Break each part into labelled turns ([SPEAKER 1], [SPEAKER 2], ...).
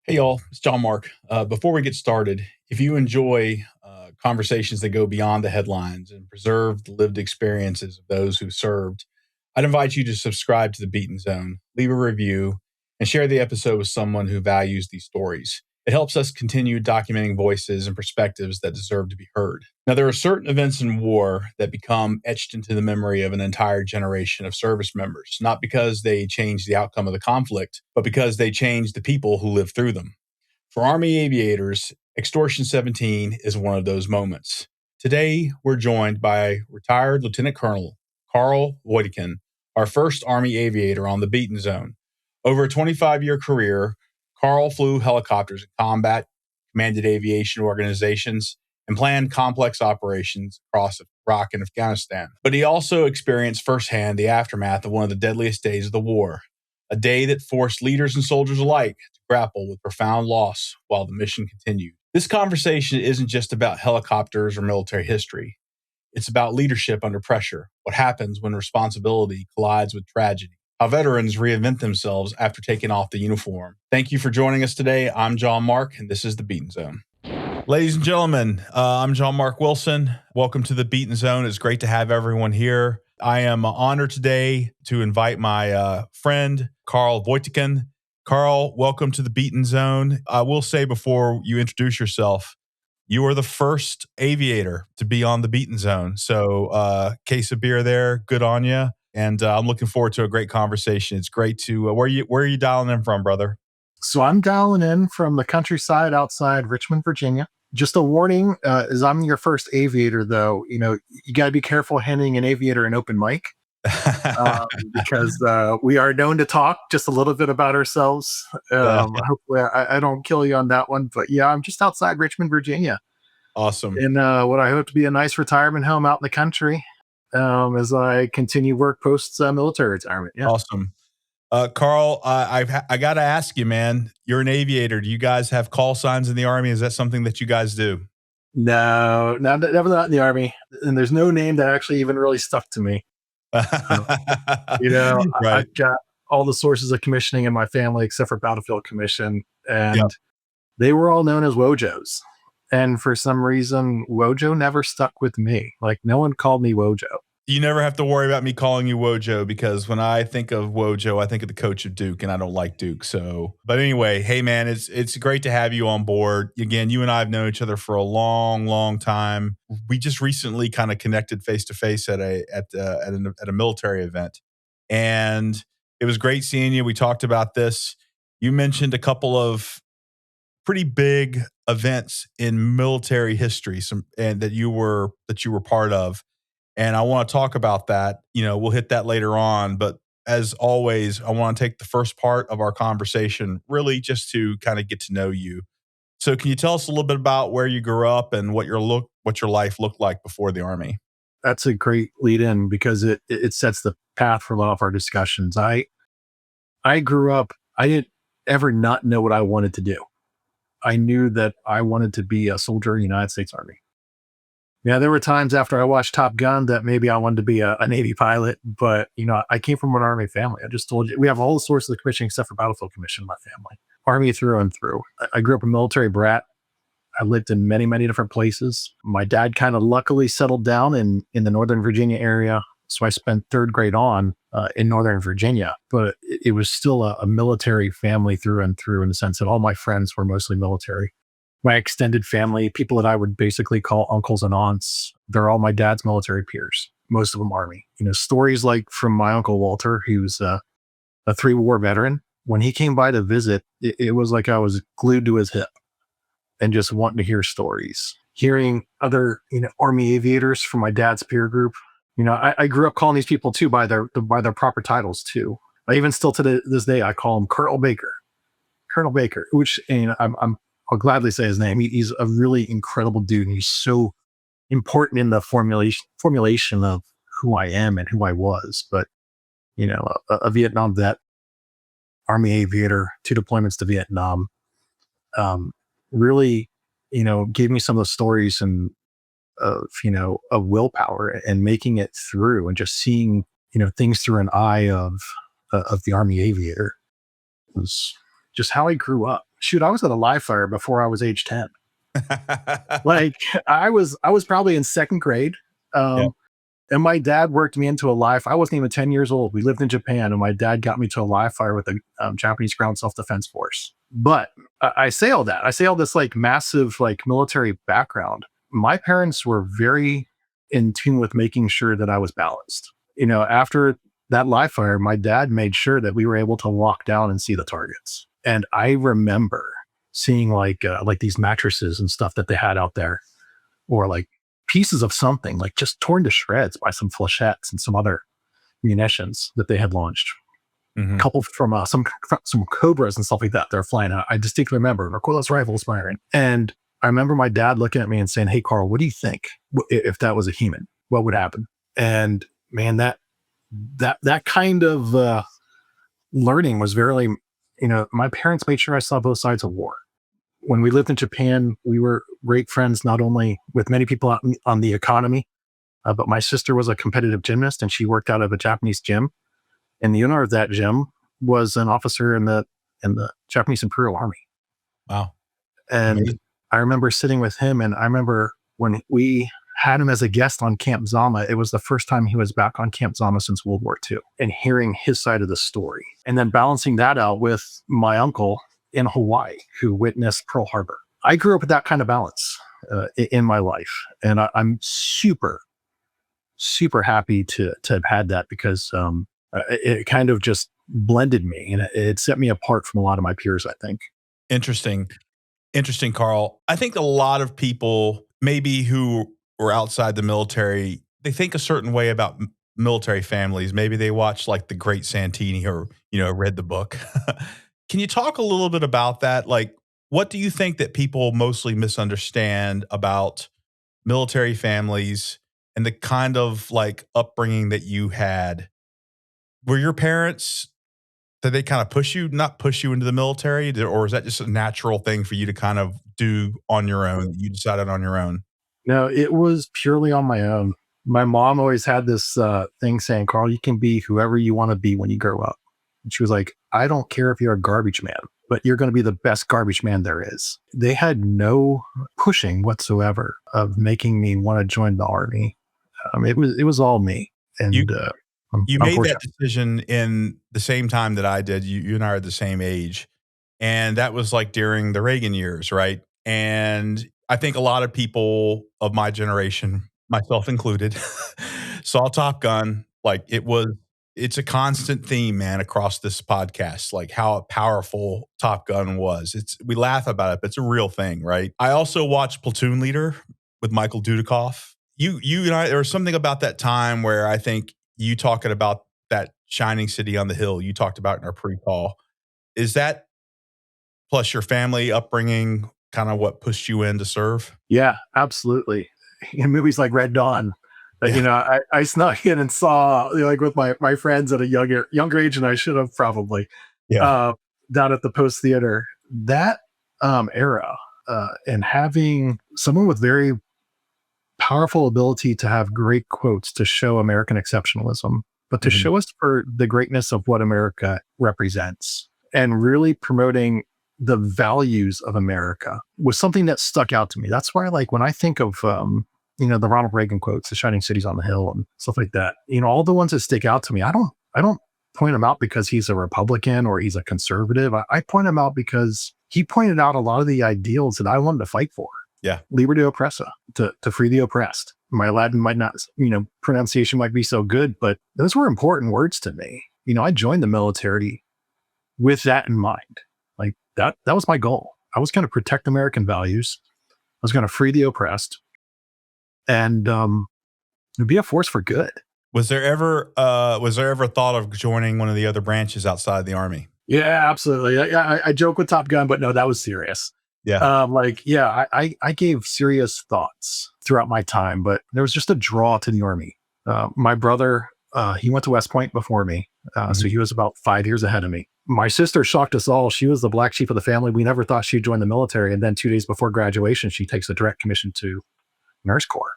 [SPEAKER 1] Hey, y'all, it's John Mark. Before we get started, if you enjoy conversations that go beyond the headlines and preserve the lived experiences of those who served, I'd invite you to subscribe to the Beaten Zone, leave a review, and share the episode with someone who values these stories. It helps us continue documenting voices and perspectives that deserve to be heard. Now, there are certain events in war that become etched into the memory of an entire generation of service members, not because they changed the outcome of the conflict, but because they changed the people who lived through them. For Army aviators, Extortion 17 is one of those moments. Today, we're joined by retired Lieutenant Colonel Karl Wojtkun, our first Army aviator on the Beaten Zone. Over a 25-year career, Karl flew helicopters in combat, commanded aviation organizations, and planned complex operations across Iraq and Afghanistan. But he also experienced firsthand the aftermath of one of the deadliest days of the war, a day that forced leaders and soldiers alike to grapple with profound loss while the mission continued. This conversation isn't just about helicopters or military history. It's about leadership under pressure, what happens when responsibility collides with tragedy, how veterans reinvent themselves after taking off the uniform. Thank you for joining us today. I'm John Mark, and this is the Beaten Zone. Ladies and gentlemen, I'm John Mark Wilson. Welcome to the Beaten Zone. It's great to have everyone here. I am honored today to invite my friend, Karl Wojtkun. Karl, welcome to the Beaten Zone. I will say before you introduce yourself, you are the first aviator to be on the Beaten Zone. So case of beer there, good on you. And I'm looking forward to a great conversation. It's great to, where are you dialing in from, brother?
[SPEAKER 2] So I'm dialing in from the countryside outside Richmond, Virginia. Just a warning, as I'm your first aviator, though, you got to be careful handing an aviator an open mic because we are known to talk just a little bit about ourselves. Hopefully I don't kill you on that one. But yeah, I'm just outside Richmond, Virginia.
[SPEAKER 1] Awesome.
[SPEAKER 2] In what I hope to be a nice retirement home out in the country as I continue work post-military retirement. Yeah.
[SPEAKER 1] Awesome. Karl, I got to ask you, man, you're an aviator. Do you guys have call signs in the Army? Is that something that you guys do?
[SPEAKER 2] No, never not in the Army. And there's no name that actually even really stuck to me.
[SPEAKER 1] Right.
[SPEAKER 2] I've got all the sources of commissioning in my family except for Battlefield Commission. And They were all known as Wojos. And for some reason, Wojo never stuck with me. Like, no one called me Wojo.
[SPEAKER 1] You never have to worry about me calling you Wojo, because when I think of Wojo, I think of the coach of Duke, and I don't like Duke. So, but anyway, hey man, it's great to have you on board. Again, you and I have known each other for a long, long time. We just recently kind of connected face to face at a military event, and it was great seeing you. We talked about this. You mentioned a couple of pretty big events in military history, that you were part of. And I want to talk about that. We'll hit that later on. But as always, I want to take the first part of our conversation really just to kind of get to know you. So can you tell us a little bit about where you grew up and what your life looked like before the Army?
[SPEAKER 2] That's a great lead in because it sets the path for a lot of our discussions. I grew up, I didn't ever not know what I wanted to do. I knew that I wanted to be a soldier in the United States Army. Yeah, there were times after I watched Top Gun that maybe I wanted to be a Navy pilot, but I came from an Army family. I just told you, we have all the sources of the commission except for Battlefield Commission in my family. Army through and through. I grew up a military brat. I lived in many, many different places. My dad kind of luckily settled down in the Northern Virginia area. So I spent third grade on in Northern Virginia, but it was still a military family through and through, in the sense that all my friends were mostly military. My extended family, people that I would basically call uncles and aunts, they're all my dad's military peers, most of them Army. Stories like from my uncle Walter, he was a 3-war veteran. When he came by to visit, it was like I was glued to his hip and just wanting to hear stories. Hearing other, Army aviators from my dad's peer group. I grew up calling these people too by their proper titles too. I even still to this day, I call him Colonel Baker, which I'll gladly say his name. He's a really incredible dude, and he's so important in the formulation of who I am and who I was. But a Vietnam vet, Army aviator, 2 deployments to Vietnam, really, gave me some of the stories and of willpower and making it through, and just seeing things through an eye of the Army aviator. It was just how I grew up. Shoot, I was at a live fire before I was age 10. Like I was probably in second grade.
[SPEAKER 1] Yeah.
[SPEAKER 2] And my dad worked me into a live. I wasn't even 10 years old. We lived in Japan, and my dad got me to a live fire with the Japanese Ground Self-Defense Force. But I say all that. I say all this like massive like military background. My parents were very in tune with making sure that I was balanced. After that live fire, my dad made sure that we were able to walk down and see the targets. And I remember seeing like these mattresses and stuff that they had out there, or like pieces of something like just torn to shreds by some flechettes and some other munitions that they had launched.
[SPEAKER 1] Mm-hmm.
[SPEAKER 2] A couple from some Cobras and stuff like that. They're flying out. I distinctly remember Mercurio's rifles firing. And I remember my dad looking at me and saying, "Hey, Karl, what do you think if that was a human? What would happen?" And man, that kind of learning was very, my parents made sure I saw both sides of war. When we lived in Japan, we were great friends, not only with many people on the economy, but my sister was a competitive gymnast, and she worked out of a Japanese gym. And the owner of that gym was an officer in the Japanese Imperial Army.
[SPEAKER 1] Wow.
[SPEAKER 2] And
[SPEAKER 1] Amazing.
[SPEAKER 2] I remember sitting with him, and I remember when we had him as a guest on Camp Zama, it was the first time he was back on Camp Zama since World War II, and hearing his side of the story. And then balancing that out with my uncle in Hawaii, who witnessed Pearl Harbor. I grew up with that kind of balance in my life. And I'm super, super happy to have had that, because it kind of just blended me, and it set me apart from a lot of my peers, I think.
[SPEAKER 1] Interesting, Karl. I think a lot of people, maybe who were outside the military, they think a certain way about military families. Maybe they watch like The Great Santini, or, read the book. Can you talk a little bit about that? Like, what do you think that people mostly misunderstand about military families and the kind of like upbringing that you had? Were your parents, did they kind of not push you into the military, or is that just a natural thing for you to kind of do on your own? You decided on your own?
[SPEAKER 2] No, it was purely on my own. My mom always had this thing saying, "Karl, you can be whoever you want to be when you grow up." And she was like, "I don't care if you're a garbage man, but you're going to be the best garbage man there is." They had no pushing whatsoever of making me want to join the Army. It was all me. And
[SPEAKER 1] You
[SPEAKER 2] I'm
[SPEAKER 1] made that
[SPEAKER 2] fortunate.
[SPEAKER 1] decision in the same time that I did. You and I are the same age. And that was like during the Reagan years, right? And I think a lot of people of my generation, myself included, saw Top Gun. Like it's a constant theme, man, across this podcast, like how powerful Top Gun was. We laugh about it, but it's a real thing, right? I also watched Platoon Leader with Michael Dudikoff. You and I, there was something about that time where I think you talking about that shining city on the hill you talked about in our pre-call. Is that, plus your family upbringing, kind of what pushed you in to serve?
[SPEAKER 2] Yeah, absolutely. In movies like Red Dawn, I snuck in and saw, like, with my friends at a younger age, and I should have probably,
[SPEAKER 1] Yeah.
[SPEAKER 2] down at the Post Theater. That era, and having someone with very powerful ability to have great quotes to show American exceptionalism, but to
[SPEAKER 1] Mhm.
[SPEAKER 2] show us for the greatness of what America represents, and really promoting the values of America was something that stuck out to me. That's why, like, when I think of, the Ronald Reagan quotes, the shining cities on the hill and stuff like that, all the ones that stick out to me, I don't point them out because he's a Republican or he's a conservative. I point him out because he pointed out a lot of the ideals that I wanted to fight for.
[SPEAKER 1] Yeah.
[SPEAKER 2] Liberty oppressa, to free the oppressed. My Latin might not, pronunciation might be so good, but those were important words to me. I joined the military with that in mind. Like that was my goal. I was going to protect American values. I was going to free the oppressed, and be a force for good.
[SPEAKER 1] Was there ever thought of joining one of the other branches outside the Army?
[SPEAKER 2] Yeah, absolutely. I joke with Top Gun, but no, that was serious.
[SPEAKER 1] Yeah.
[SPEAKER 2] I gave serious thoughts throughout my time, but there was just a draw to the Army. My brother, he went to West Point before me, so he was about 5 years ahead of me. My sister shocked us all. She was the black sheep of the family. We never thought she'd join the military, and then 2 days before graduation, she takes a direct commission to Nurse Corps.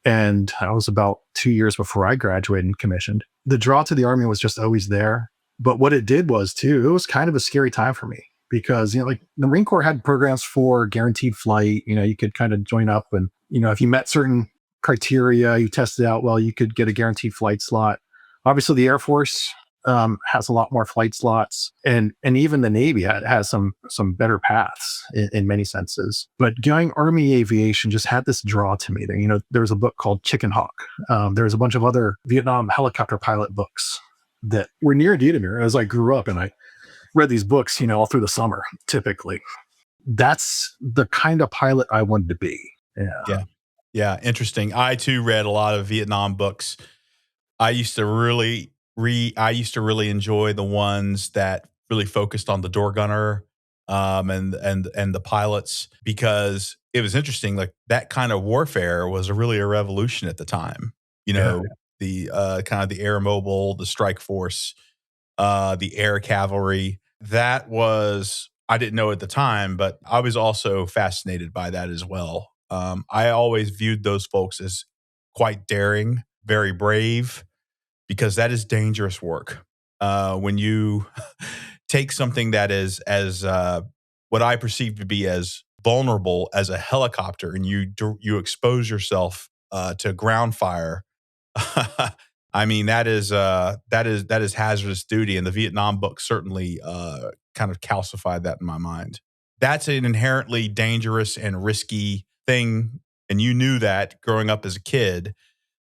[SPEAKER 2] And I was about 2 years before I graduated and commissioned. The draw to the Army was just always there. But what it did was too, it was kind of a scary time for me because, like the Marine Corps had programs for guaranteed flight. You could kind of join up and, if you met certain criteria, you tested out well, you could get a guaranteed flight slot. Obviously, the Air Force has a lot more flight slots, and even the Navy has some better paths in many senses. But going Army aviation just had this draw to me. There was a book called Chicken Hawk. There was a bunch of other Vietnam helicopter pilot books that were near and dear to me as I grew up, and I read these books, all through the summer. Typically, that's the kind of pilot I wanted to be.
[SPEAKER 1] Yeah. Interesting. I too read a lot of Vietnam books. I used to really enjoy the ones that really focused on the door gunner, and the pilots, because it was interesting. Like that kind of warfare was really a revolution at the time. The kind of the air mobile, the strike force, the air cavalry. That was, I didn't know at the time, but I was also fascinated by that as well. I always viewed those folks as quite daring, very brave, because that is dangerous work. When you take something that is as what I perceive to be as vulnerable as a helicopter, and you expose yourself to ground fire. I mean, that is hazardous duty, and the Vietnam book certainly kind of calcified that in my mind. That's an inherently dangerous and risky thing, and you knew that growing up as a kid.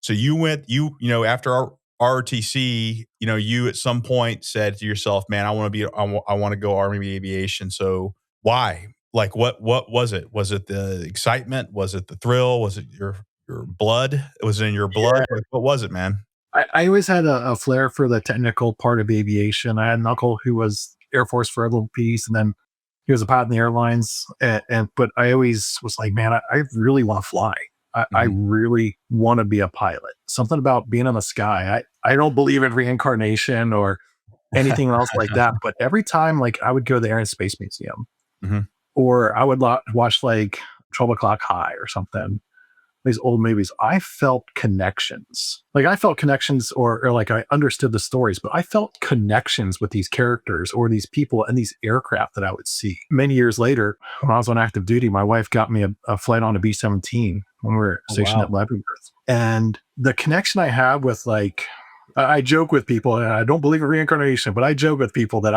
[SPEAKER 1] So you went, after our ROTC, you at some point said to yourself, "Man, I want to go Army aviation." So why? Like, what was it? Was it the excitement? Was it the thrill? Was it your blood? Was it in your blood?
[SPEAKER 2] Yeah.
[SPEAKER 1] Like, what was it, man?
[SPEAKER 2] I always had a flair for the technical part of aviation. I had an uncle who was Air Force for a little piece, and then he was a pilot in the airlines. But I always was like, man, I really want to fly. I really want to be a pilot. Something about being in the sky. I don't believe in reincarnation or anything else like that. But every time, like, I would go to the Air and Space Museum, or I would watch like 12 O'Clock High or something, these old movies, I felt connections. Like I felt connections, or like I understood the stories, but I felt connections with these characters or these people and these aircraft that I would see. Many years later, when I was on active duty, my wife got me a flight on a B-17 when we were stationed at Leavenworth. And the connection I have with, like, I joke with people, and I don't believe in reincarnation, but I joke with people that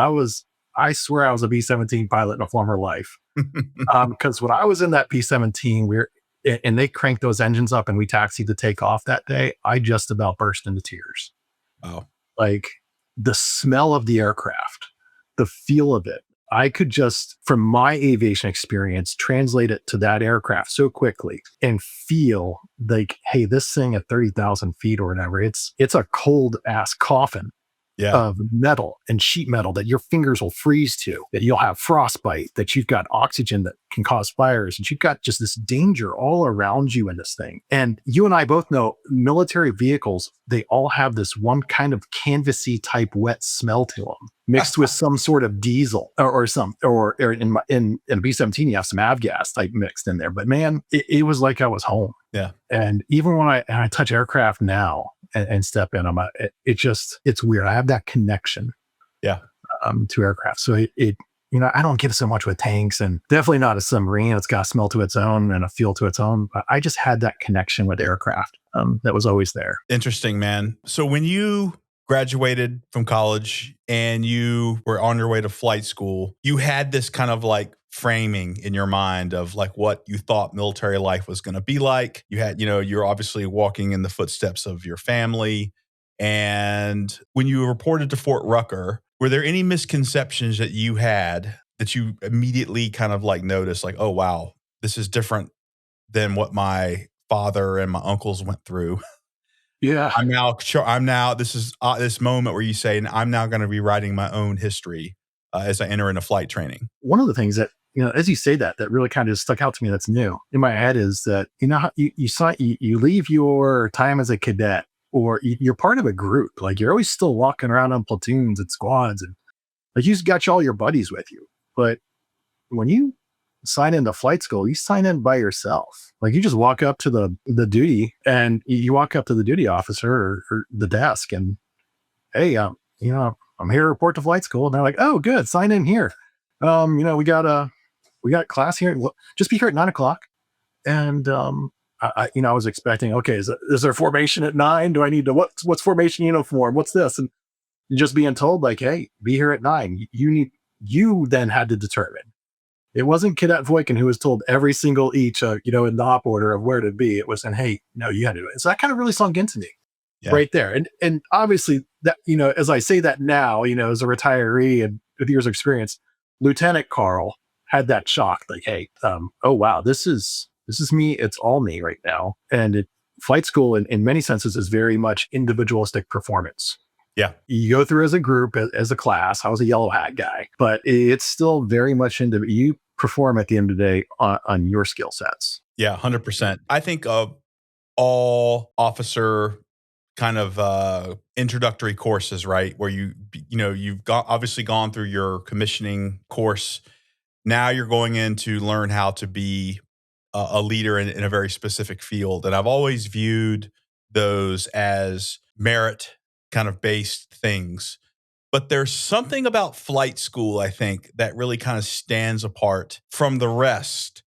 [SPEAKER 2] I swear I was a B-17 pilot in a former life. Because when I was in that B-17, and they cranked those engines up and we taxied to take off that day, I just about burst into tears.
[SPEAKER 1] Oh,
[SPEAKER 2] like the smell of the aircraft, the feel of it. I could just, from my aviation experience, translate it to that aircraft so quickly and feel like, hey, this thing at 30,000 feet or whatever, it's a cold ass coffin of metal and sheet metal that your fingers will freeze to, that you'll have frostbite, that you've got oxygen that can cause fires, and you've got just this danger all around you in this thing. And you and I both know military vehicles, they all have this one kind of canvassy type wet smell to them, mixed with some sort of diesel or in a B-17, you have some avgas type mixed in there. But man, it was like I was home.
[SPEAKER 1] Yeah.
[SPEAKER 2] And even when I touch aircraft now and step in them, it's weird. I have that connection to aircraft. So I don't get so much with tanks, and definitely not a submarine. It's got a smell to its own and a feel to its own. But I just had that connection with aircraft that was always there.
[SPEAKER 1] Interesting, man. So when you graduated from college and you were on your way to flight school, you had this kind of like framing in your mind of like what you thought military life was going to be like. You had, you're obviously walking in the footsteps of your family. And when you reported to Fort Rucker, were there any misconceptions that you had that you immediately kind of like noticed, like, oh, wow, this is different than what my father and my uncles went through?
[SPEAKER 2] Yeah.
[SPEAKER 1] I'm now, this is this moment where you say, I'm now going to be writing my own history as I enter into flight training.
[SPEAKER 2] One of the things that, as you say that really kind of stuck out to me that's new in my head is that, how you leave your time as a cadet, or you're part of a group. Like you're always still walking around on platoons and squads, and like you've got all your buddies with you. But when you sign into flight school, you sign in by yourself. Like you just walk up to the duty, and you walk up to the duty officer or the desk, and hey, I'm here to report to flight school. And they're like, oh, good. Sign in here. We got class here. Well, just be here at 9 o'clock. And, I was expecting, okay, is there formation at 9? Do I need to, what's formation uniform? What's this? And just being told like, hey, be here at 9. You then had to determine. It wasn't Cadet Wojtkun who was told every single each, in the op order of where to be. It was saying, hey, no, you had to do it. So that kind of really sunk into me right there. And obviously that, as I say that now, as a retiree and with years of experience, Lieutenant Karl had that shock, like, hey, oh wow, this is me. It's all me right now. And flight school in many senses is very much individualistic performance.
[SPEAKER 1] Yeah.
[SPEAKER 2] You go through as a group, as a class. I was a yellow hat guy, but it's still very much you perform at the end of the day on your skill sets.
[SPEAKER 1] Yeah, 100%. I think of all officer kind of introductory courses, right? Where you've obviously gone through your commissioning course. Now you're going in to learn how to be a leader in a very specific field. And I've always viewed those as merit kind of based things. But there's something about flight school, I think, that really kind of stands apart from the rest,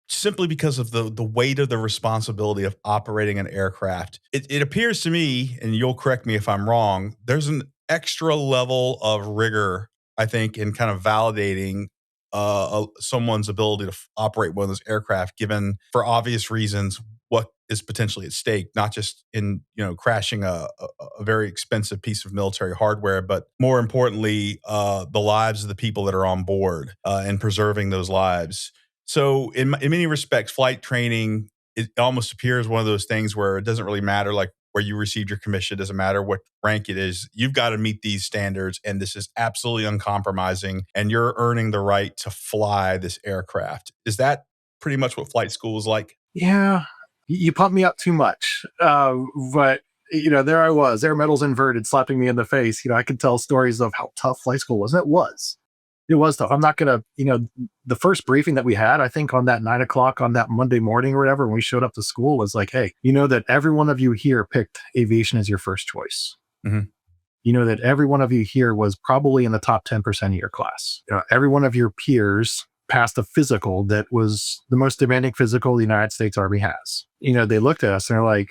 [SPEAKER 1] simply because of the weight of the responsibility of operating an aircraft. It appears to me, and you'll correct me if I'm wrong, there's an extra level of rigor, I think, in kind of validating someone's ability to operate one of those aircraft, given, for obvious reasons, what is potentially at stake, not just in crashing a very expensive piece of military hardware, but more importantly, the lives of the people that are on board and preserving those lives. So in many respects, flight training, it almost appears one of those things where it doesn't really matter, like where you received your commission, it doesn't matter what rank it is. You've got to meet these standards, and this is absolutely uncompromising, and you're earning the right to fly this aircraft. Is that pretty much what flight school is like?
[SPEAKER 2] Yeah. You pumped me up too much. But there I was, air medals inverted, slapping me in the face. I could tell stories of how tough flight school was. And it was tough. I'm not going to, the first briefing that we had, I think on that 9 o'clock on that Monday morning or whatever, when we showed up to school, was like, hey, that every one of you here picked aviation as your first choice. Mm-hmm. That every one of you here was probably in the top 10% of your class. Every one of your peers passed a physical that was the most demanding physical the United States Army has. They looked at us and they're like,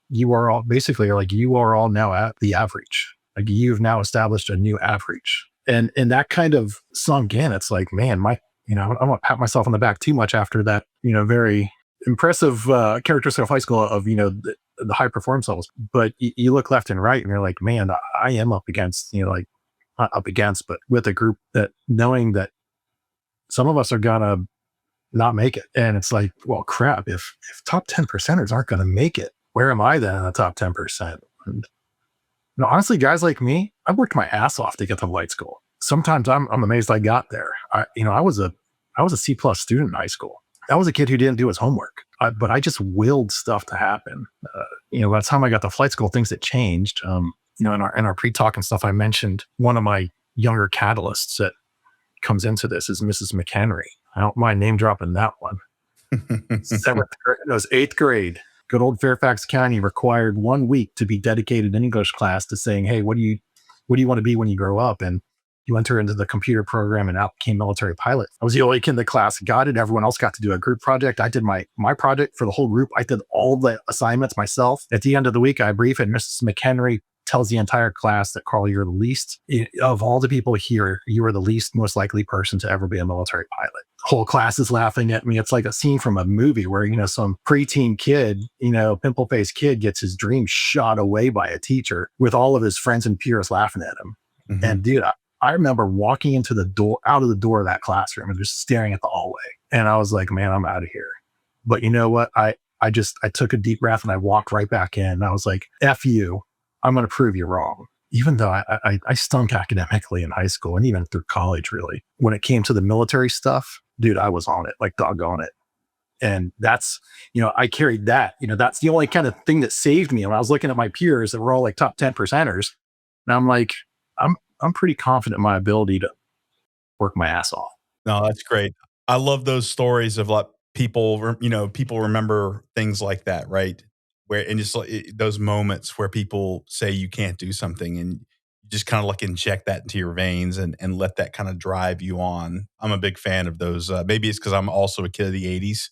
[SPEAKER 2] you are all now at the average. Like, you've now established a new average. And that kind of sunk in. It's like, man, I don't want to pat myself on the back too much after that, very impressive characteristic of high school of, the high performance levels. But you look left and right and you're like, man, I am up against, not up against, but with a group that knowing that some of us are gonna not make it. And it's like, well, crap, if top 10 percenters aren't gonna make it, where am I then in the top 10%? And honestly, guys like me, I worked my ass off to get to flight school. Sometimes I'm amazed I got there. I was a C+ student in high school. I was a kid who didn't do his homework, but I just willed stuff to happen. By the time I got to flight school, things had changed. In our pre-talk and stuff, I mentioned one of my younger catalysts that comes into this is Mrs. McHenry. I don't mind name dropping that one. 8th grade. Good old Fairfax County required 1 week to be dedicated in English class to saying, hey, what do you want to be when you grow up? And you enter into the computer program and out became military pilot. I was the only kid in the class who got it. Everyone else got to do a group project. I did my project for the whole group. I did all the assignments myself. At the end of the week, I brief, and Mrs. McHenry tells the entire class that, Karl, you're the least, of all the people here, you are the least most likely person to ever be a military pilot. The whole class is laughing at me. It's like a scene from a movie where, some preteen kid, pimple-faced kid gets his dream shot away by a teacher with all of his friends and peers laughing at him. Mm-hmm. And dude, I remember walking out of the door of that classroom and just staring at the hallway. And I was like, man, I'm out of here. But you know what? I took a deep breath and I walked right back in. And I was like, F you. I'm going to prove you wrong. Even though I stunk academically in high school and even through college, really. When it came to the military stuff, dude, I was on it, like doggone it. And that's, I carried that. That's the only kind of thing that saved me. When I was looking at my peers that were all like top 10 percenters, and I'm like, I'm pretty confident in my ability to work my ass off.
[SPEAKER 1] No, that's great. I love those stories of like people remember things like that, right? And just like those moments where people say you can't do something and you just kind of like inject that into your veins and let that kind of drive you on. I'm a big fan of those. Maybe it's because I'm also a kid of the 80s.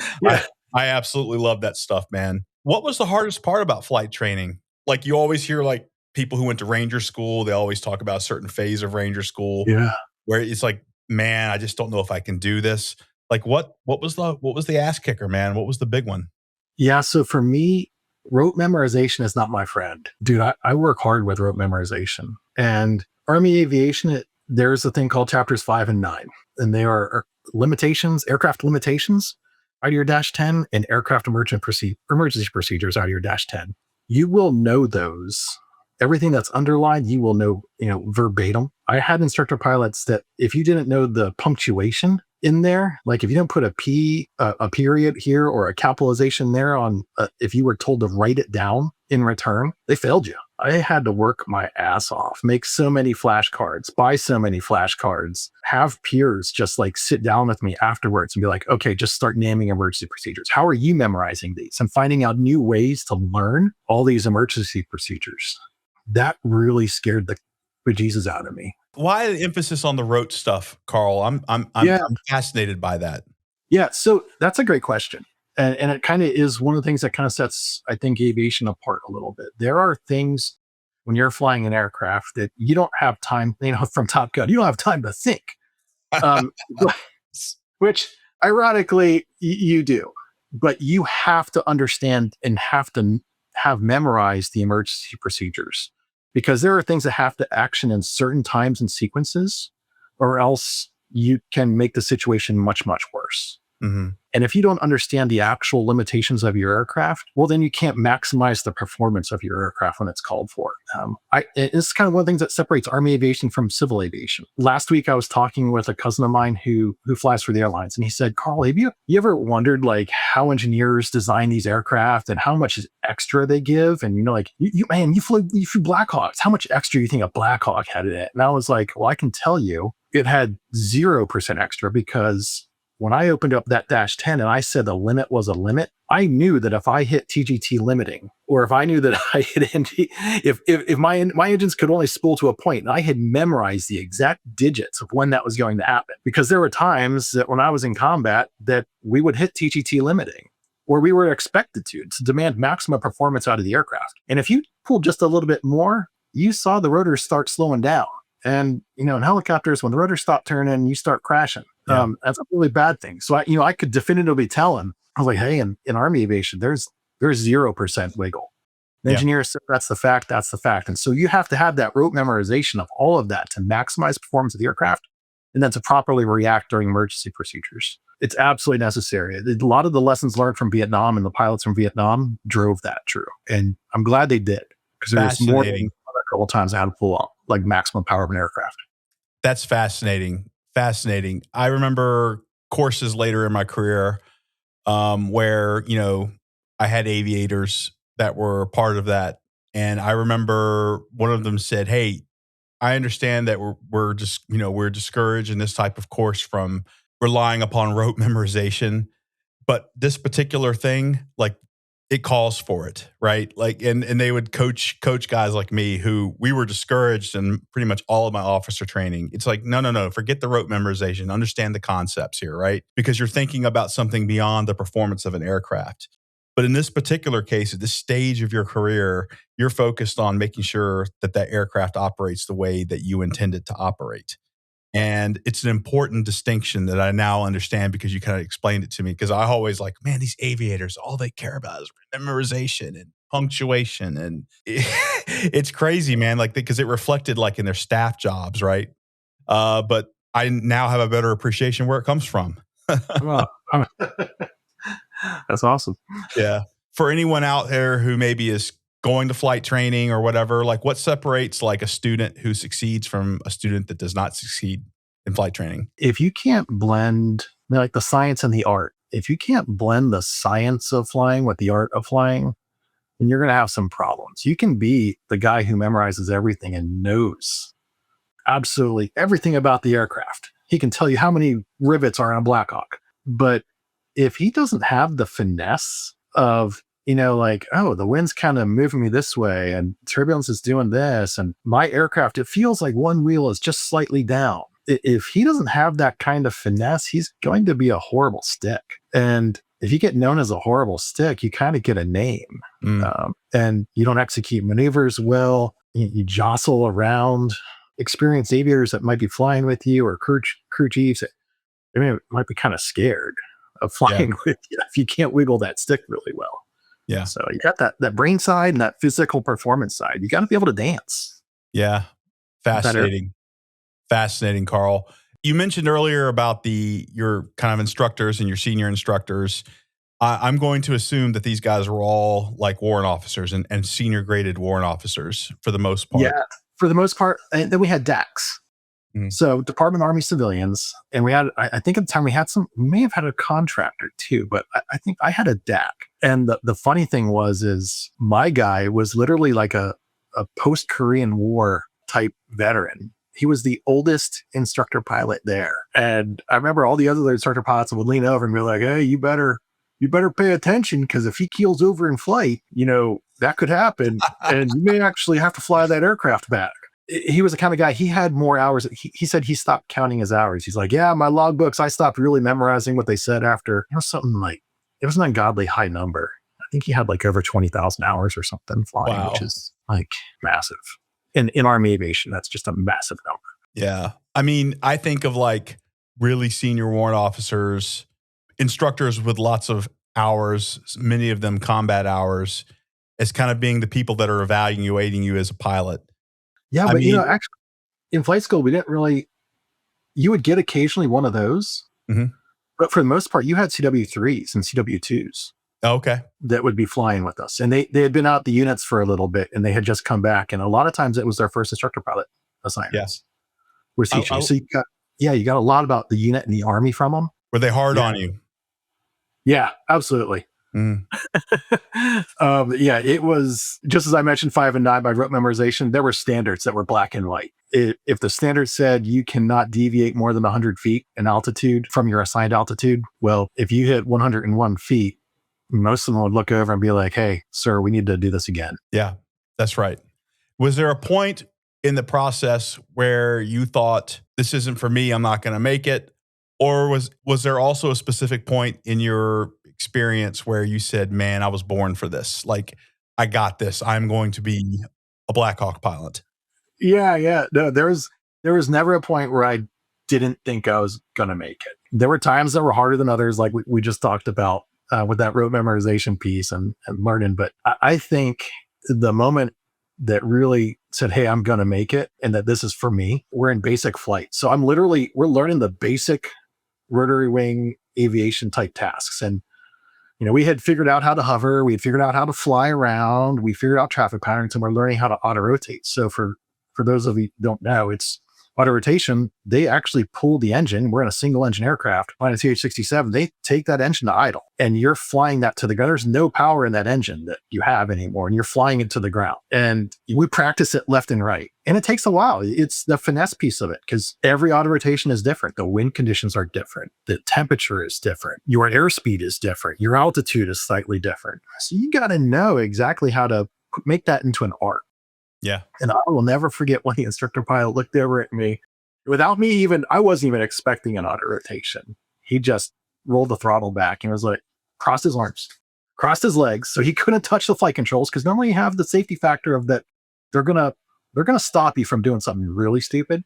[SPEAKER 1] I,
[SPEAKER 2] Yeah.
[SPEAKER 1] I absolutely love that stuff, man. What was the hardest part about flight training? Like you always hear like people who went to Ranger school, they always talk about a certain phase of Ranger school
[SPEAKER 2] Yeah.
[SPEAKER 1] where it's like, man, I just don't know if I can do this. Like what was the ass kicker, man? What was the big one?
[SPEAKER 2] Yeah. So for me, rote memorization is not my friend. Dude, I work hard with rote memorization. And Army Aviation, there's a thing called chapters 5 and 9, and they are limitations, aircraft limitations out of your dash 10, and aircraft emergency procedures out of your dash 10. You will know those. Everything that's underlined, you will know, verbatim. I had instructor pilots that if you didn't know the punctuation in there, like if you didn't put a period here or a capitalization there on, if you were told to write it down in return, they failed you. I had to work my ass off, make so many flashcards, buy so many flashcards, have peers just like sit down with me afterwards and be like, okay, just start naming emergency procedures. How are you memorizing these? And finding out new ways to learn all these emergency procedures. That really scared the bejesus out of me.
[SPEAKER 1] Why the emphasis on the rote stuff, Carl? I'm
[SPEAKER 2] Yeah.
[SPEAKER 1] fascinated by that.
[SPEAKER 2] Yeah. So that's a great question. And it kind of is one of the things that kind of sets, I think, aviation apart a little bit. There are things when you're flying an aircraft that you don't have time, from Top Gun, you don't have time to think, um, which ironically you do, but you have to understand and have to have memorized the emergency procedures because there are things that have to action in certain times and sequences, or else you can make the situation much, much worse.
[SPEAKER 1] Mhm.
[SPEAKER 2] And if you don't understand the actual limitations of your aircraft, well, then you can't maximize the performance of your aircraft when it's called for. It's kind of one of the things that separates Army aviation from civil aviation. Last week, I was talking with a cousin of mine who flies for the airlines, and he said, "Carl, have you ever wondered like how engineers design these aircraft and how much extra they give? And you flew Blackhawks. How much extra do you think a Blackhawk had in it?" And I was like, "Well, I can tell you, it had 0% extra because." When I opened up that dash 10 and I said the limit was a limit, I knew that if I hit TGT limiting, or if I knew that I hit if my engines could only spool to a point, and I had memorized the exact digits of when that was going to happen, because there were times that when I was in combat that we would hit TGT limiting, or we were expected to demand maximum performance out of the aircraft. And if you pulled just a little bit more, you saw the rotors start slowing down. And, in helicopters, when the rotors stop turning, you start crashing.
[SPEAKER 1] Yeah.
[SPEAKER 2] That's a really bad thing. So I could definitively tell him, I was like, hey, in Army aviation, there's 0% wiggle. The
[SPEAKER 1] Yeah.
[SPEAKER 2] engineer said, that's the fact. That's the fact. And so you have to have that rote memorization of all of that to maximize performance of the aircraft and then to properly react during emergency procedures. It's absolutely necessary. A lot of the lessons learned from Vietnam and the pilots from Vietnam drove that true. And I'm glad they did, because there's more than
[SPEAKER 1] Fascinating.
[SPEAKER 2] a couple times I had to pull off like maximum power of an aircraft.
[SPEAKER 1] That's fascinating. Fascinating. I remember courses later in my career where, I had aviators that were part of that. And I remember one of them said, "Hey, I understand that we're discouraged in this type of course from relying upon rote memorization, but this particular thing, like it calls for it, right?" Like, and they would coach guys like me who we were discouraged in pretty much all of my officer training. It's like, no, forget the rote memorization. Understand the concepts here, right? Because you're thinking about something beyond the performance of an aircraft. But in this particular case, at this stage of your career, you're focused on making sure that that aircraft operates the way that you intend it to operate. And it's an important distinction that I now understand because you kind of explained it to me. Because I always like, man, these aviators, all they care about is memorization and punctuation. And it's crazy, man. Like, because it reflected like in their staff jobs, right? But I now have a better appreciation where it comes from.
[SPEAKER 2] Well, that's awesome.
[SPEAKER 1] Yeah. For anyone out there who maybe is going to flight training or whatever, like what separates like a student who succeeds from a student that does not succeed in flight training?
[SPEAKER 2] If you can't blend like the science and the art, if you can't blend the science of flying with the art of flying, then you're going to have some problems. You can be the guy who memorizes everything and knows absolutely everything about the aircraft. He can tell you how many rivets are on a Blackhawk. But if he doesn't have the finesse of like, oh, the wind's kind of moving me this way and turbulence is doing this. And my aircraft, it feels like one wheel is just slightly down. If he doesn't have that kind of finesse, he's going to be a horrible stick. And if you get known as a horrible stick, you kind of get a name. And you don't execute maneuvers well. You jostle around experienced aviators that might be flying with you, or crew chiefs. Might be kind of scared of flying with you if you can't wiggle that stick really well.
[SPEAKER 1] Yeah.
[SPEAKER 2] So you got that brain side and that physical performance side. You got to be able to dance.
[SPEAKER 1] Yeah. Fascinating. Fascinating, Karl. You mentioned earlier about your kind of instructors and your senior instructors. I'm going to assume that these guys were all like warrant officers and senior graded warrant officers for the most part.
[SPEAKER 2] Yeah, for the most part. And then we had DACs. So Department of Army civilians. And we had, I think at the time we may have had a contractor too, but I think I had a DAC. And the funny thing is my guy was literally like a post-Korean War type veteran. He was the oldest instructor pilot there. And I remember all the other instructor pilots would lean over and be like, hey, you better pay attention, because if he keels over in flight, that could happen. And you may actually have to fly that aircraft back. He was the kind of guy, he had more hours. He said he stopped counting his hours. He's like, yeah, my logbooks, I stopped really memorizing what they said after. It was something like, it was an ungodly high number. I think he had like over 20,000 hours or something flying, which is like massive. In Army aviation, that's just a massive number.
[SPEAKER 1] Yeah. I mean, I think of like really senior warrant officers, instructors with lots of hours, many of them combat hours, as kind of being the people that are evaluating you as a pilot.
[SPEAKER 2] Yeah, but actually, in flight school, we didn't really. You would get occasionally one of those, but for the most part, you had CW3s and CW2s.
[SPEAKER 1] Okay,
[SPEAKER 2] that would be flying with us, and they had been out the units for a little bit, and they had just come back, and a lot of times it was their first instructor pilot assignments.
[SPEAKER 1] Yes,
[SPEAKER 2] we're teaching. So you got a lot about the unit and the Army from them.
[SPEAKER 1] Were they hard on you?
[SPEAKER 2] Yeah, absolutely. It was just as I mentioned, 5 and 9 by rote memorization. There were standards that were black and white. If the standard said you cannot deviate more than 100 feet in altitude from your assigned altitude, well, if you hit 101 feet, most of them would look over and be like, hey, sir, we need to do this again.
[SPEAKER 1] Yeah, that's right. Was there a point in the process where you thought, this isn't for me, I'm not going to make it? Or was there also a specific point in your experience where you said, man, I was born for this. Like, I got this. I'm going to be a Black Hawk pilot.
[SPEAKER 2] Yeah. No, there was never a point where I didn't think I was going to make it. There were times that were harder than others, like we just talked about with that rote memorization piece and learning. But I think the moment that really said, hey, I'm going to make it and that this is for me, we're in basic flight. So we're learning the basic rotary wing aviation type tasks. And we had figured out how to hover. We had figured out how to fly around. We figured out traffic patterns, and we're learning how to auto rotate. So for those of you who don't know, it's auto rotation. They actually pull the engine. We're in a single engine aircraft. On a TH-67, they take that engine to idle, and you're flying that to the ground. There's no power in that engine that you have anymore, and you're flying it to the ground. And we practice it left and right. And it takes a while. It's the finesse piece of it, because every auto rotation is different. The wind conditions are different. The temperature is different. Your airspeed is different. Your altitude is slightly different. So you got to know exactly how to make that into an art.
[SPEAKER 1] Yeah.
[SPEAKER 2] And I will never forget when the instructor pilot looked over at me without me I wasn't even expecting an auto rotation. He just rolled the throttle back and was like, crossed his arms, crossed his legs. So he couldn't touch the flight controls, because normally you have the safety factor of that they're going to stop you from doing something really stupid.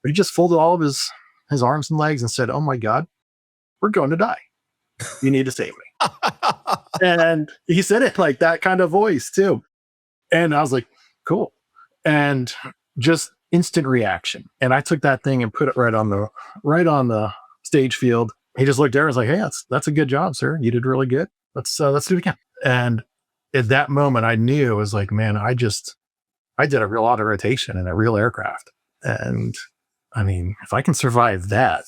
[SPEAKER 2] But he just folded all of his arms and legs and said, oh my God, we're going to die. You need to save me. And he said it like that kind of voice too. And I was like, cool. And just instant reaction. And I took that thing and put it right on the stage field. He just looked there and was like, hey, that's a good job, sir. You did really good. Let's do it again. And at that moment, I knew, it was like, man, I did a real auto rotation in a real aircraft. And I mean, if I can survive that,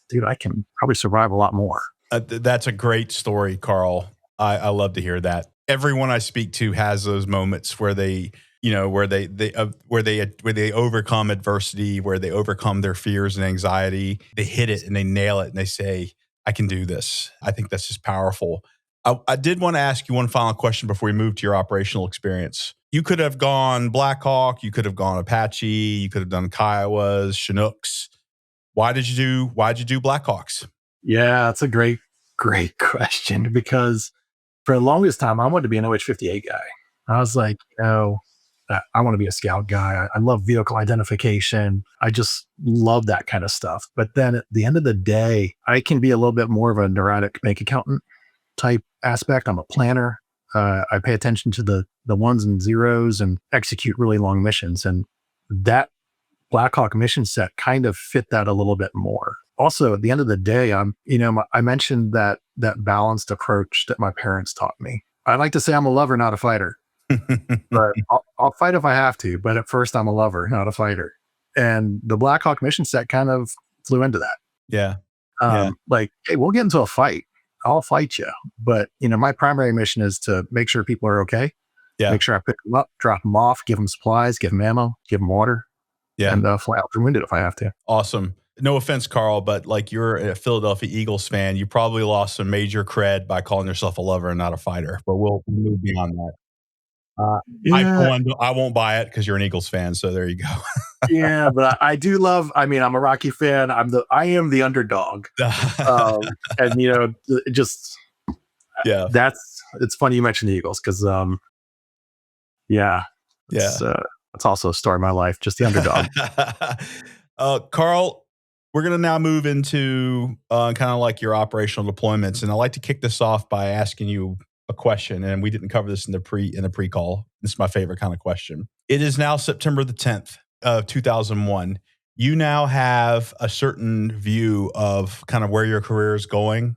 [SPEAKER 2] dude, I can probably survive a lot more.
[SPEAKER 1] That's a great story, Karl. I love to hear that. Everyone I speak to has those moments where they overcome adversity, where they overcome their fears and anxiety. They hit it and they nail it and they say, I can do this. I think that's just powerful. I did want to ask you one final question before we move to your operational experience. You could have gone Black Hawk, you could have gone Apache, you could have done Kiowas, Chinooks. Why'd you do Black Hawks?
[SPEAKER 2] Yeah, it's a great question, because for the longest time, I wanted to be an OH-58 guy. I was like, I want to be a scout guy. I love vehicle identification. I just love that kind of stuff. But then at the end of the day, I can be a little bit more of a neurotic bank accountant type aspect. I'm a planner. I pay attention to the ones and zeros and execute really long missions. And that Blackhawk mission set kind of fit that a little bit more. Also, at the end of the day, I mentioned that balanced approach that my parents taught me. I like to say I'm a lover, not a fighter, but I'll fight if I have to. But at first, I'm a lover, not a fighter. And the Blackhawk mission set kind of flew into that.
[SPEAKER 1] Yeah.
[SPEAKER 2] Like, hey, we'll get into a fight. I'll fight you. But, my primary mission is to make sure people are okay.
[SPEAKER 1] Yeah.
[SPEAKER 2] Make sure I pick them up, drop them off, give them supplies, give them ammo, give them water.
[SPEAKER 1] Yeah.
[SPEAKER 2] And fly out through winded if I have to.
[SPEAKER 1] Awesome. No offense, Karl, but like, you're a Philadelphia Eagles fan. You probably lost some major cred by calling yourself a lover and not a fighter, but we'll move beyond that.
[SPEAKER 2] Yeah.
[SPEAKER 1] I won't buy it because you're an Eagles fan. So there you go.
[SPEAKER 2] Yeah, but I do love, I'm a Rocky fan. I am the underdog. And just,
[SPEAKER 1] yeah,
[SPEAKER 2] it's funny you mentioned the Eagles because, it's also a story of my life, just the underdog.
[SPEAKER 1] Karl, we're going to now move into kind of like your operational deployments. And I'd like to kick this off by asking you a question. And we didn't cover this in the pre-call. This is my favorite kind of question. It is now September the 10th of 2001. You now have a certain view of kind of where your career is going,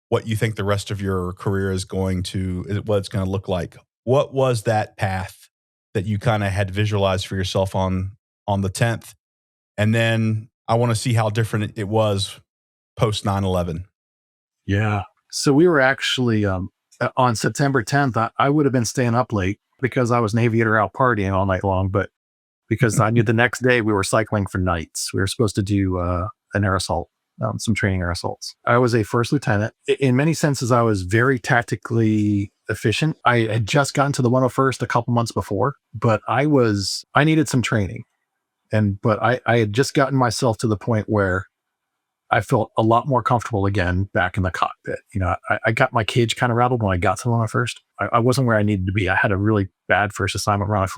[SPEAKER 1] what you think the rest of your career is what it's going to look like. What was that path that you kind of had visualized for yourself on the 10th? And then I want to see how different it was post 9/11.
[SPEAKER 2] Yeah. So we were actually on September 10th, I would have been staying up late because I was an aviator out partying all night long. But because I knew the next day we were cycling for nights, we were supposed to do an air assault, some training air assaults. I was a first lieutenant. In many senses, I was very tactically efficient. I had just gotten to the 101st a couple months before, but I needed some training. But I had just gotten myself to the point where I felt a lot more comfortable again back in the cockpit. I got my cage kind of rattled when I got to the 101st. I wasn't where I needed to be. I had a really bad first assignment run.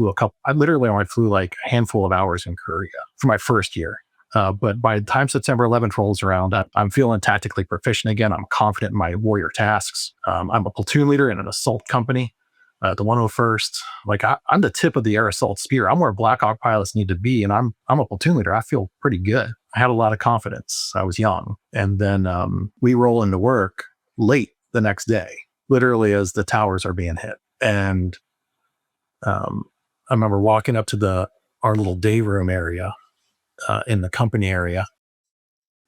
[SPEAKER 2] I literally only flew like a handful of hours in Korea for my first year. But by the time September 11th rolls around, I'm feeling tactically proficient again. I'm confident in my warrior tasks. I'm a platoon leader in an assault company. The 101st, like I'm the tip of the air assault spear. I'm where Black Hawk pilots need to be, and I'm a platoon leader. I feel pretty good. I had a lot of confidence. I was young, and then we roll into work late the next day, literally as the towers are being hit. And I remember walking up to our little day room area in the company area,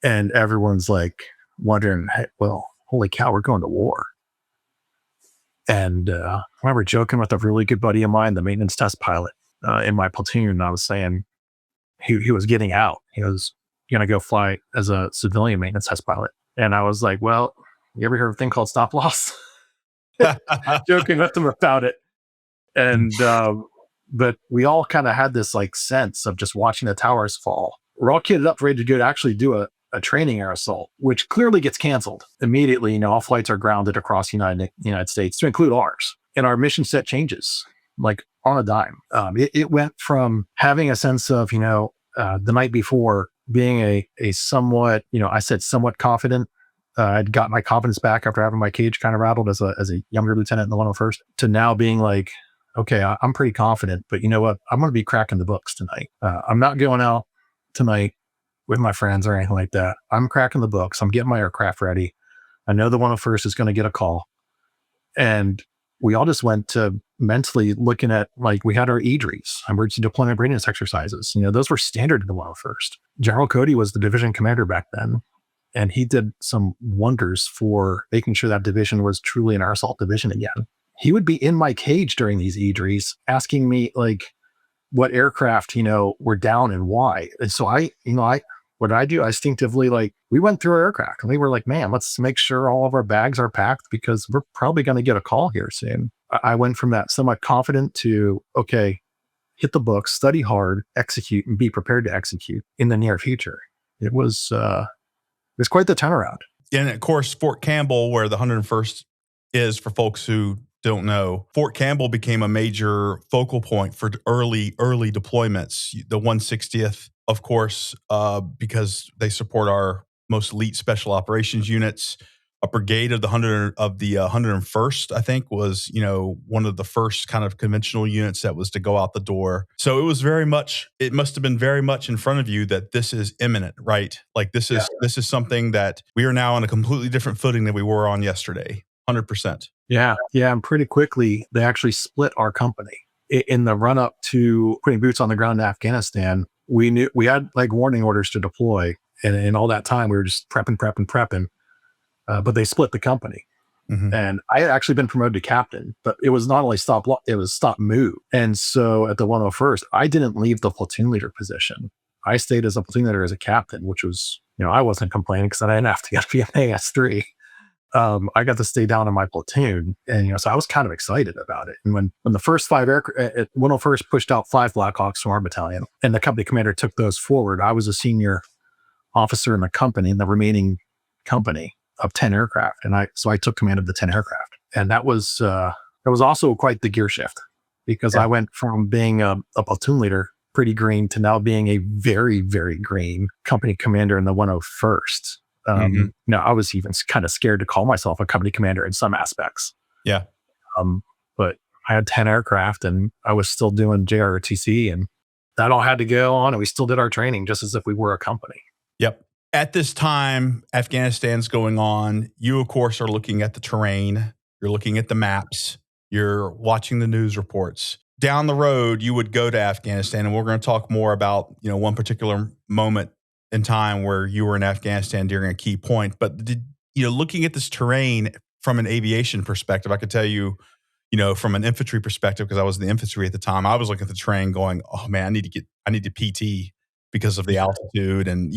[SPEAKER 2] and everyone's like wondering, hey, well, holy cow, we're going to war. And I remember joking with a really good buddy of mine, the maintenance test pilot in my platoon. I was saying he was getting out. He was going to go fly as a civilian maintenance test pilot. And I was like, well, you ever heard of a thing called stop loss? Joking with him about it. And but we all kind of had this like sense of just watching the towers fall. We're all kitted up, ready to go to actually do a training air assault, which clearly gets canceled immediately. All flights are grounded across the United States to include ours. And our mission set changes like on a dime. It went from having a sense of, the night before being a somewhat, I said somewhat confident. I'd got my confidence back after having my cage kind of rattled as a younger lieutenant in the 101st, to now being like, okay, I'm pretty confident, but you know what? I'm going to be cracking the books tonight. I'm not going out tonight with my friends or anything like that. I'm cracking the books. I'm getting my aircraft ready. I know the 101st is going to get a call. And we all just went to mentally looking at, like, we had our EDREs, emergency deployment readiness exercises. Those were standard in the 101st. General Cody was the division commander back then. And he did some wonders for making sure that division was truly an air assault division again. He would be in my cage during these EDREs asking me, like, what aircraft, were down and why. And so I what did I do? I instinctively, we went through our aircraft and we were like, man, let's make sure all of our bags are packed because we're probably going to get a call here soon. I went from that somewhat confident to, okay, hit the books, study hard, execute, and be prepared to execute in the near future. It was quite the turnaround.
[SPEAKER 1] And of course, Fort Campbell, where the 101st is, for folks who don't know, Fort Campbell became a major focal point for early deployments. The 160th, of course, because they support our most elite special operations units. A brigade of the 101st, I think, was, one of the first kind of conventional units that was to go out the door. So it must have been very much in front of you that this is imminent, right? Like this is something that we are now on a completely different footing than we were on yesterday. 100%.
[SPEAKER 2] Yeah. And pretty quickly, they actually split our company. In the run up to putting boots on the ground in Afghanistan, we knew we had warning orders to deploy. And in all that time, we were just prepping. But they split the company. Mm-hmm. And I had actually been promoted to captain, but it was not only it was stop move. And so at the 101st, I didn't leave the platoon leader position. I stayed as a platoon leader as a captain, which was, I wasn't complaining because I didn't have to be an AS3. I got to stay down in my platoon. And, so I was kind of excited about it. And when the first 5 at 101st pushed out 5 Blackhawks from our battalion and the company commander took those forward, I was a senior officer in the company, in the remaining company of 10 aircraft. And so I took command of the 10 aircraft. And that was also quite the gear shift because I went from being a platoon leader, pretty green, to now being a very, very green company commander in the 101st. I was even kind of scared to call myself a company commander in some aspects.
[SPEAKER 1] Yeah.
[SPEAKER 2] But I had 10 aircraft and I was still doing JROTC, and that all had to go on. And we still did our training just as if we were a company.
[SPEAKER 1] Yep. At this time, Afghanistan's going on. You, of course, are looking at the terrain. You're looking at the maps. You're watching the news reports. Down the road, you would go to Afghanistan, and we're going to talk more about, one particular moment in time where you were in Afghanistan during a key point. But looking at this terrain from an aviation perspective, I could tell you, from an infantry perspective, because I was in the infantry at the time, I was looking at the terrain going, oh man, I need to PT because of the altitude. And,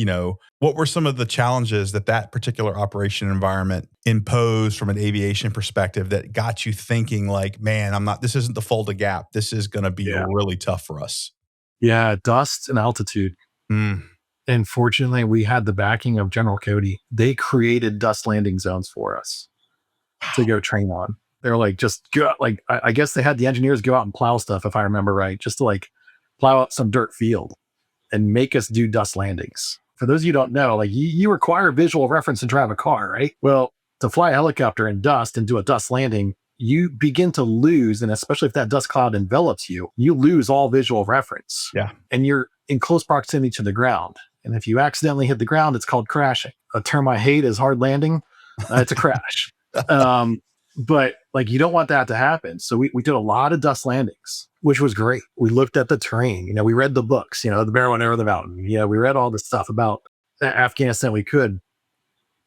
[SPEAKER 1] what were some of the challenges that particular operation environment imposed from an aviation perspective that got you thinking like, man, this isn't the Fulda Gap. This is going to be really tough for us.
[SPEAKER 2] Yeah. Dust and altitude. And fortunately, we had the backing of General Cody. They created dust landing zones for us to go train on. They're like, just go, I guess they had the engineers go out and plow stuff, if I remember right, just to plow out some dirt field and make us do dust landings. For those of you who don't know, you require visual reference to drive a car, right? Well, to fly a helicopter in dust and do a dust landing, you begin to lose, and especially if that dust cloud envelops you, you lose all visual reference.
[SPEAKER 1] Yeah.
[SPEAKER 2] And you're in close proximity to the ground. And if you accidentally hit the ground, it's called crashing. A term I hate is hard landing. It's a crash. But you don't want that to happen. So we did a lot of dust landings, which was great. We looked at the terrain, we read the books, the Bear Went Over the Mountain. We read all the stuff about Afghanistan we could.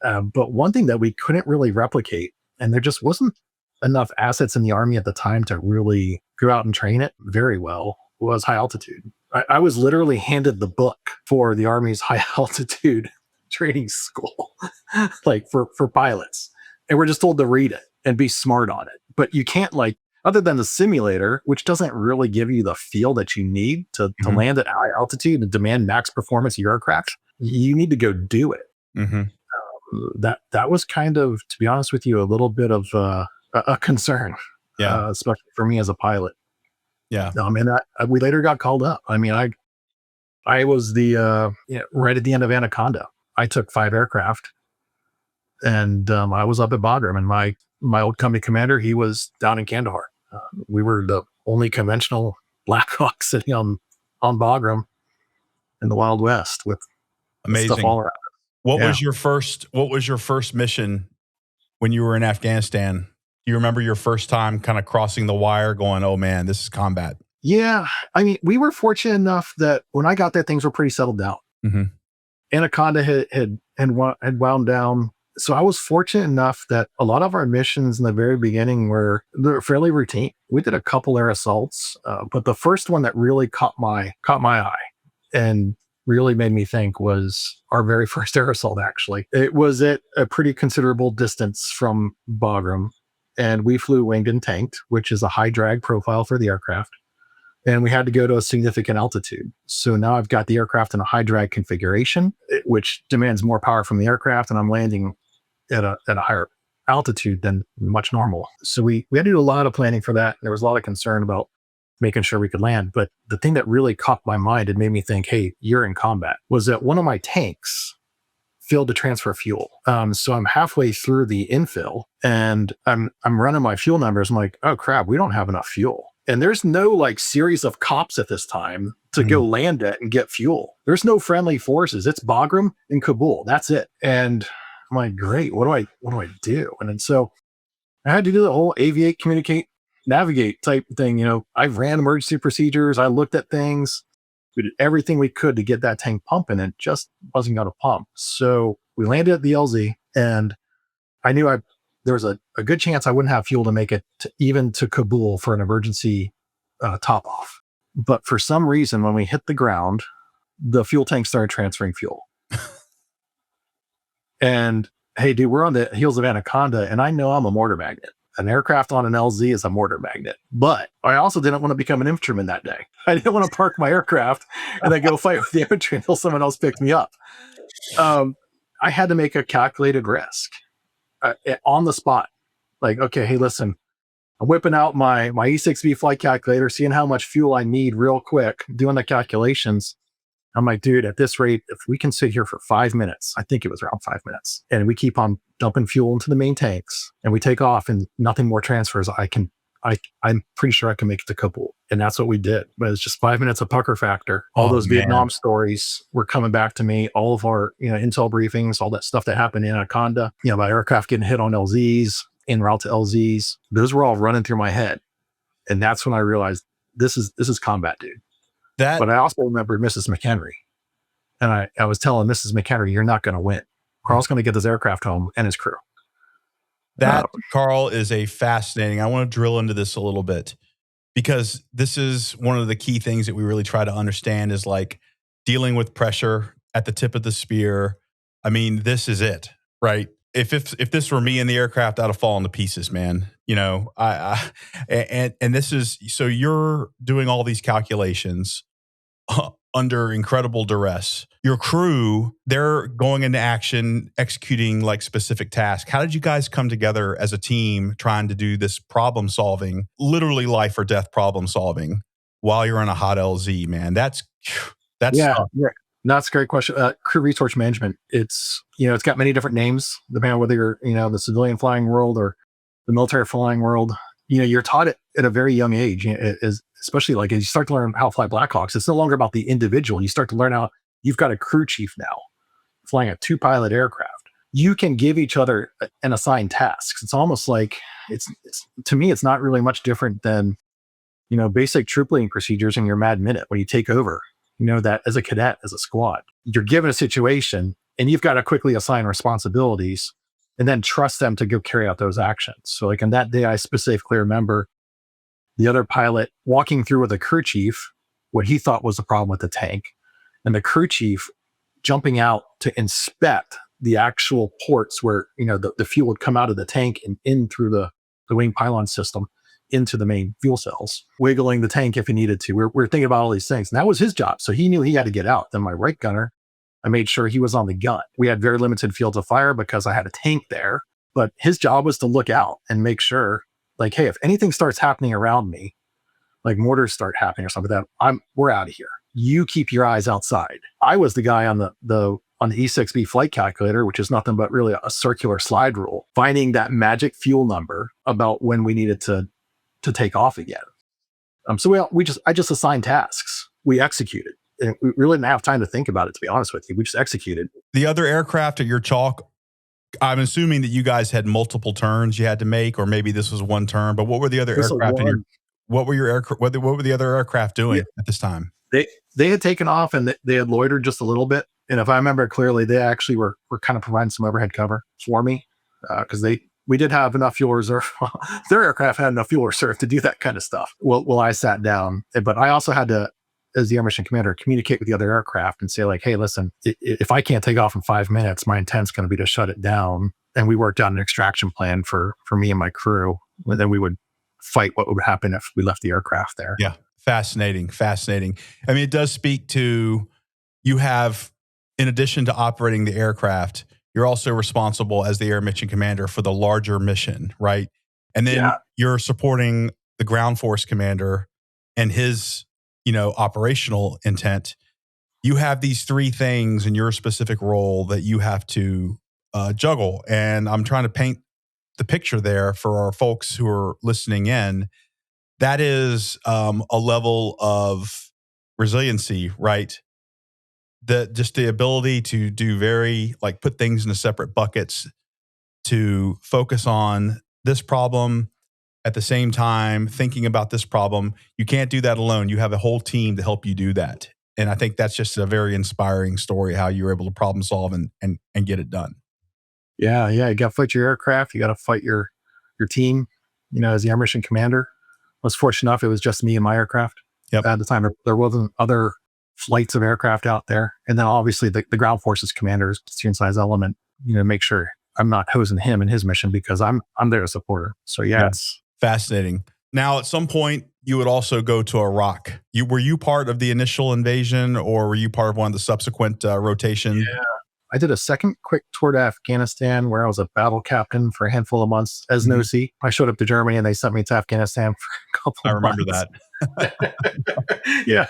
[SPEAKER 2] But one thing that we couldn't really replicate, and there just wasn't enough assets in the Army at the time to really go out and train it very well, was high altitude. I was literally handed the book for the Army's high altitude training school, for pilots. And we're just told to read it and be smart on it. But you can't other than the simulator, which doesn't really give you the feel that you need to land at high altitude and demand max performance of your aircraft, you need to go do it.
[SPEAKER 1] Mm-hmm.
[SPEAKER 2] That was kind of, to be honest with you, a little bit of a concern, especially for me as a pilot.
[SPEAKER 1] Yeah.
[SPEAKER 2] We later got called up. I was the, right at the end of Anaconda. I took 5 aircraft and I was up at Bagram, and my old company commander, he was down in Kandahar. We were the only conventional Blackhawk sitting on Bagram in the Wild West with
[SPEAKER 1] amazing
[SPEAKER 2] stuff all around.
[SPEAKER 1] What was your first mission when you were in Afghanistan? Do you remember your first time kind of crossing the wire going, oh man, this is combat?
[SPEAKER 2] Yeah. We were fortunate enough that when I got there, things were pretty settled down.
[SPEAKER 1] Mm-hmm.
[SPEAKER 2] Anaconda had wound down. So I was fortunate enough that a lot of our missions in the very beginning were fairly routine. We did a couple air assaults, but the first one that really caught my eye, and really made me think was our very first air assault, actually. It was at a pretty considerable distance from Bagram, and we flew winged and tanked, which is a high drag profile for the aircraft. And we had to go to a significant altitude. So now I've got the aircraft in a high drag configuration, which demands more power from the aircraft, and I'm landing at a higher altitude than much normal. So we had to do a lot of planning for that. There was a lot of concern about making sure we could land. But the thing that really caught my mind and made me think, hey, you're in combat, was that one of my tanks failed to transfer fuel. So I'm halfway through the infill and I'm running my fuel numbers. I'm like, oh crap, we don't have enough fuel. And there's no like series of cops at this time to go land it and get fuel. There's no friendly forces. It's Bagram and Kabul. That's it. And I'm like, great. What do I do? And then so I had to do the whole aviate, communicate, navigate type thing. I ran emergency procedures. I looked at things. We did everything we could to get that tank pumping, and it just wasn't going to pump. So we landed at the LZ, and I knew there was a good chance I wouldn't have fuel to make it even to Kabul for an emergency top off. But for some reason, when we hit the ground, the fuel tank started transferring fuel. And hey, dude, we're on the heels of Anaconda, and I know I'm a mortar magnet. An aircraft on an LZ is a mortar magnet. But I also didn't want to become an infantryman that day. I didn't want to park my aircraft and then go fight with the infantry until someone else picked me up. I had to make a calculated risk on the spot. Like, okay, hey, listen, I'm whipping out my E6B flight calculator, seeing how much fuel I need real quick, doing the calculations. I'm like, dude, at this rate, if we can sit here for 5 minutes, I think it was around 5 minutes, and we keep on dumping fuel into the main tanks and we take off and nothing more transfers, I'm pretty sure I can make it to Kabul. And that's what we did. But it's just 5 minutes of pucker factor. All those Vietnam stories were coming back to me. All of our, intel briefings, all that stuff that happened in Anaconda, my aircraft getting hit on LZs, en route to LZs. Those were all running through my head. And that's when I realized this is combat, dude. But I also remember Mrs. McHenry. And I was telling Mrs. McHenry, you're not going to win. Carl's going to get this aircraft home and his crew.
[SPEAKER 1] That, Karl, is a fascinating. I want to drill into this a little bit because this is one of the key things that we really try to understand is like dealing with pressure at the tip of the spear. I mean, this is it, right? If this were me in the aircraft, I'd have fallen to pieces, man. And this is, so you're doing all these calculations under incredible duress. Your crew, they're going into action, executing like specific tasks. How did you guys come together as a team trying to do this problem solving, literally life or death problem solving while you're in a hot LZ, man? That's
[SPEAKER 2] yeah. No, that's a great question. Crew resource management. It's got many different names depending on whether you're the civilian flying world or the military flying world. You're taught it at a very young age, especially like as you start to learn how to fly Blackhawks. It's no longer about the individual. You start to learn how you've got a crew chief now flying a 2-pilot aircraft. You can give each other and assign tasks. It's almost like it's to me, it's not really much different than basic troop leading procedures in your Mad Minute when you take over. That as a cadet, as a squad, you're given a situation and you've got to quickly assign responsibilities and then trust them to go carry out those actions. So like on that day, I specifically remember the other pilot walking through with a crew chief, what he thought was the problem with the tank, and the crew chief jumping out to inspect the actual ports where, the fuel would come out of the tank and in through the wing pylon system into the main fuel cells, wiggling the tank if he needed to. We're thinking about all these things. And that was his job. So he knew he had to get out. Then my right gunner, I made sure he was on the gun. We had very limited fields of fire because I had a tank there, but his job was to look out and make sure like, hey, if anything starts happening around me, like mortars start happening or something like that, we're out of here. You keep your eyes outside. I was the guy on the E6B flight calculator, which is nothing but really a circular slide rule, finding that magic fuel number about when we needed to take off again. So I just assigned tasks. We executed. And we really didn't have time to think about it, to be honest with you. We just executed.
[SPEAKER 1] The other aircraft at your chalk, I'm assuming that you guys had multiple turns you had to make, or maybe this was one turn. But what were the other aircraft? What were the other aircraft doing at this time?
[SPEAKER 2] They had taken off and they had loitered just a little bit. And if I remember clearly, they actually were kind of providing some overhead cover for me because we did have enough fuel reserve. Their aircraft had enough fuel reserve to do that kind of stuff. Well, I sat down, but I also had to as the air mission commander, communicate with the other aircraft and say like, hey, listen, if I can't take off in 5 minutes, my intent's going to be to shut it down. And we worked out an extraction plan for me and my crew. And then we would fight what would happen if we left the aircraft there.
[SPEAKER 1] Yeah. Fascinating. I mean, it does speak to, you have, in addition to operating the aircraft, you're also responsible as the air mission commander for the larger mission, right? And then you're supporting the ground force commander and his, operational intent. You have these three things in your specific role that you have to juggle. And I'm trying to paint the picture there for our folks who are listening in. That is a level of resiliency, right? Just the ability to do put things into separate buckets, to focus on this problem at the same time thinking about this problem. You can't do that alone. You have a whole team to help you do that. And I think that's just a very inspiring story, how you were able to problem solve and get it done.
[SPEAKER 2] Yeah. You got to fight your aircraft. You got to fight your team, as the air mission commander. I was fortunate enough, it was just me and my aircraft.
[SPEAKER 1] Yep.
[SPEAKER 2] At the time. There wasn't other flights of aircraft out there. And then obviously the ground forces commanders, platoon size element, make sure I'm not hosing him in his mission, because I'm there to support her. So it's
[SPEAKER 1] fascinating. Now, at some point, you would also go to Iraq. Were you part of the initial invasion, or were you part of one of the subsequent rotations?
[SPEAKER 2] Yeah. I did a second quick tour to Afghanistan where I was a battle captain for a handful of months as an OC. I showed up to Germany and they sent me to Afghanistan for a couple of months.
[SPEAKER 1] I remember
[SPEAKER 2] that. Yeah.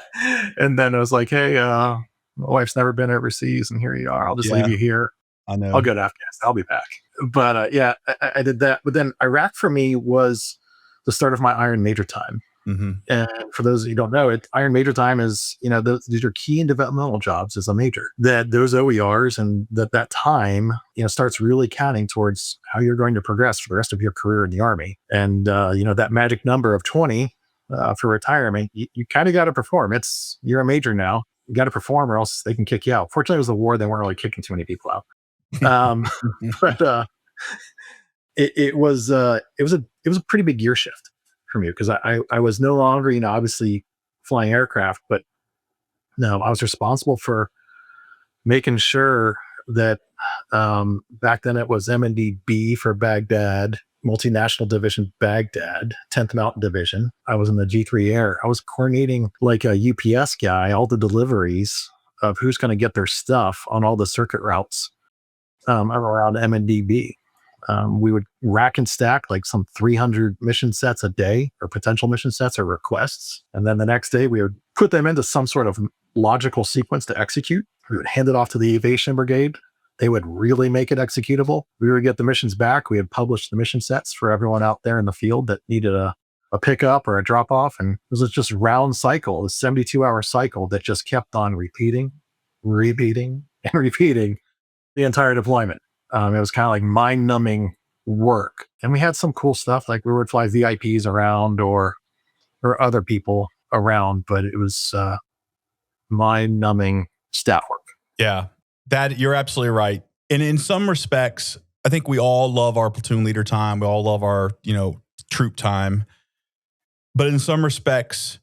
[SPEAKER 2] And then I was like, hey, my wife's never been overseas and here you are. I'll just leave you here.
[SPEAKER 1] I know.
[SPEAKER 2] I'll go to Afghanistan. I'll be back. But I did that. But then Iraq for me was the start of my Iron Major time.
[SPEAKER 1] Mm-hmm.
[SPEAKER 2] And for those of you who don't know it, Iron Major time is, these are key and developmental jobs as a major. That those OERs and that time, starts really counting towards how you're going to progress for the rest of your career in the Army. And, that magic number of 20 for retirement, you kind of got to perform. You're a major now. You got to perform or else they can kick you out. Fortunately, it was the war. They weren't really kicking too many people out. But it was a pretty big gear shift for me, because I was no longer, obviously flying aircraft, but no, I was responsible for making sure that back then it was MNDB for Baghdad, Multinational Division Baghdad, 10th Mountain Division. I was in the G3 Air. I was coordinating like a UPS guy, all the deliveries of who's going to get their stuff on all the circuit routes around MNDB. We would rack and stack like some 300 mission sets a day, or potential mission sets or requests. And then the next day we would put them into some sort of logical sequence to execute. We would hand it off to the aviation brigade. They would really make it executable. We would get the missions back. We had published the mission sets for everyone out there in the field that needed a pickup or a drop off. And it was just round cycle, a 72-hour cycle that just kept on repeating the entire deployment. It was kind of like mind-numbing work. And we had some cool stuff, like we would fly VIPs around or other people around, but it was mind-numbing staff work.
[SPEAKER 1] Yeah, that you're absolutely right. And in some respects, I think we all love our platoon leader time. We all love our, troop time. But in some respects,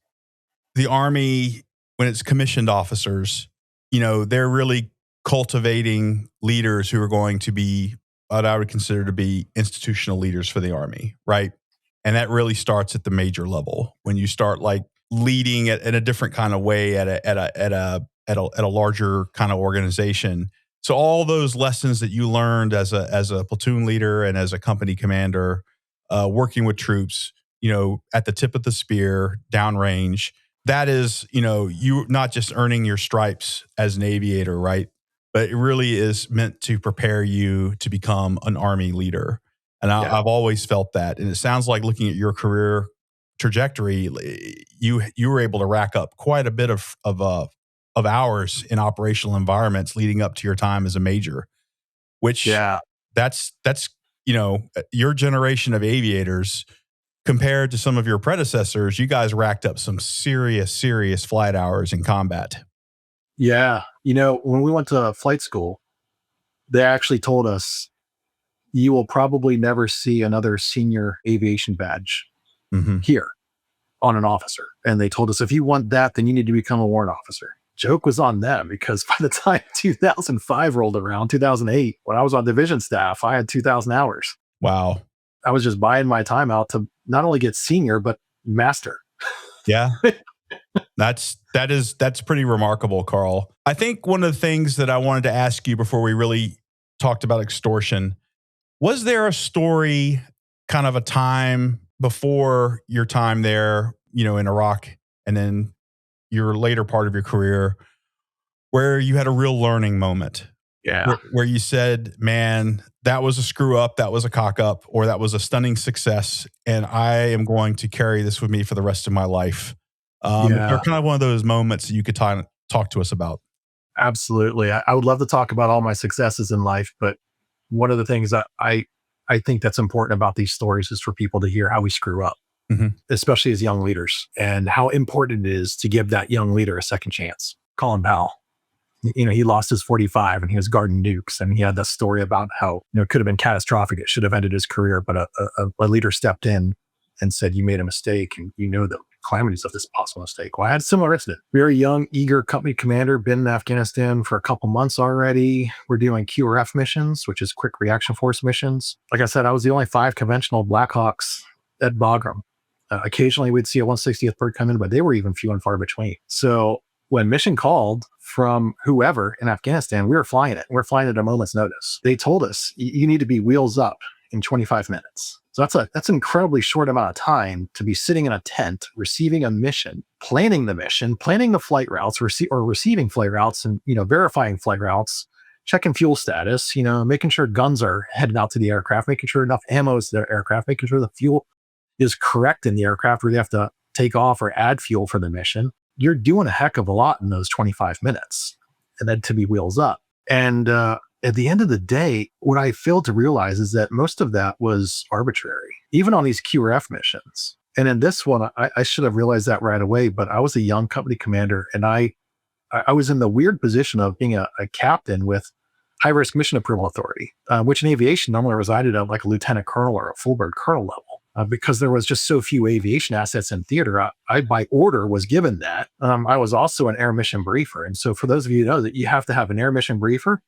[SPEAKER 1] the Army, when it's commissioned officers, they're really cultivating leaders who are going to be what I would consider to be institutional leaders for the Army, right? And that really starts at the major level, when you start like leading in a different kind of way at a larger kind of organization. So all those lessons that you learned as a platoon leader and as a company commander, working with troops, at the tip of the spear, downrange, that is, you not just earning your stripes as an aviator, right? But it really is meant to prepare you to become an Army leader. And I've always felt that. And it sounds like, looking at your career trajectory, you were able to rack up quite a bit of hours in operational environments leading up to your time as a major, which that's your generation of aviators compared to some of your predecessors. You guys racked up some serious flight hours in combat.
[SPEAKER 2] Yeah. When we went to flight school, they actually told us, you will probably never see another senior aviation badge here. on an officer. And they told us, if you want that, then you need to become a warrant officer. Joke was on them, because by the time 2005 rolled around, 2008, when I was on division staff, I had 2,000 hours.
[SPEAKER 1] Wow.
[SPEAKER 2] I was just buying my time out to not only get senior, but master.
[SPEAKER 1] Yeah. That's pretty remarkable, Karl. I think one of the things that I wanted to ask you before we really talked about extortion, was there a story, kind of a time before your time there, in Iraq, and then your later part of your career, where you had a real learning moment?
[SPEAKER 2] Yeah.
[SPEAKER 1] Where you said, man, that was a screw up, that was a cock up, or that was a stunning success, and I am going to carry this with me for the rest of my life. They're kind of one of those moments that you could talk to us about.
[SPEAKER 2] Absolutely. I would love to talk about all my successes in life, but one of the things that I think that's important about these stories is for people to hear how we screw up, especially as young leaders, and how important it is to give that young leader a second chance. Colin Powell, he lost his 45 and he was guarding nukes, and he had that story about how, it could have been catastrophic. It should have ended his career, but a leader stepped in and said, you made a mistake, and the calamities of this possible mistake. Well, I had a similar incident. Very young, eager company commander, been in Afghanistan for a couple months already. We're doing QRF missions, which is quick reaction force missions. Like I said, I was the only 5 conventional Blackhawks at Bagram. Occasionally we'd see a 160th bird come in, but they were even few and far between. So when mission called from whoever in Afghanistan, we were flying it. We're flying at a moment's notice. They told us, you need to be wheels up in 25 minutes. So that's an incredibly short amount of time to be sitting in a tent, receiving a mission, planning the mission, planning the flight routes, or receiving flight routes, and verifying flight routes, checking fuel status, making sure guns are headed out to the aircraft, making sure enough ammo is to the aircraft, making sure the fuel is correct in the aircraft where they have to take off or add fuel for the mission. You're doing a heck of a lot in those 25 minutes, and then to be wheels up. And at the end of the day, what I failed to realize is that most of that was arbitrary, even on these QRF missions. And in this one, I should have realized that right away, but I was a young company commander, and I was in the weird position of being a captain with high-risk mission approval authority, which in aviation normally resided at like a lieutenant colonel or a full bird colonel level. Because there was just so few aviation assets in theater, I by order was given that. I was also an air mission briefer. And so for those of you who know that you have to have an air mission briefer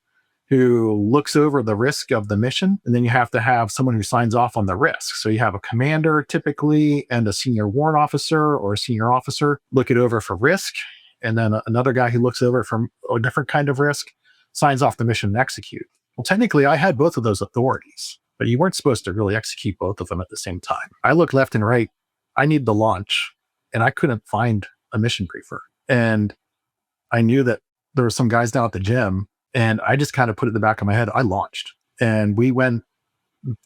[SPEAKER 2] who looks over the risk of the mission, and then you have to have someone who signs off on the risk. So you have a commander typically, and a senior warrant officer or a senior officer look it over for risk, and then another guy who looks over from a different kind of risk signs off the mission and execute. Well, technically I had both of those authorities, but you weren't supposed to really execute both of them at the same time. I looked left and right. I need the launch, and I couldn't find a mission briefer. And I knew that there were some guys down at the gym, and I just kind of put it in the back of my head. I launched, and we went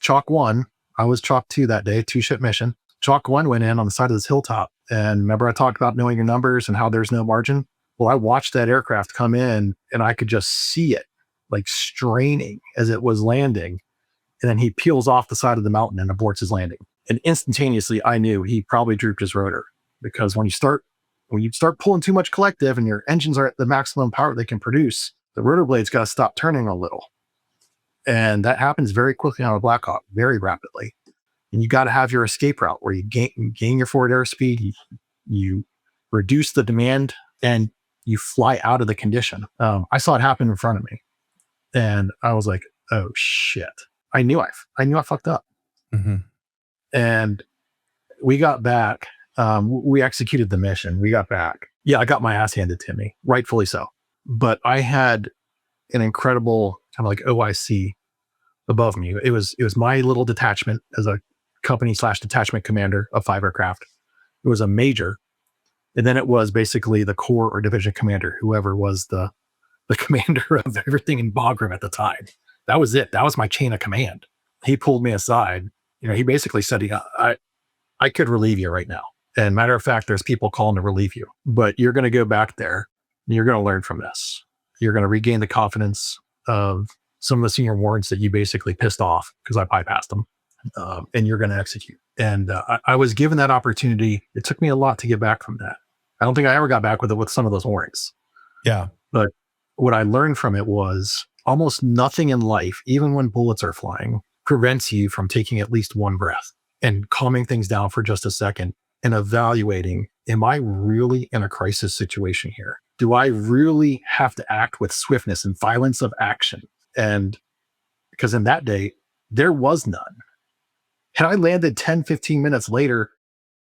[SPEAKER 2] Chalk 1. I was Chalk 2 that day, 2-ship mission. Chalk 1 went in on the side of this hilltop. And remember I talked about knowing your numbers and how there's no margin? Well, I watched that aircraft come in, and I could just see it like straining as it was landing. And then he peels off the side of the mountain and aborts his landing. And instantaneously, I knew he probably drooped his rotor, because when you start pulling too much collective and your engines are at the maximum power they can produce, the rotor blade's got to stop turning a little. And that happens very quickly on a Blackhawk, very rapidly. And you got to have your escape route where you gain your forward airspeed, you reduce the demand, and you fly out of the condition. I saw it happen in front of me, and I was like, oh shit. I knew I fucked up.
[SPEAKER 1] Mm-hmm.
[SPEAKER 2] And we got back. We executed the mission. We got back. Yeah, I got my ass handed to me, rightfully so. But I had an incredible kind of like OIC above me. It was my little detachment as a company/detachment commander of 5 aircraft. It was a major. And then it was basically the corps or division commander, whoever was the commander of everything in Bagram at the time. That was it. That was my chain of command. He pulled me aside. He basically said, I could relieve you right now. And matter of fact, there's people calling to relieve you, but you're going to go back there and you're going to learn from this. You're going to regain the confidence of some of the senior warrants that you basically pissed off because I bypassed them, and you're going to execute. And I was given that opportunity. It took me a lot to get back from that. I don't think I ever got back with some of those warrants.
[SPEAKER 1] Yeah.
[SPEAKER 2] But what I learned from it was almost nothing in life, even when bullets are flying, prevents you from taking at least one breath and calming things down for just a second and evaluating, am I really in a crisis situation here? Do I really have to act with swiftness and violence of action? And because in that day, there was none. Had I landed 10, 15 minutes later,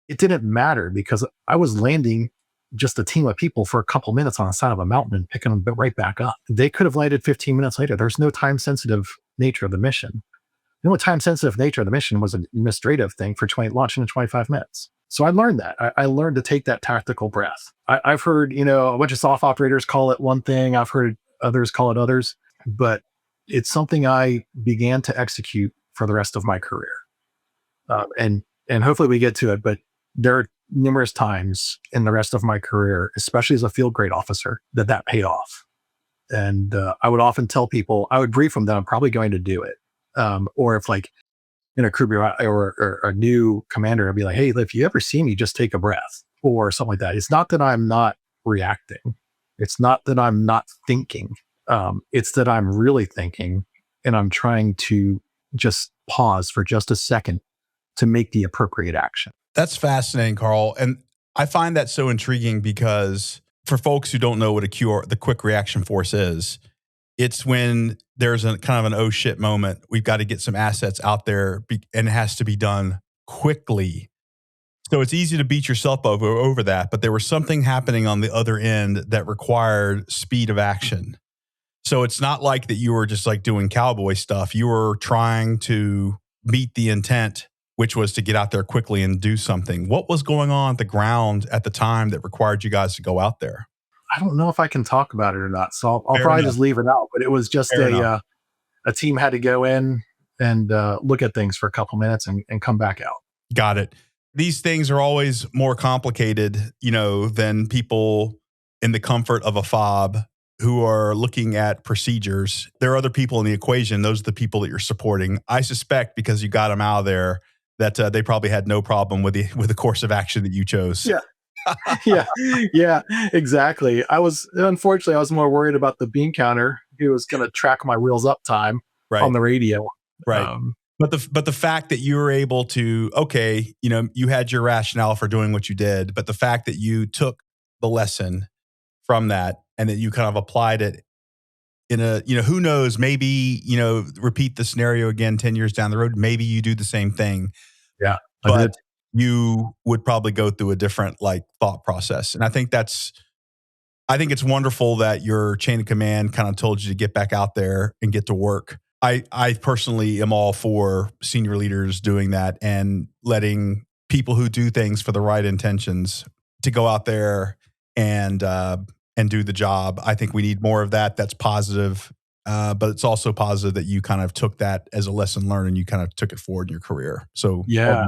[SPEAKER 2] it didn't matter because I was landing just a team of people for a couple minutes on the side of a mountain and picking them right back up. They could have landed 15 minutes later. There's no time sensitive nature of the mission. The only time sensitive nature of the mission was an administrative thing for launching in 25 minutes. So I learned that. I learned to take that tactical breath. I've heard, a bunch of soft operators call it one thing. I've heard others call it others, but it's something I began to execute for the rest of my career. And hopefully we get to it, but there are numerous times in the rest of my career, especially as a field grade officer, that paid off. And I would often tell people, I would brief them that I'm probably going to do it. Or if like in a crew or a new commander, I'd be like, hey, if you ever see me, just take a breath or something like that. It's not that I'm not reacting. It's not that I'm not thinking. It's that I'm really thinking and I'm trying to just pause for just a second to make the appropriate action.
[SPEAKER 1] That's fascinating, Karl. And I find that so intriguing because for folks who don't know what the quick reaction force is, it's when there's a kind of an oh shit moment. We've got to get some assets out there and it has to be done quickly. So it's easy to beat yourself over that, but there was something happening on the other end that required speed of action. So it's not like that you were just like doing cowboy stuff. You were trying to meet the intent, which was to get out there quickly and do something. What was going on at the ground at the time that required you guys to go out there?
[SPEAKER 2] I don't know if I can talk about it or not. So I'll probably just leave it out, but it was just a team had to go in and look at things for a couple minutes and come back out.
[SPEAKER 1] Got it. These things are always more complicated, than people in the comfort of a fob who are looking at procedures. There are other people in the equation. Those are the people that you're supporting. I suspect because you got them out of there that they probably had no problem with the course of action that you chose.
[SPEAKER 2] Yeah. Yeah, exactly. Unfortunately, I was more worried about the bean counter. He was going to track my wheels up time on the radio.
[SPEAKER 1] Right. But the fact that you were able to, you had your rationale for doing what you did, but the fact that you took the lesson from that and that you kind of applied it in a, who knows, maybe, repeat the scenario again 10 years down the road. Maybe you do the same thing.
[SPEAKER 2] Yeah.
[SPEAKER 1] But you would probably go through a different thought process. And I think it's wonderful that your chain of command kind of told you to get back out there and get to work. I personally am all for senior leaders doing that and letting people who do things for the right intentions to go out there and do the job. I think we need more of that. That's positive. But it's also positive that you kind of took that as a lesson learned and you kind of took it forward in your career. So
[SPEAKER 2] yeah.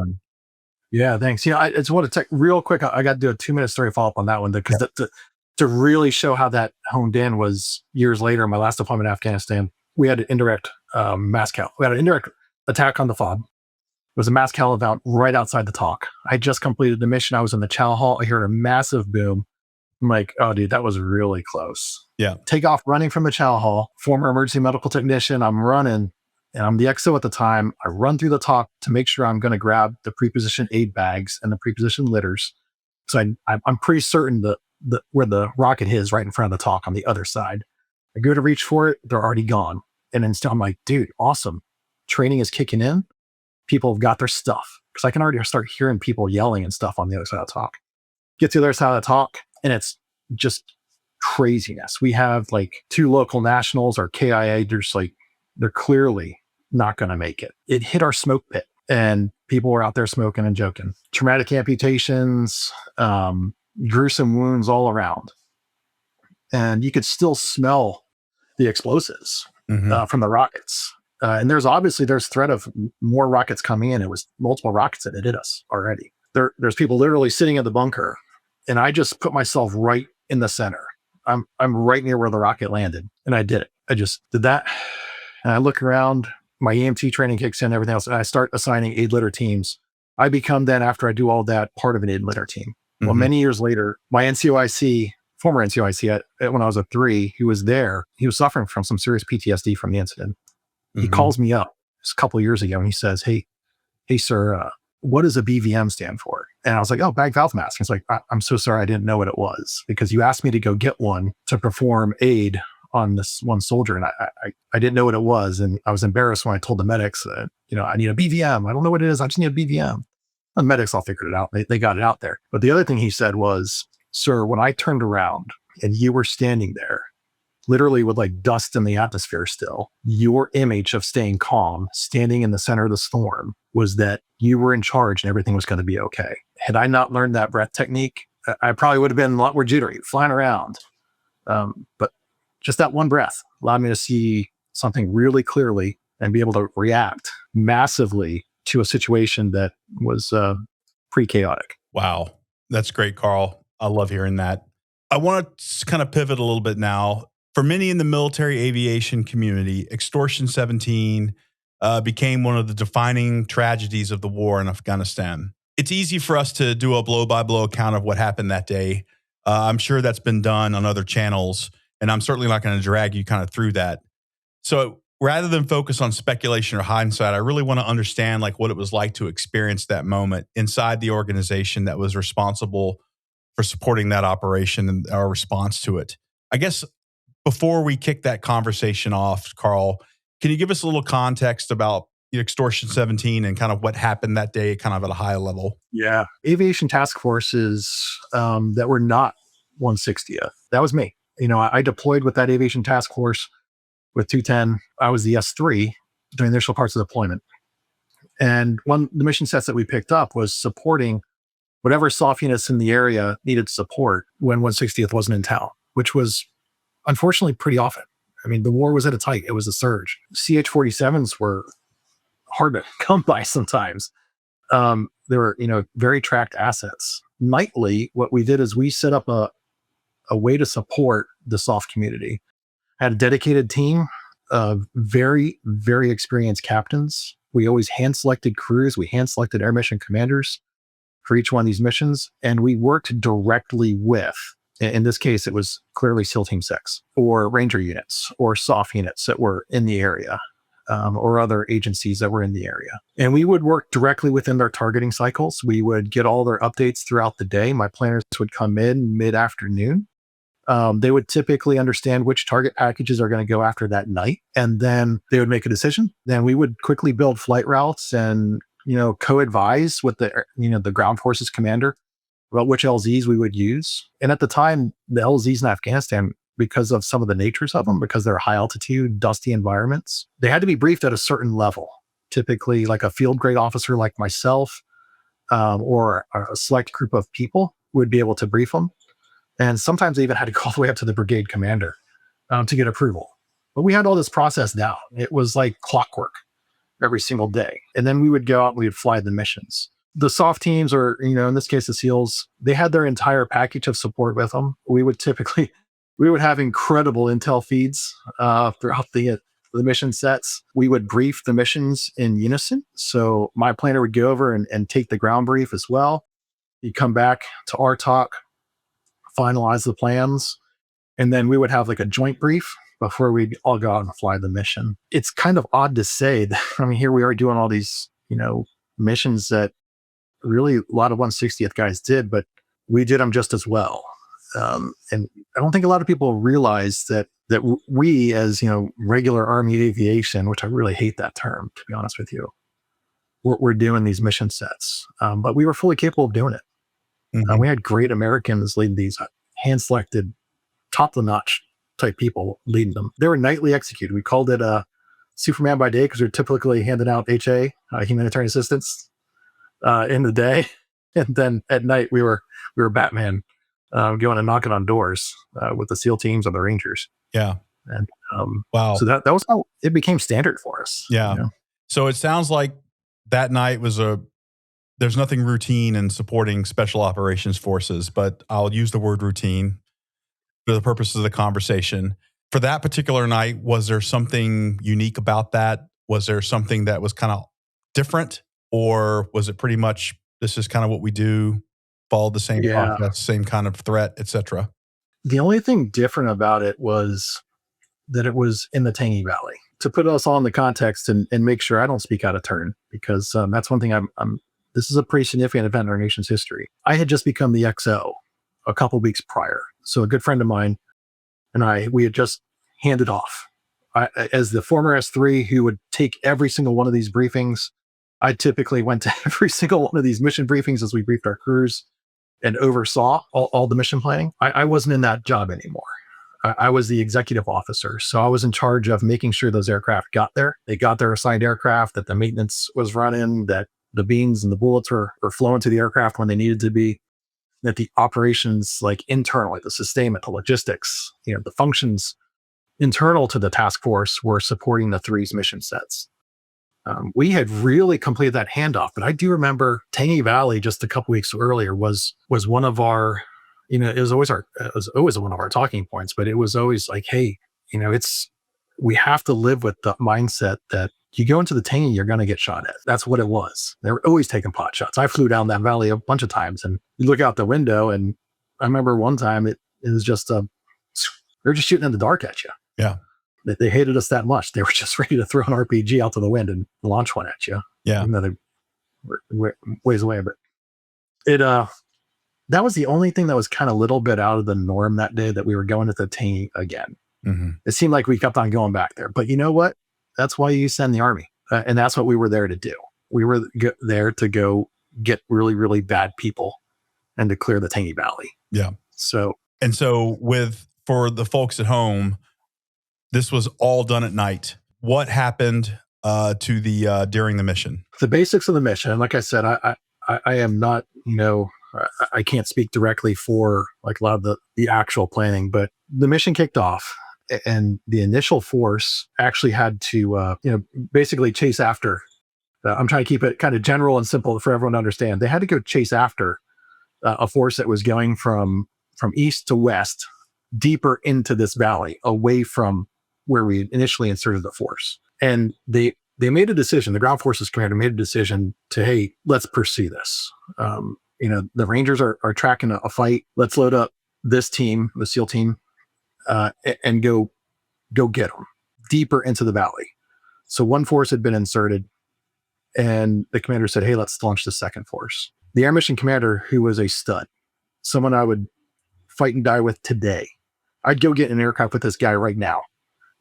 [SPEAKER 2] Yeah, thanks. I just want to take real quick. I got to do a 2-minute story follow up on that one because to really show how that honed in was years later. My last deployment in Afghanistan, we had an indirect mass cal. We had an indirect attack on the fob. It was a mass cal event right outside the talk. I just completed the mission. I was in the chow hall. I heard a massive boom. I'm like, oh, dude, that was really close.
[SPEAKER 1] Yeah.
[SPEAKER 2] Take off running from the chow hall. Former emergency medical technician. I'm running. And I'm the XO at the time. I run through the talk to make sure I'm going to grab the pre-positioned aid bags and the pre-positioned litters. So I'm pretty certain that where the rocket is right in front of the talk on the other side. I go to reach for it. They're already gone. And instead I'm like, dude, awesome. Training is kicking in. People have got their stuff. Because I can already start hearing people yelling and stuff on the other side of the talk. Get to the other side of the talk and it's just craziness. We have 2 local nationals or KIA. They're clearly not going to make it. It hit our smoke pit and people were out there smoking and joking. Traumatic amputations, gruesome wounds all around. And you could still smell the explosives from the rockets. And there's threat of more rockets coming in. It was multiple rockets that hit us already. There's people literally sitting in the bunker. And I just put myself right in the center. I'm right near where the rocket landed. And I did it. I just did that. And I look around, my EMT training kicks in, everything else, and I start assigning aid litter teams. I become then, after I do all that, part of an aid litter team. Well, many years later, my former NCOIC, when I was a 3, he was there. He was suffering from some serious PTSD from the incident. He calls me up just a couple of years ago and he says, hey, sir, what does a BVM stand for? And I was like, oh, bag valve mask. It's like, I'm so sorry, I didn't know what it was, because you asked me to go get one to perform aid on this one soldier, and I didn't know what it was, and I was embarrassed when I told the medics that, I need a BVM. I don't know what it is. I just need a BVM. The medics all figured it out. They got it out there. But the other thing he said was, sir, when I turned around and you were standing there, literally with like dust in the atmosphere still, your image of staying calm, standing in the center of the storm, was that you were in charge and everything was going to be okay. Had I not learned that breath technique, I probably would have been a lot more jittery, flying around. But just that one breath allowed me to see something really clearly and be able to react massively to a situation that was pretty chaotic.
[SPEAKER 1] Wow. That's great, Karl. I love hearing that. I want to kind of pivot a little bit now. For many in the military aviation community, Extortion 17 became one of the defining tragedies of the war in Afghanistan. It's easy for us to do a blow-by-blow account of what happened that day. I'm sure that's been done on other channels, and I'm certainly not going to drag you kind of through that. So rather than focus on speculation or hindsight, I really want to understand like what it was like to experience that moment inside the organization that was responsible for supporting that operation and our response to it. I guess before we kick that conversation off, Karl, can you give us a little context about Extortion 17 and kind of what happened that day, kind of at a high level?
[SPEAKER 2] Yeah. Aviation task forces that were not 160th. That was me. I deployed with that aviation task force with 210. I was the S3 during the initial parts of deployment. And one of the mission sets that we picked up was supporting whatever soft units in the area needed support when 160th wasn't in town, which was unfortunately pretty often. I mean, the war was at its height. It was a surge. CH-47s were hard to come by sometimes. They were, very tracked assets. Nightly, what we did is we set up a way to support the soft community. Had a dedicated team of very, very experienced captains. We always hand-selected crews. We hand-selected air mission commanders for each one of these missions. And we worked directly with, in this case, it was clearly SEAL Team 6 or Ranger units or soft units that were in the area, or other agencies that were in the area. And we would work directly within their targeting cycles. We would get all their updates throughout the day. My planners would come in mid-afternoon. They would typically understand which target packages are going to go after that night, and then they would make a decision. Then we would quickly build flight routes and, co-advise with the ground forces commander about which LZs we would use. And at the time, the LZs in Afghanistan, because of some of the natures of them, because they're high altitude, dusty environments, they had to be briefed at a certain level. Typically, like a field grade officer like myself, or a select group of people would be able to brief them. And sometimes they even had to go all the way up to the brigade commander to get approval. But we had all this process down. It was like clockwork every single day. And then we would go out and we would fly the missions. The soft teams, or, in this case, the SEALs, they had their entire package of support with them. We would have incredible intel feeds throughout the mission sets. We would brief the missions in unison. So my planner would go over and take the ground brief as well. You'd come back to our talk, finalize the plans, and then we would have like a joint brief before we'd all go out and fly the mission. It's kind of odd to say that, here we are doing all these, missions that really a lot of 160th guys did, but we did them just as well. And I don't think a lot of people realize that we, as regular Army aviation, which I really hate that term, to be honest with you, we're doing these mission sets, but we were fully capable of doing it.
[SPEAKER 1] Mm-hmm.
[SPEAKER 2] We had great Americans leading these, hand-selected, top-of-the-notch type people leading them. They were nightly executed. We called it Superman by day because we were typically handing out HA, humanitarian assistance, in the day, and then at night we were Batman, going and knocking on doors with the SEAL teams or the Rangers.
[SPEAKER 1] Yeah.
[SPEAKER 2] And
[SPEAKER 1] wow.
[SPEAKER 2] So that was how it became standard for us.
[SPEAKER 1] Yeah. So it sounds like that night was there's nothing routine in supporting special operations forces, but I'll use the word routine for the purposes of the conversation. For that particular night, was there something unique about that? Was there something that was kind of different, or was it pretty much, this is kind of what we do, follow the same process, same kind of threat, etc.?
[SPEAKER 2] The only thing different about it was that it was in the Tangi Valley. To put us all in the context and make sure I don't speak out of turn, because that's one thing I'm This is a pretty significant event in our nation's history. I had just become the XO a couple weeks prior. So a good friend of mine and we had just handed off. As the former S3 who would take every single one of these briefings, I typically went to every single one of these mission briefings as we briefed our crews and oversaw all the mission planning. I wasn't in that job anymore. I was the executive officer. So I was in charge of making sure those aircraft got there. They got their assigned aircraft, that the maintenance was running, that the beans and the bullets were flowing to the aircraft when they needed to be, that the operations, like internally, the sustainment, the logistics, the functions internal to the task force were supporting the three's mission sets. We had really completed that handoff, but I do remember Taney Valley just a couple weeks earlier was one of our, it was always one of our talking points, but it was always like, hey, we have to live with the mindset that you go into the Taney, you're going to get shot at. That's what it was. They were always taking pot shots. I flew down that valley a bunch of times, and you look out the window, and I remember one time it was just they're just shooting in the dark at you.
[SPEAKER 1] Yeah.
[SPEAKER 2] They hated us that much. They were just ready to throw an RPG out to the wind and launch one at you.
[SPEAKER 1] Yeah.
[SPEAKER 2] Even though they were ways away. But that was the only thing that was kind of a little bit out of the norm that day, that we were going to the Taney again.
[SPEAKER 1] Mm-hmm.
[SPEAKER 2] It seemed like we kept on going back there. But you know what? That's why you send the Army. And that's what we were there to do. We were there to go get really, really bad people and to clear the Taney Valley.
[SPEAKER 1] Yeah.
[SPEAKER 2] So
[SPEAKER 1] for the folks at home, this was all done at night. What happened during the mission?
[SPEAKER 2] The basics of the mission. Like I said, I am not, I can't speak directly for like a lot of the actual planning, but the mission kicked off, and the initial force actually had to, basically chase after. I'm trying to keep it kind of general and simple for everyone to understand. They had to go chase after a force that was going from east to west, deeper into this valley, away from where we initially inserted the force. And they made a decision. The ground forces commander made a decision to, hey, let's pursue this. The Rangers are tracking a fight. Let's load up this team, the SEAL team, and go get them deeper into the valley. So one force had been inserted, and the commander said, hey, let's launch the second force. The air mission commander, who was a stud, someone I would fight and die with today, I'd go get in an aircraft with this guy right now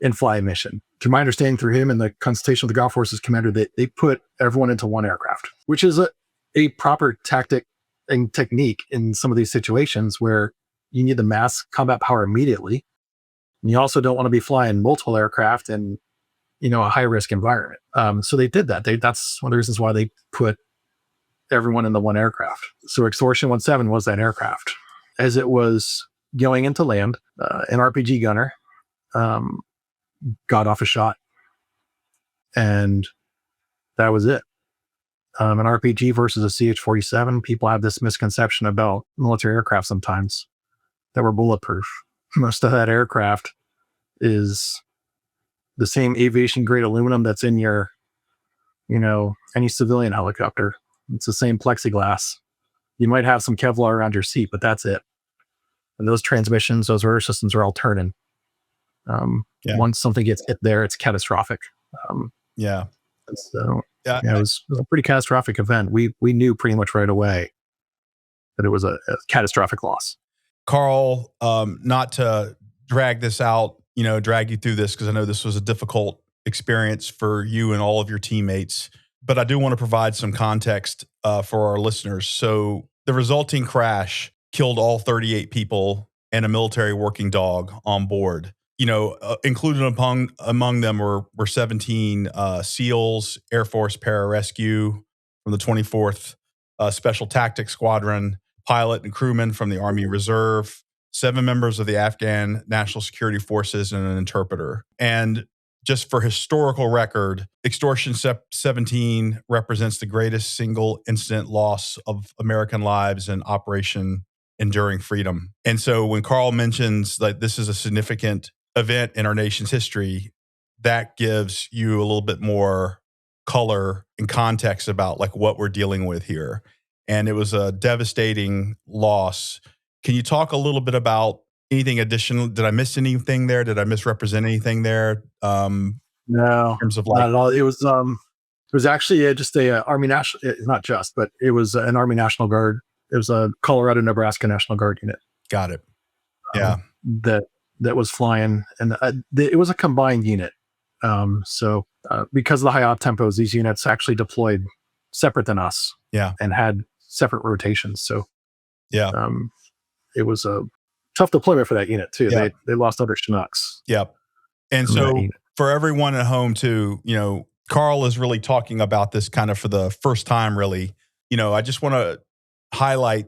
[SPEAKER 2] and fly a mission. To my understanding, through him and the consultation with the ground forces commander, they put everyone into one aircraft, which is a proper tactic and technique in some of these situations where you need the mass combat power immediately. And you also don't want to be flying multiple aircraft in, a high risk environment. So they did that. That's one of the reasons why they put everyone in the one aircraft. So Extortion 17 was that aircraft. As it was going into land, an RPG gunner got off a shot, and that was it. An RPG versus a CH-47, people have this misconception about military aircraft sometimes that were bulletproof. Most of that aircraft is the same aviation grade aluminum that's in your, any civilian helicopter. It's the same plexiglass. You might have some Kevlar around your seat, but that's it. And those transmissions, those rotor systems are all turning. Once something gets hit there, it's catastrophic. So it was a pretty catastrophic event. We knew pretty much right away that it was a catastrophic loss.
[SPEAKER 1] Karl, not to drag this out, drag you through this, because I know this was a difficult experience for you and all of your teammates, but I do want to provide some context for our listeners. So the resulting crash killed all 38 people and a military working dog on board. Included among them were 17 SEALs, Air Force Pararescue from the 24th Special Tactics Squadron, pilot and crewman from the Army Reserve, 7 members of the Afghan National Security Forces, and an interpreter. And just for historical record, Extortion 17 represents the greatest single incident loss of American lives in Operation Enduring Freedom. And so when Karl mentions that this is a significant event in our nation's history, that gives you a little bit more color and context about like what we're dealing with here. And it was a devastating loss. Can you talk a little bit about anything additional? Did I miss anything there? Did I misrepresent anything there?
[SPEAKER 2] No,
[SPEAKER 1] in terms of
[SPEAKER 2] not at all. It was was actually just a Army National, not just, but it was an Army National Guard. It was a Colorado, Nebraska National Guard unit.
[SPEAKER 1] Got it. Yeah.
[SPEAKER 2] That was flying, and it was a combined unit. So because of the high op tempos, these units actually deployed separate than us.
[SPEAKER 1] Yeah.
[SPEAKER 2] And had separate rotations. So
[SPEAKER 1] yeah,
[SPEAKER 2] it was a tough deployment for that unit too.
[SPEAKER 1] Yeah.
[SPEAKER 2] They lost other Chinooks.
[SPEAKER 1] Yep. And so for everyone at home too, Karl is really talking about this kind of for the first time, really. I just want to highlight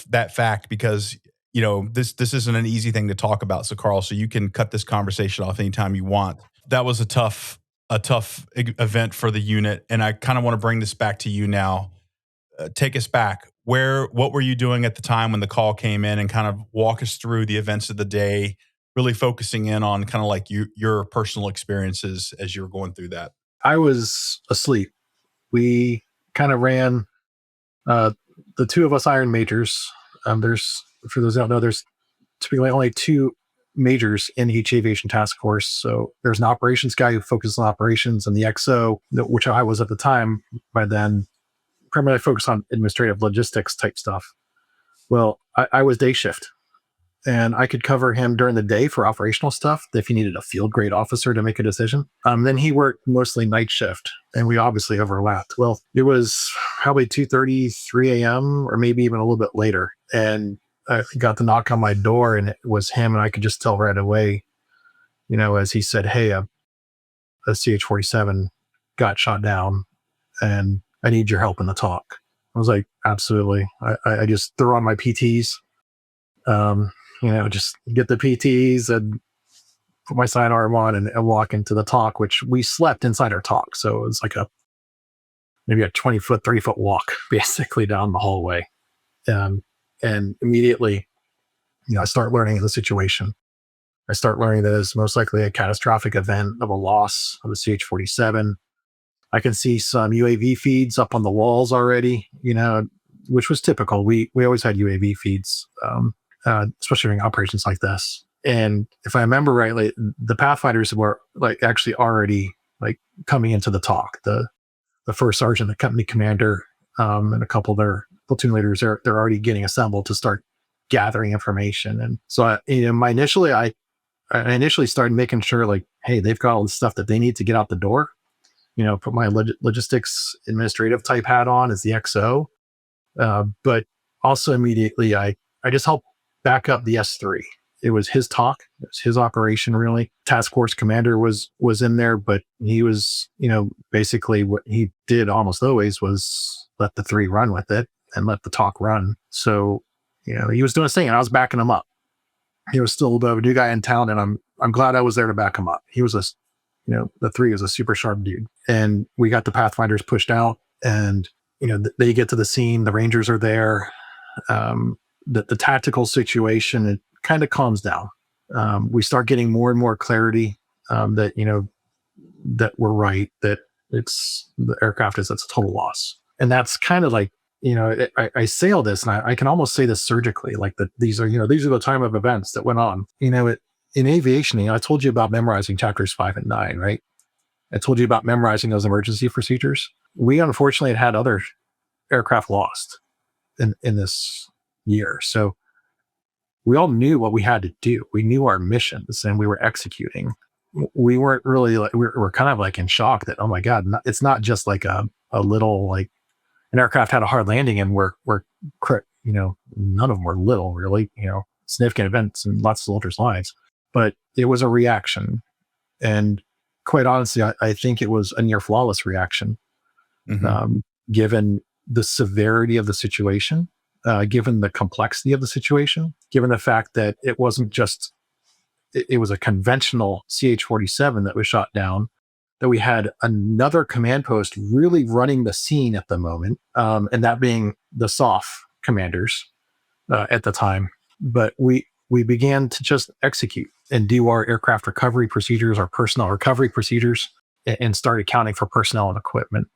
[SPEAKER 1] that fact because, this isn't an easy thing to talk about. So Karl, so you can cut this conversation off anytime you want. That was a tough event for the unit. And I kind of want to bring this back to you now. Take us back. What were you doing at the time when the call came in, and kind of walk us through the events of the day, really focusing in on kind of like your personal experiences as you were going through that?
[SPEAKER 2] I was asleep. We kind of ran, the two of us Iron Majors. For those who don't know, there's typically only two majors in each aviation task force. So there's an operations guy who focuses on operations, and the XO, which I was at the time by then, primarily focused on administrative logistics type stuff. Well, I was day shift, and I could cover him during the day for operational stuff if he needed a field grade officer to make a decision. Then he worked mostly night shift, and we obviously overlapped. Well, it was probably 2:30, 3 a.m., or maybe even a little bit later. And I got the knock on my door, and it was him, and I could just tell right away, as he said, hey, a CH-47 got shot down, and I need your help in the talk. I was like, absolutely. I just threw on my PTs, just get the PTs and put my sidearm on and walk into the talk, which we slept inside our talk. So it was like maybe a 20-foot, 30-foot walk basically down the hallway. And immediately, I start learning the situation. I start learning that it's most likely a catastrophic event of a loss of a CH-47. I can see some UAV feeds up on the walls already, which was typical. We always had UAV feeds, especially during operations like this. And if I remember rightly, the Pathfinders were actually already coming into the talk. The first sergeant, the company commander, and a couple of their platoon leaders, they're already getting assembled to start gathering information. And so, I initially started making sure hey, they've got all the stuff that they need to get out the door. Put my logistics administrative type hat on as the XO. But also immediately I just helped back up the S3. It was his talk. It was his operation, really. Task force commander was in there, but he was, basically what he did almost always was let the 3 run with it and let the talk run. So, he was doing his thing, and I was backing him up. He was still a new guy in town, and I'm glad I was there to back him up. He was the 3 was a super sharp dude. And we got the Pathfinders pushed out, and, they get to the scene. The Rangers are there. The tactical situation, it kind of calms down. We start getting more and more clarity that, that we're right, that the aircraft is a total loss. And that's kind of I say all this, and I can almost say this surgically, these are the time of events that went on. In aviation, I told you about memorizing chapters 5 and 9, right? I told you about memorizing those emergency procedures. We unfortunately had other aircraft lost in this year. So we all knew what we had to do. We knew our missions, and we were executing. We weren't really we're kind of in shock that, oh my God, it's not just a little an aircraft had a hard landing, and we're none of them were little, really, significant events and lots of soldiers' lives. But it was a reaction. And quite honestly, I think it was a near flawless reaction, given the severity of the situation, given the complexity of the situation, given the fact that it wasn't just, it was a conventional CH-47 that was shot down, that we had another command post really running the scene at the moment, and that being the SOF commanders at the time. But we began to just execute and do our aircraft recovery procedures, our personnel recovery procedures, and start accounting for personnel and equipment,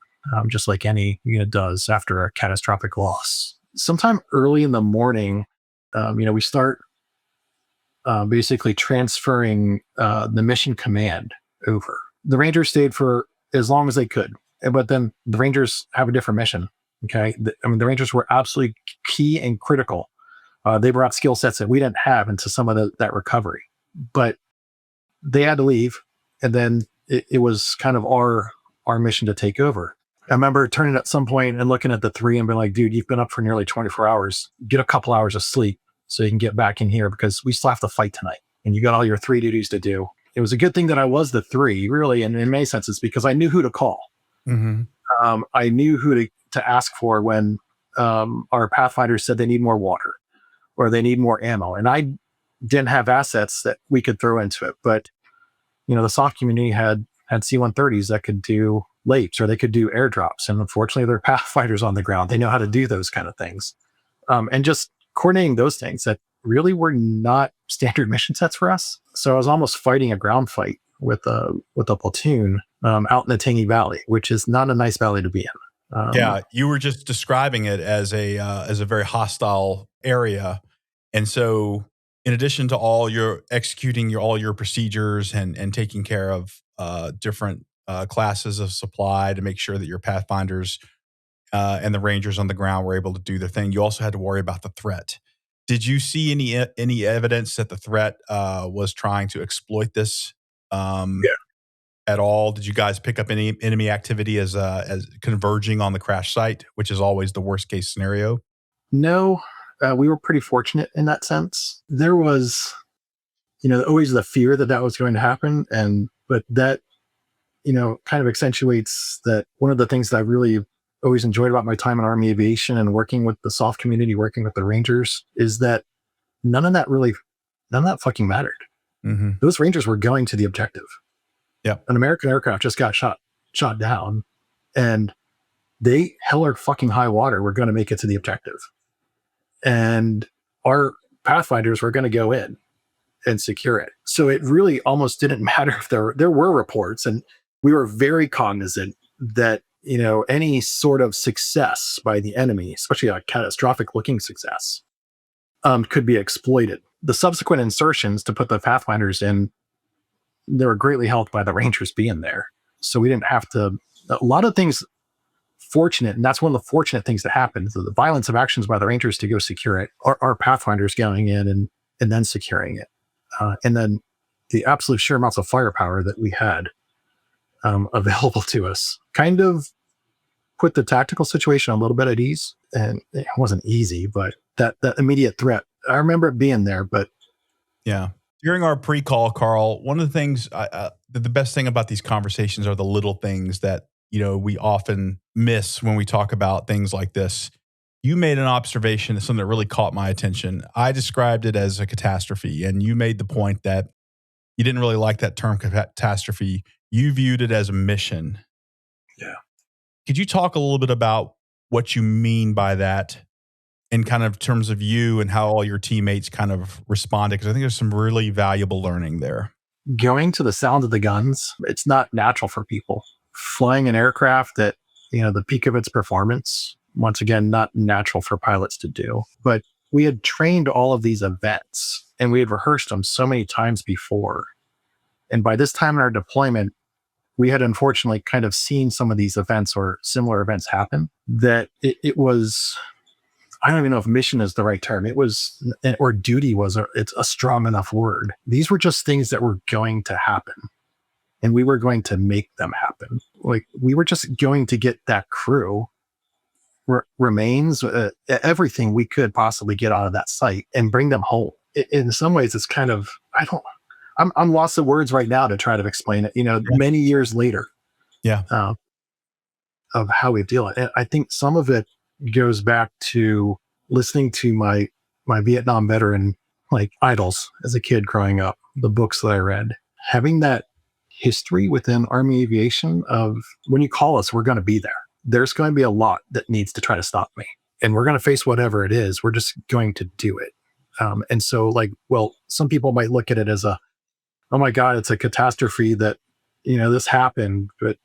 [SPEAKER 2] just like any unit does after a catastrophic loss. Sometime early in the morning, we start basically transferring the mission command over. The Rangers stayed for as long as they could, But then the Rangers have a different mission. Okay. The Rangers were absolutely key and critical. They brought skill sets that we didn't have into some of that recovery, but they had to leave. And then it was kind of our mission to take over. I remember turning at some point and looking at the three and being like, dude, you've been up for nearly 24 hours. Get a couple hours of sleep so you can get back in here, because we still have to fight tonight. And you got all your three duties to do. It was a good thing that I was the three, really, and in many senses, because I knew who to call. Mm-hmm. I knew who to ask for when our Pathfinders said they need more water or they need more ammo. And I didn't have assets that we could throw into it. But, the soft community had C-130s that could do LAPes, or they could do airdrops. And unfortunately, they're Pathfinders on the ground. They know how to do those kind of things. And just coordinating those things that really were not standard mission sets for us. So I was almost fighting a ground fight with a platoon out in the Tangy Valley, which is not a nice valley to be in.
[SPEAKER 1] Yeah, you were just describing it as a very hostile area, and so in addition to all your executing all your procedures and taking care of different classes of supply to make sure that your Pathfinders and the Rangers on the ground were able to do their thing, you also had to worry about the threat. Did you see any evidence that the threat was trying to exploit this at all? Did you guys pick up any enemy activity as converging on the crash site, which is always the worst case scenario?
[SPEAKER 2] No, we were pretty fortunate in that sense. There was, always the fear that was going to happen, but that, kind of accentuates that. One of the things that I really always enjoyed about my time in Army Aviation and working with the soft community, working with the Rangers, is that none of that fucking mattered. Mm-hmm. Those Rangers were going to the objective.
[SPEAKER 1] Yeah.
[SPEAKER 2] An American aircraft just got shot down, and they, hell or fucking high water, were going to make it to the objective. And our Pathfinders were going to go in and secure it. So it really almost didn't matter if there were reports, and we were very cognizant that, any sort of success by the enemy, especially a catastrophic looking success, could be exploited. The subsequent insertions to put the Pathfinders in, they were greatly helped by the Rangers being there. So we didn't have to, a lot of things fortunate, and that's one of the fortunate things that happened. So the violence of actions by the Rangers to go secure it, our Pathfinders going in and then securing it. And then the absolute sheer amounts of firepower that we had available to us kind of put the tactical situation a little bit at ease. And it wasn't easy, but that immediate threat, I remember it being there. But
[SPEAKER 1] yeah, during our pre-call, Karl, one of the things, the best thing about these conversations are the little things that, we often miss when we talk about things like this. You made an observation, something that really caught my attention. I described it as a catastrophe, and you made the point that you didn't really like that term catastrophe. You viewed it as a mission.
[SPEAKER 2] Yeah.
[SPEAKER 1] Could you talk a little bit about what you mean by that in kind of terms of you and how all your teammates kind of responded? Because I think there's some really valuable learning there.
[SPEAKER 2] Going to the sound of the guns, it's not natural for people. Flying an aircraft at, the peak of its performance, once again, not natural for pilots to do. But we had trained all of these events and we had rehearsed them so many times before. And by this time in our deployment, we had unfortunately kind of seen some of these events or similar events happen, that it was, I don't even know if mission is the right term. It was, or duty was, it's a strong enough word. These were just things that were going to happen, and we were going to make them happen. Like, we were just going to get that crew remains, everything we could possibly get out of that site and bring them home. In some ways, it's kind of, I'm lost of words right now to try to explain it, many years later.
[SPEAKER 1] Yeah.
[SPEAKER 2] Of how we deal it. And I think some of it goes back to listening to my Vietnam veteran, like, idols as a kid growing up, the books that I read, having that history within Army Aviation of, when you call us, we're going to be there. There's going to be a lot that needs to try to stop me, and we're going to face whatever it is. We're just going to do it. And so, some people might look at it as oh my God, it's a catastrophe that, this happened, but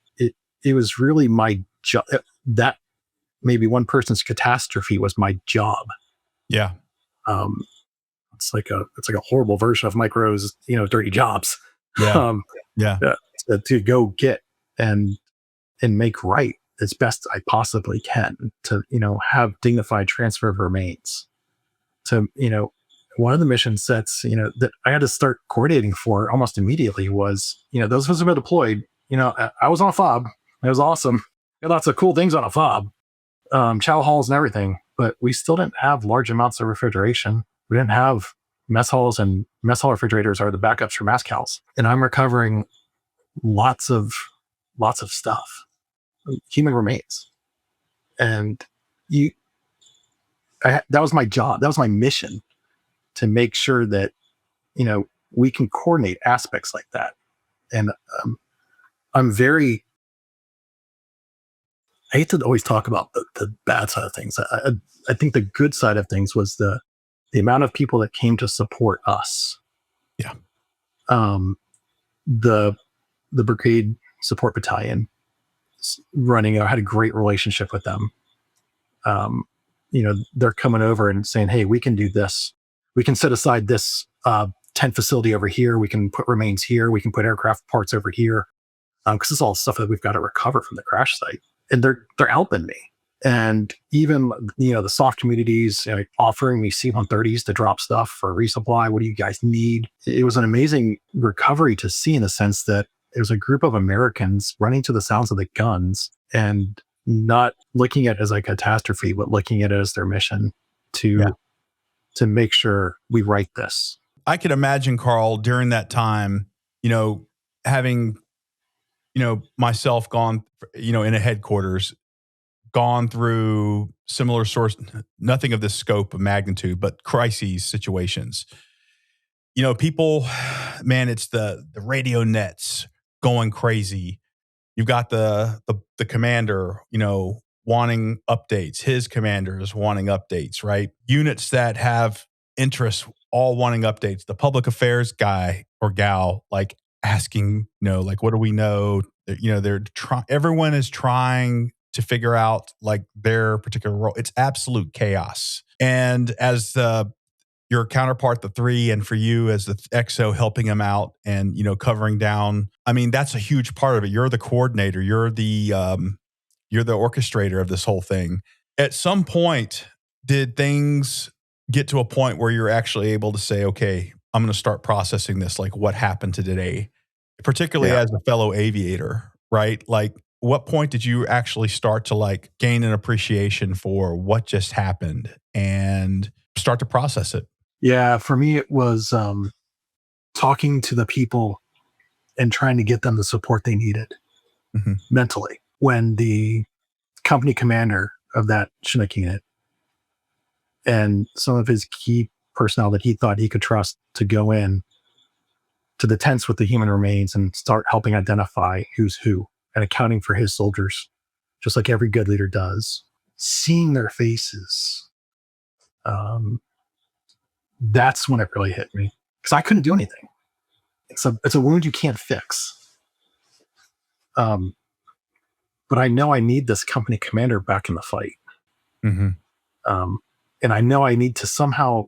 [SPEAKER 2] it was really my job. That maybe one person's catastrophe was my job.
[SPEAKER 1] Yeah.
[SPEAKER 2] It's like a horrible version of Mike Rowe's, dirty jobs.
[SPEAKER 1] Yeah.
[SPEAKER 2] To go get. And and make right as best I possibly can to, have dignified transfer of remains. To, one of the mission sets, that I had to start coordinating for almost immediately was, those of us who have been deployed, I was on a fob. It was awesome. Got lots of cool things on a fob, chow halls and everything, but we still didn't have large amounts of refrigeration. We didn't have mess halls, and mess hall refrigerators are the backups for mess cows. And I'm recovering lots of stuff, human remains. And that was my job. That was my mission, to make sure that, we can coordinate aspects like that. And I'm very, I hate to always talk about the bad side of things. I think the good side of things was the amount of people that came to support us.
[SPEAKER 1] Yeah.
[SPEAKER 2] The brigade support battalion running, I had a great relationship with them. They're coming over and saying, hey, we can do this. We can set aside this tent facility over here. We can put remains here. We can put aircraft parts over here. Because it's all stuff that we've got to recover from the crash site. And they're helping me. And even, the soft communities, offering me C-130s to drop stuff for resupply. What do you guys need? It was an amazing recovery to see, in the sense that it was a group of Americans running to the sounds of the guns and not looking at it as a catastrophe, but looking at it as their mission to make sure we right this.
[SPEAKER 1] I could imagine, Karl, during that time, having, myself gone, in a headquarters, gone through similar source, nothing of this scope of magnitude, but crises situations. People, man, it's the radio nets going crazy. You've got the commander, wanting updates. His commanders wanting updates, right? Units that have interests all wanting updates. The public affairs guy or gal, asking, what do we know? Everyone is trying to figure out their particular role. It's absolute chaos. And as your counterpart, the 3, and for you as the XO, helping them out and, covering down. I mean, that's a huge part of it. You're the coordinator. You're the orchestrator of this whole thing. At some point, did things get to a point where you're actually able to say, okay, I'm going to start processing this, what happened to today, particularly as a fellow aviator, right? What point did you actually start to gain an appreciation for what just happened and start to process it?
[SPEAKER 2] Yeah, for me, it was talking to the people and trying to get them the support they needed mentally. When the company commander of that Chinook unit and some of his key personnel that he thought he could trust to go in to the tents with the human remains and start helping identify who's who and accounting for his soldiers, just like every good leader does, seeing their faces, that's when it really hit me, because I couldn't do anything. It's a wound you can't fix. But I know I need this company commander back in the fight. And I know I need to somehow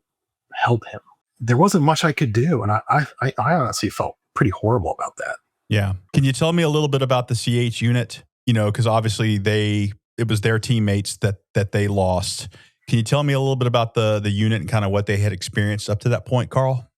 [SPEAKER 2] help him. There wasn't much I could do. And I honestly felt pretty horrible about that.
[SPEAKER 1] Yeah. Can you tell me a little bit about the CH unit? Because obviously it was their teammates that they lost. Can you tell me a little bit about the unit and kind of what they had experienced up to that point, Karl?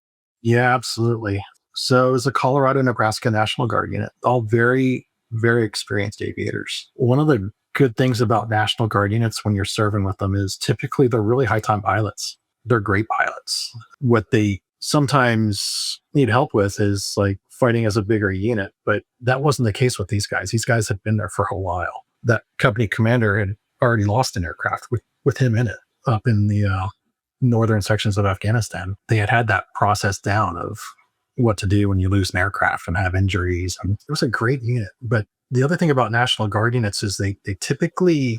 [SPEAKER 2] Yeah, absolutely. So it was a Colorado, Nebraska National Guard unit, all very, very experienced aviators. One of the good things about National Guard units when you're serving with them is typically they're really high-time pilots. They're great pilots. What they sometimes need help with is fighting as a bigger unit, but that wasn't the case with these guys. These guys had been there for a while. That company commander had already lost an aircraft with him in it up in the northern sections of Afghanistan. They had that process down of what to do when you lose an aircraft and have injuries. And it was a great unit. But the other thing about National Guard units is they typically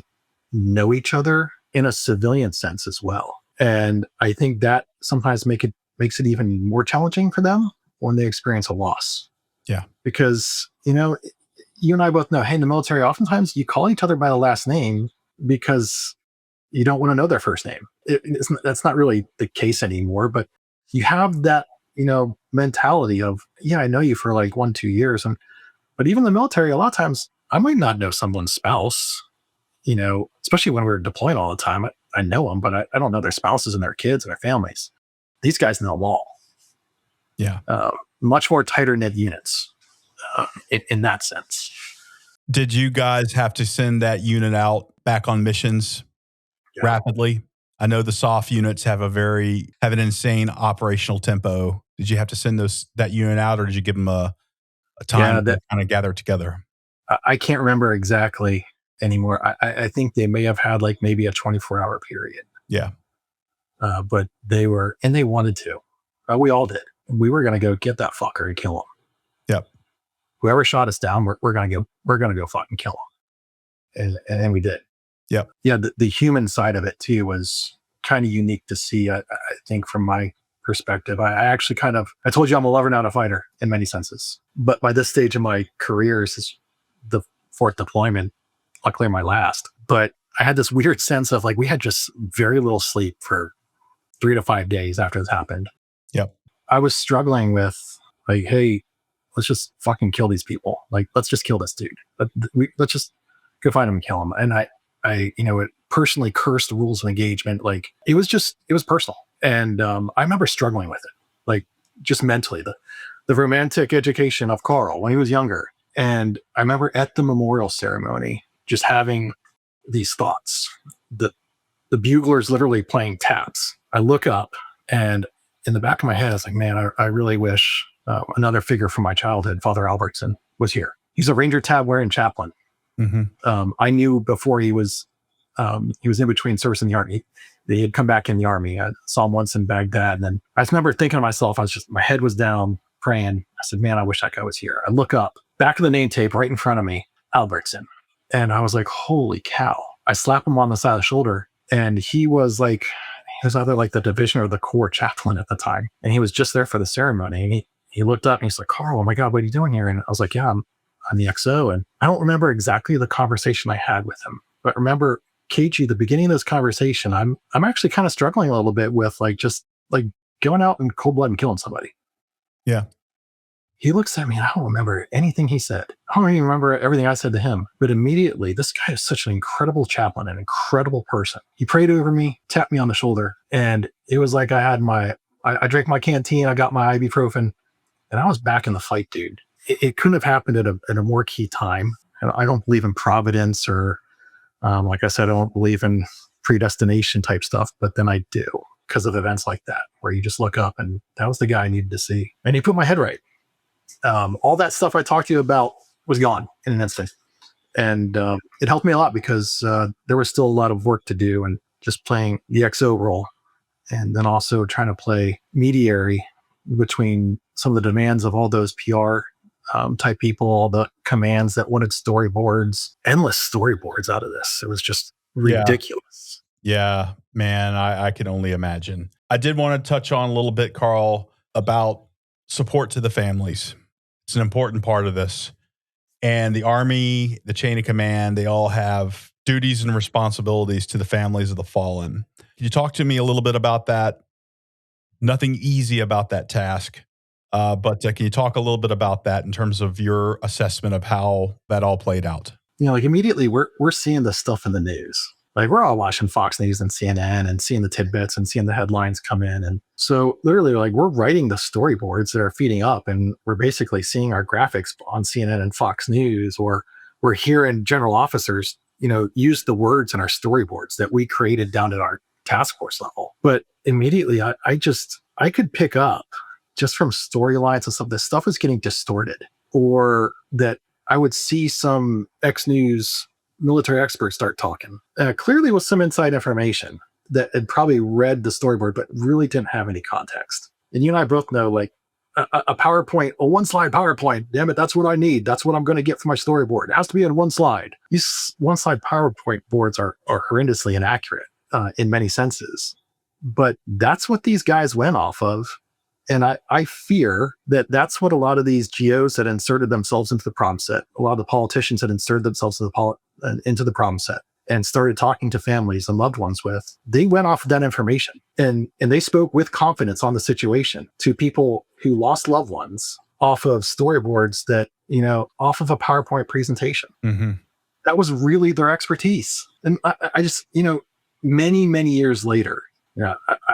[SPEAKER 2] know each other in a civilian sense as well. And I think that sometimes makes it even more challenging for them when they experience a loss.
[SPEAKER 1] Yeah. Because,
[SPEAKER 2] you and I both know, hey, in the military, oftentimes you call each other by the last name because you don't want to know their first name. That's not really the case anymore, but you have that, mentality of, I know you for 1-2 years. But even in the military, a lot of times I might not know someone's spouse, especially when we're deploying all the time. I know them, but I don't know their spouses and their kids and their families. These guys know them all.
[SPEAKER 1] Yeah.
[SPEAKER 2] Much more tighter knit units in that sense.
[SPEAKER 1] Did you guys have to send that unit out back on missions rapidly? I know the soft units have an insane operational tempo. Did you have to send that unit out, or did you give them a time to kind of gather together?
[SPEAKER 2] I can't remember exactly anymore. I think they may have had like maybe a 24-hour period.
[SPEAKER 1] Yeah.
[SPEAKER 2] But they wanted to. We all did. We were going to go get that fucker and kill him.
[SPEAKER 1] Yep. Whoever
[SPEAKER 2] shot us down, we're going to go fucking kill him. And we did.
[SPEAKER 1] Yep.
[SPEAKER 2] Yeah. The human side of it too was kind of unique to see. I think from my perspective, I actually I told you I'm a lover, not a fighter in many senses. But by this stage of my career, this is the fourth deployment, luckily my last. But I had this weird sense of like, we had just very little sleep for 3 to 5 days after this happened.
[SPEAKER 1] Yep.
[SPEAKER 2] I was struggling with like, hey, let's just fucking kill these people. Like, let's just kill this dude. Let's just go find him and kill him. And I it personally cursed the rules of engagement. Like it was personal. And I remember struggling with it, like just mentally, the romantic education of Karl when he was younger. And I remember at the memorial ceremony, just having these thoughts. The bugler's literally playing taps. I look up, and in the back of my head, I was like, man, I really wish another figure from my childhood, Father Albertson, was here. He's a Ranger tab wearing chaplain.
[SPEAKER 1] Mm-hmm.
[SPEAKER 2] I knew before he was in between service in the Army. He had come back in the Army. I saw him once in Baghdad. And then I just remember thinking to myself, my head was down, praying. I said, man, I wish that guy was here. I look up, back of the name tape right in front of me, Albertson. And I was like, holy cow. I slap him on the side of the shoulder. And he was either like the division or the corps chaplain at the time. And he was just there for the ceremony. And he looked up and he's like, Karl, oh my God, what are you doing here? And I was like, yeah, I'm the XO. And I don't remember exactly the conversation I had with him, but remember, KG, the beginning of this conversation, I'm actually kind of struggling a little bit with like just like going out in cold blood and killing somebody.
[SPEAKER 1] Yeah.
[SPEAKER 2] He looks at me and I don't remember anything he said. I don't even remember everything I said to him. But immediately, this guy is such an incredible chaplain, an incredible person. He prayed over me, tapped me on the shoulder, and it was like I had I drank my canteen, I got my ibuprofen, and I was back in the fight, dude. It couldn't have happened at a more key time. And I don't believe in providence or like I said, I don't believe in predestination type stuff, but then I do because of events like that, where you just look up and that was the guy I needed to see. And he put my head right. All that stuff I talked to you about was gone in an instant. And it helped me a lot because there was still a lot of work to do and just playing the XO role. And then also trying to play mediary between some of the demands of all those PR type people, all the commands that wanted storyboards, endless storyboards out of this. It was just ridiculous.
[SPEAKER 1] Yeah, man, I can only imagine. I did want to touch on a little bit, Karl, about support to the families. It's an important part of this. And the Army, the chain of command, they all have duties and responsibilities to the families of the fallen. Can you talk to me a little bit about that? Nothing easy about that task. But can you talk a little bit about that in terms of your assessment of how that all played out?
[SPEAKER 2] Like immediately we're seeing this stuff in the news. Like we're all watching Fox News and CNN and seeing the tidbits and seeing the headlines come in. And so literally like we're writing the storyboards that are feeding up and we're basically seeing our graphics on CNN and Fox News, or we're hearing general officers, use the words in our storyboards that we created down at our task force level. But immediately I could pick up just from storylines and stuff, this stuff is getting distorted, or that I would see some ex-news military experts start talking, clearly with some inside information that had probably read the storyboard, but really didn't have any context. And you and I both know, like a PowerPoint, a one-slide PowerPoint, damn it, that's what I need. That's what I'm going to get for my storyboard. It has to be in one slide. These one-slide PowerPoint boards are horrendously inaccurate in many senses. But that's what these guys went off of. And I fear that that's what a lot of these GOs that inserted themselves into the problem set, a lot of the politicians that inserted themselves into the problem set and started talking to families and loved ones with, they went off of that information and they spoke with confidence on the situation to people who lost loved ones off of storyboards that off of a PowerPoint presentation.
[SPEAKER 1] Mm-hmm.
[SPEAKER 2] That was really their expertise. And I just, many, many years later,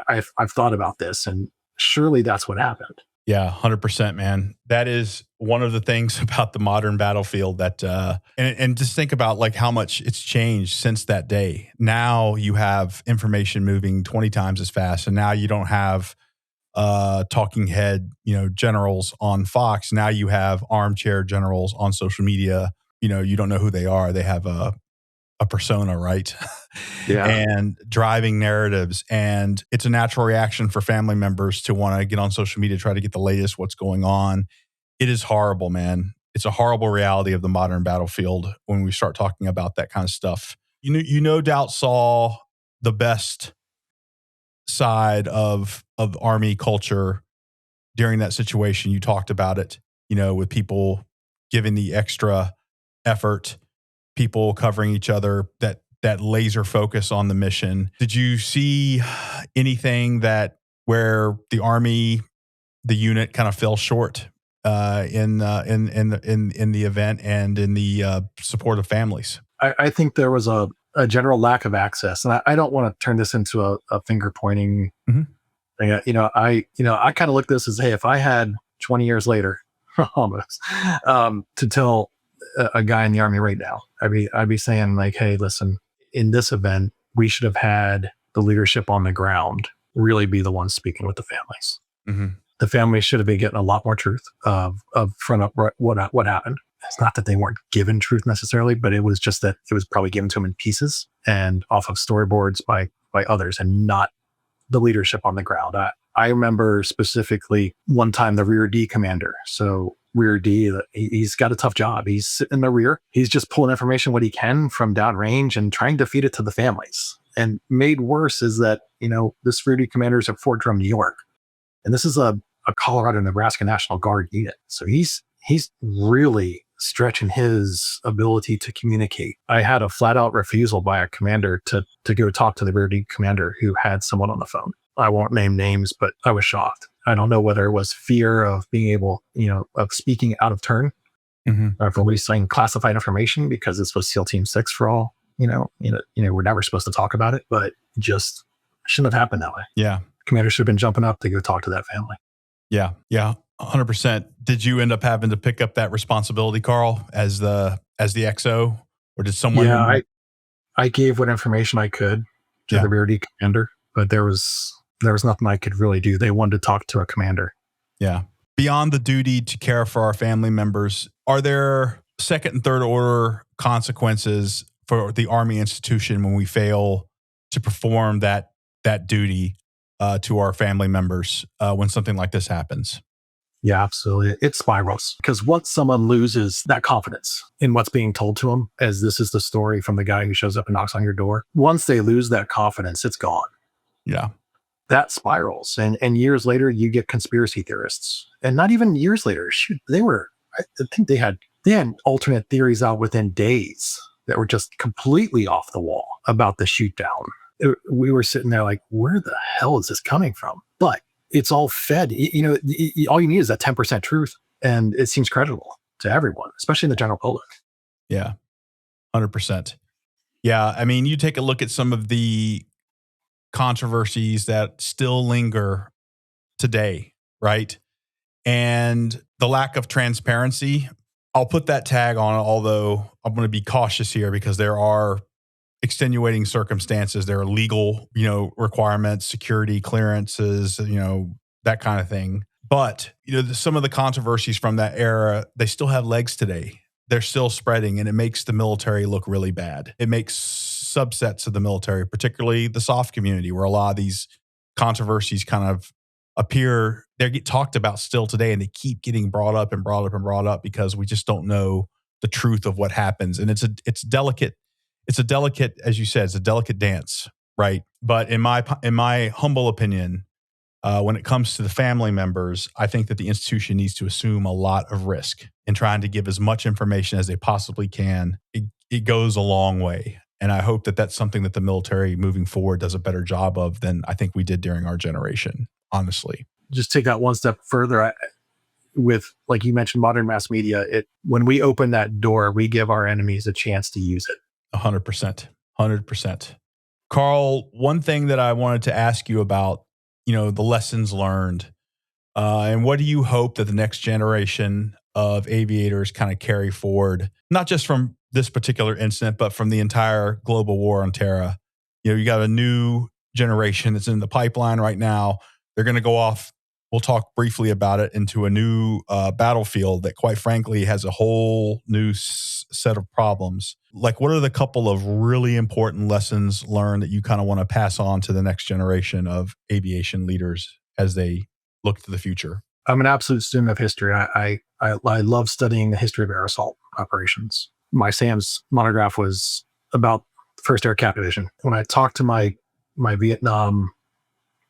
[SPEAKER 2] I've thought about this, and surely that's what happened.
[SPEAKER 1] Yeah, 100%, man. That is one of the things about the modern battlefield that, and just think about like how much it's changed since that day. Now you have information moving 20 times as fast, and now you don't have talking head, generals on Fox. Now you have armchair generals on social media. You don't know who they are. They have a persona, right?
[SPEAKER 2] Yeah.
[SPEAKER 1] And driving narratives. And it's a natural reaction for family members to want to get on social media, try to get the latest what's going on. It is horrible, man. It's a horrible reality of the modern battlefield when we start talking about that kind of stuff. You no doubt saw the best side of Army culture during that situation. You talked about it, with people giving the extra effort, people covering each other, that laser focus on the mission. Did you see anything where the Army, the unit, kind of fell short in the event and in the support of families?
[SPEAKER 2] I think there was a general lack of access, and I don't want to turn this into a finger pointing thing. I kind of look at this as, hey, if I had 20 years later, almost, to tell a guy in the Army right now, I'd be saying like, hey, listen, in this event, we should have had the leadership on the ground really be the ones speaking with the families.
[SPEAKER 1] Mm-hmm.
[SPEAKER 2] The families should have been getting a lot more truth of front up what happened. It's not that they weren't given truth necessarily, but it was just that it was probably given to them in pieces and off of storyboards by others, and not the leadership on the ground. I remember specifically one time the rear D commander. So rear D, he's got a tough job. He's sitting in the rear. He's just pulling information what he can from downrange and trying to feed it to the families. And made worse is that, this rear D commander is at Fort Drum, New York. And this is a Colorado, Nebraska National Guard unit. So he's really stretching his ability to communicate. I had a flat out refusal by a commander to go talk to the rear D commander who had someone on the phone. I won't name names, but I was shocked. I don't know whether it was fear of being able, of speaking out of turn, or for releasing classified information, because this was SEAL Team 6 for all, we're never supposed to talk about it, but just shouldn't have happened that way.
[SPEAKER 1] Yeah.
[SPEAKER 2] Commander should have been jumping up to go talk to that family.
[SPEAKER 1] Yeah. 100%. Did you end up having to pick up that responsibility, Karl, as the XO, or did someone?
[SPEAKER 2] Yeah, I gave what information I could to the rear D commander, but there was nothing I could really do. They wanted to talk to a commander.
[SPEAKER 1] Yeah. Beyond the duty to care for our family members, are there second and third order consequences for the Army institution when we fail to perform that duty to our family members when something like this happens?
[SPEAKER 2] Yeah, absolutely. It spirals, because once someone loses that confidence in what's being told to them, as this is the story from the guy who shows up and knocks on your door, once they lose that confidence, it's gone.
[SPEAKER 1] Yeah.
[SPEAKER 2] That spirals. And years later, you get conspiracy theorists. And not even years later, I think they had alternate theories out within days that were just completely off the wall about the shoot down. We were sitting there like, where the hell is this coming from? But it's all fed. All you need is that 10% truth, and it seems credible to everyone, especially in the general public.
[SPEAKER 1] Yeah, 100%. Yeah, I mean, you take a look at some of the controversies that still linger today, right? And the lack of transparency. I'll put that tag on it, although I'm going to be cautious here because there are extenuating circumstances. There are legal, requirements, security clearances, that kind of thing. But, some of the controversies from that era, they still have legs today. They're still spreading, and it makes the military look really bad. It makes subsets of the military, particularly the soft community, where a lot of these controversies kind of appear, they get talked about still today, and they keep getting brought up and brought up and brought up because we just don't know the truth of what happens. And it's a delicate, as you said, it's a delicate dance, right? But in my humble opinion, when it comes to the family members, I think that the institution needs to assume a lot of risk in trying to give as much information as they possibly can. It goes a long way. And I hope that that's something that the military moving forward does a better job of than I think we did during our generation, honestly.
[SPEAKER 2] Just take that one step further. with, like you mentioned, modern mass media, when we open that door, we give our enemies a chance to use it.
[SPEAKER 1] 100%. 100%. Karl, one thing that I wanted to ask you about, the lessons learned, and what do you hope that the next generation of aviators kind of carry forward, not just from this particular incident, but from the entire global war on terror? You got a new generation that's in the pipeline right now. They're going to go off. We'll talk briefly about it, into a new battlefield that, quite frankly, has a whole new set of problems. Like, what are the couple of really important lessons learned that you kind of want to pass on to the next generation of aviation leaders as they look to the future?
[SPEAKER 2] I'm an absolute student of history. I love studying the history of air assault operations. My SAM's monograph was about the first Air Cap Division. When I talked to my Vietnam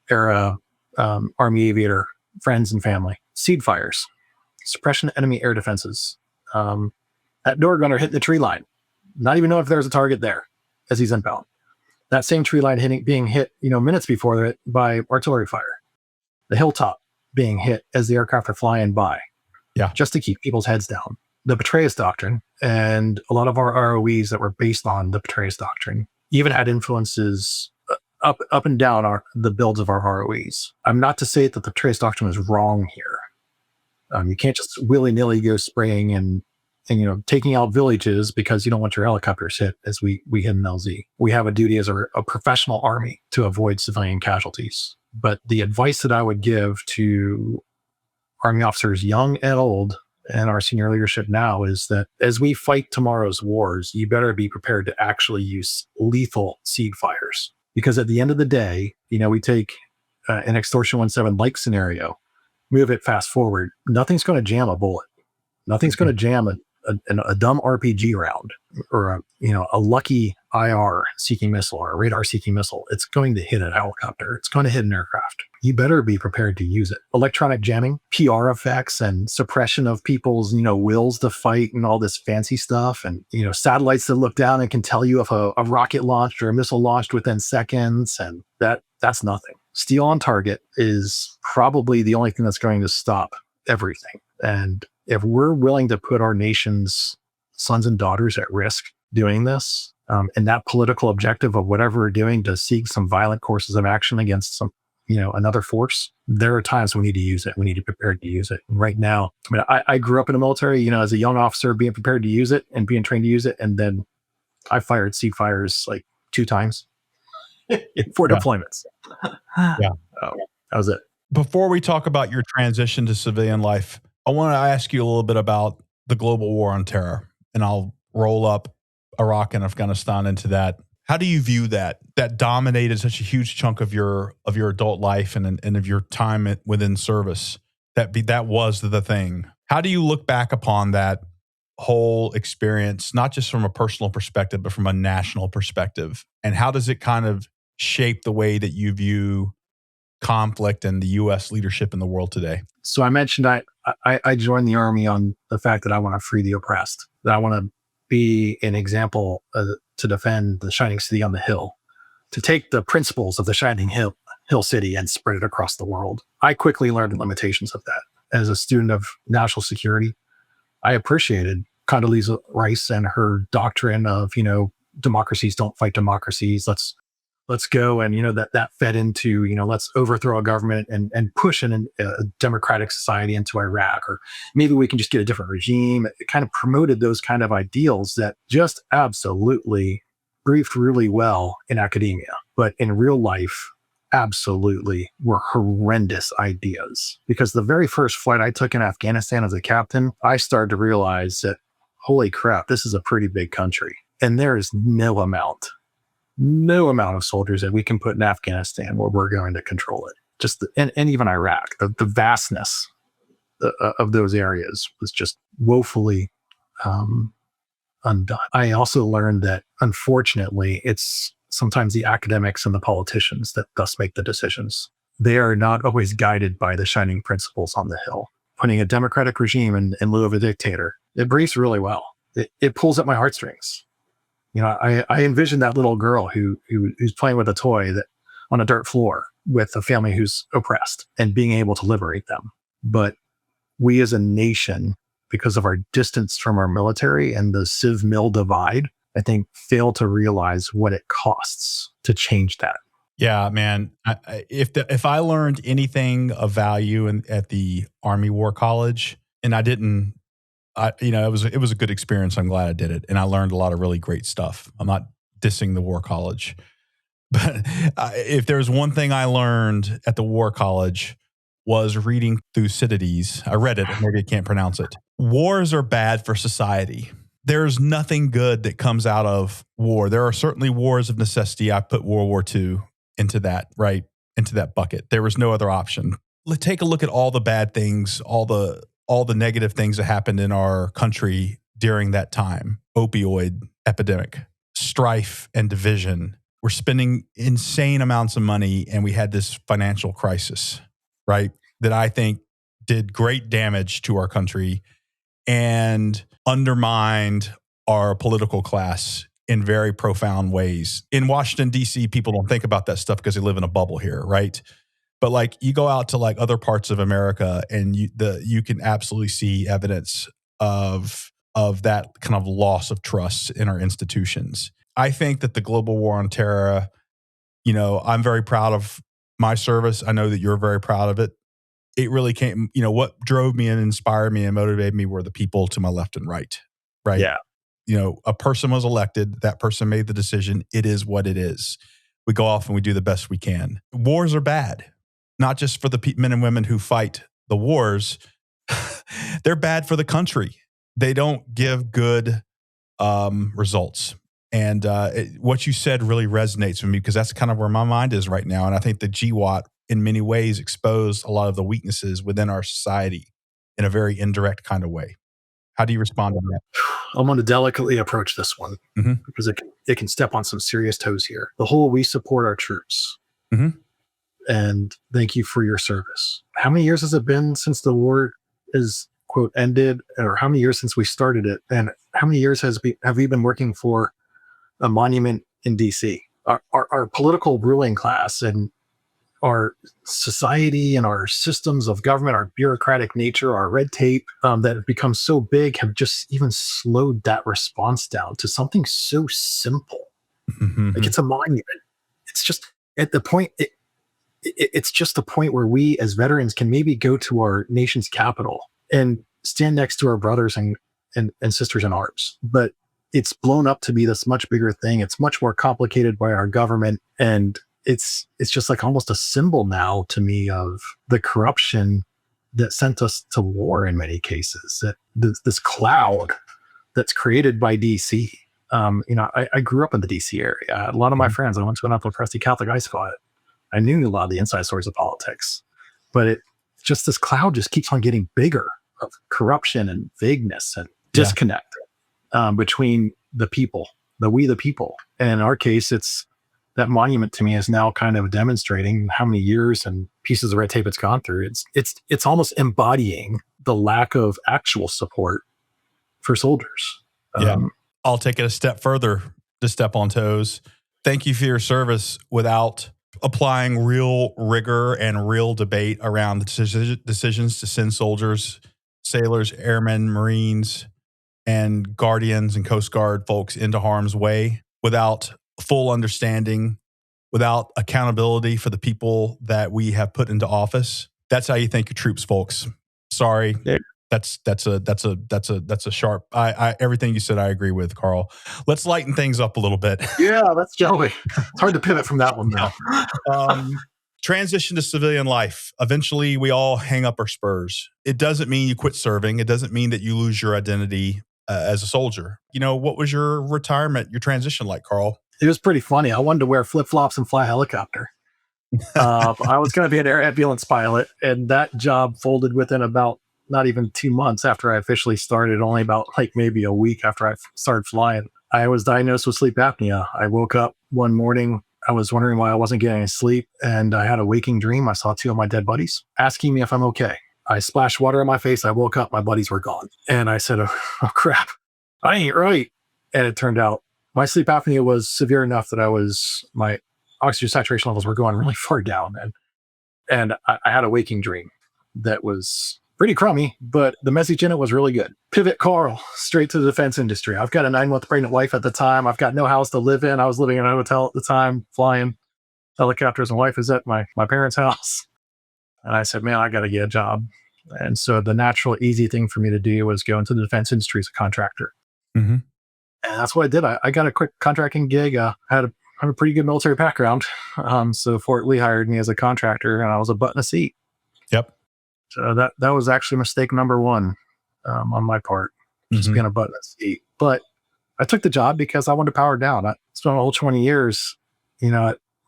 [SPEAKER 2] era Army aviator friends and family, seed fires, suppression of enemy air defenses, that door gunner hitting the tree line, not even know if there's a target there as he's inbound. That same tree line being hit, minutes before that by artillery fire. The hilltop being hit as the aircraft are flying by, just to keep people's heads down. The Petraeus Doctrine and a lot of our ROEs that were based on the Petraeus Doctrine even had influences up and down the builds of our ROEs. I'm not to say that the Petraeus Doctrine was wrong here. You can't just willy-nilly go spraying and taking out villages because you don't want your helicopters hit, as we hit in LZ. We have a duty as a professional army to avoid civilian casualties. But the advice that I would give to Army officers, young and old, and our senior leadership now, is that as we fight tomorrow's wars, you better be prepared to actually use lethal seed fires. Because at the end of the day, we take an Extortion 1.7 like scenario, move it fast forward. Nothing's going to jam a bullet. Nothing's going to jam a dumb RPG round or a lucky IR seeking missile or a radar seeking missile. It's going to hit a helicopter. It's going to hit an aircraft. You better be prepared to use it. Electronic jamming, PR effects, and suppression of people's wills to fight and all this fancy stuff, and satellites that look down and can tell you if a rocket launched or a missile launched within seconds, and that's nothing. Steel on target is probably the only thing that's going to stop everything. And if we're willing to put our nation's sons and daughters at risk doing this, and that political objective of whatever we're doing to seek some violent courses of action against some, another force, there are times we need to use it. We need to be prepared to use it. And right now, I grew up in the military, as a young officer, being prepared to use it and being trained to use it. And then I fired seed fires like 2 times in 4 deployments.
[SPEAKER 1] Yeah.
[SPEAKER 2] That was it.
[SPEAKER 1] Before we talk about your transition to civilian life, I want to ask you a little bit about the global war on terror, and I'll roll up Iraq and Afghanistan into that. How do you view that dominated such a huge chunk of your adult life and of your time within service? That was the thing. How do you look back upon that whole experience, not just from a personal perspective, but from a national perspective? And how does it kind of shape the way that you view conflict and the U.S. leadership in the world today?
[SPEAKER 2] So I mentioned I joined the Army on the fact that I want to free the oppressed, that I want to be an example to defend the shining city on the hill, to take the principles of the shining hill city and spread it across the world. I quickly learned the limitations of that. As a student of national security, I appreciated Condoleezza Rice and her doctrine of, democracies don't fight democracies. Let's go. And, that fed into, let's overthrow a government and push a democratic society into Iraq, or maybe we can just get a different regime. It kind of promoted those kind of ideals that just absolutely briefed really well in academia, but in real life, absolutely were horrendous ideas. Because the very first flight I took in Afghanistan as a captain, I started to realize that, holy crap, this is a pretty big country. And there is no amount of soldiers that we can put in Afghanistan where we're going to control it. And even Iraq, the vastness of those areas was just woefully undone. I also learned that, unfortunately, it's sometimes the academics and the politicians that thus make the decisions. They are not always guided by the shining principles on the hill. Putting a democratic regime in lieu of a dictator, it breathes really well. It pulls at my heartstrings. I envision that little girl who's playing with a toy that on a dirt floor with a family who's oppressed and being able to liberate them. But we as a nation, because of our distance from our military and the civ-mil divide, I think fail to realize what it costs to change that.
[SPEAKER 1] Yeah, man. If I learned anything of value at the Army War College, and it was a good experience. I'm glad I did it, and I learned a lot of really great stuff. I'm not dissing the War College, but if there's one thing I learned at the War College was reading Thucydides. I read it, and maybe I can't pronounce it. Wars are bad for society. There's nothing good that comes out of war. There are certainly wars of necessity. I put World War II into that, right? Into that bucket. There was no other option. Let's take a look at all the bad things, all the negative things that happened in our country during that time. Opioid epidemic, strife and division. We're spending insane amounts of money, and we had this financial crisis, right? That I think did great damage to our country and undermined our political class in very profound ways. In Washington, D.C., people don't think about that stuff because they live in a bubble here, right? But like you go out to like other parts of America and you can absolutely see evidence of that kind of loss of trust in our institutions. I think that the global war on terror, I'm very proud of my service. I know that you're very proud of it. It really came, what drove me and inspired me and motivated me were the people to my left and right, right?
[SPEAKER 2] Yeah.
[SPEAKER 1] A person was elected, that person made the decision. It is what it is. We go off and we do the best we can. Wars are bad, not just for the men and women who fight the wars. They're bad for the country. They don't give good results. And what you said really resonates with me because that's kind of where my mind is right now. And I think the GWAT in many ways exposed a lot of the weaknesses within our society in a very indirect kind of way. How do you respond to that?
[SPEAKER 2] I'm going to delicately approach this one because it can step on some serious toes here. The whole we support our troops and thank you for your service. How many years has it been since the war is quote ended, or how many years since we started it, and how many years have we been working for a monument in DC? Our political ruling class and our society and our systems of government, our bureaucratic nature, our red tape that have become so big have just even slowed that response down to something so simple. Like it's a monument. It's just at the point, it's just the point where we as veterans can maybe go to our nation's capital and stand next to our brothers and sisters in arms. But it's blown up to be this much bigger thing. It's much more complicated by our government. And it's just like almost a symbol now to me of the corruption that sent us to war in many cases. That this cloud that's created by DC. I grew up in the DC area. A lot of my friends, I went to an Upper Presty Catholic high school. I knew a lot of the inside stories of politics, but this cloud just keeps on getting bigger of corruption and vagueness and disconnect between the people, we the people. And in our case, it's that monument to me is now kind of demonstrating how many years and pieces of red tape it's gone through. It's almost embodying the lack of actual support for soldiers.
[SPEAKER 1] I'll take it a step further to step on toes. Thank you for your service without applying real rigor and real debate around the decisions to send soldiers, sailors, airmen, Marines, and Guardians and Coast Guard folks into harm's way without full understanding, without accountability for the people that we have put into office. That's how you thank your troops, folks. Sorry. Yeah. That's a sharp. Everything you said, I agree with, Karl. Let's lighten things up a little bit.
[SPEAKER 2] Yeah, that's jelly. It's hard to pivot from that one now.
[SPEAKER 1] Transition to civilian life. Eventually, we all hang up our spurs. It doesn't mean you quit serving. It doesn't mean that you lose your identity as a soldier. What was your transition like, Karl?
[SPEAKER 2] It was pretty funny. I wanted to wear flip-flops and fly a helicopter. I was going to be an air ambulance pilot, and that job folded within about not even 2 months after I officially started, only about maybe a week after I started flying. I was diagnosed with sleep apnea. I woke up one morning. I was wondering why I wasn't getting any sleep, and I had a waking dream. I saw 2 of my dead buddies asking me if I'm okay. I splashed water in my face. I woke up. My buddies were gone. And I said, oh crap, I ain't right. And it turned out my sleep apnea was severe enough that my oxygen saturation levels were going really far down. And I had a waking dream that was pretty crummy, but the message in it was really good. Pivot Karl, straight to the defense industry. I've got a 9-month pregnant wife at the time. I've got no house to live in. I was living in a hotel at the time, flying helicopters. My wife is at my parents' house. And I said, man, I got to get a job. And so the natural, easy thing for me to do was go into the defense industry as a contractor.
[SPEAKER 1] Mm-hmm.
[SPEAKER 2] And that's what I did. I got a quick contracting gig. I had a pretty good military background. So Fort Lee hired me as a contractor, and I was a butt in a seat.
[SPEAKER 1] Yep.
[SPEAKER 2] So that was actually mistake number one on my part, just being a butt in a seat. But I took the job because I wanted to power down. I spent a whole 20 years,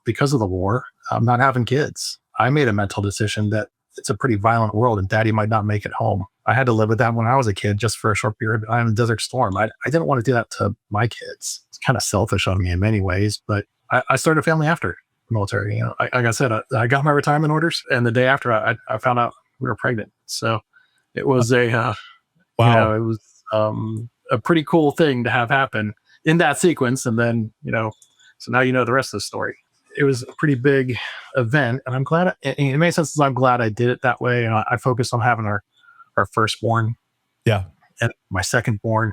[SPEAKER 2] because of the war, not having kids. I made a mental decision that it's a pretty violent world and daddy might not make it home. I had to live with that when I was a kid, just for a short period. I'm in Desert Storm. I didn't want to do that to my kids. It's kind of selfish of me in many ways, but I started a family after the military. Like I said, I got my retirement orders, and the day after I found out we were pregnant. So it was it was a pretty cool thing to have happen in that sequence. And then, so now the rest of the story. It was a pretty big event, and I'm glad it made sense. I'm glad I did it that way. And I focused on having our firstborn,
[SPEAKER 1] yeah,
[SPEAKER 2] and my secondborn,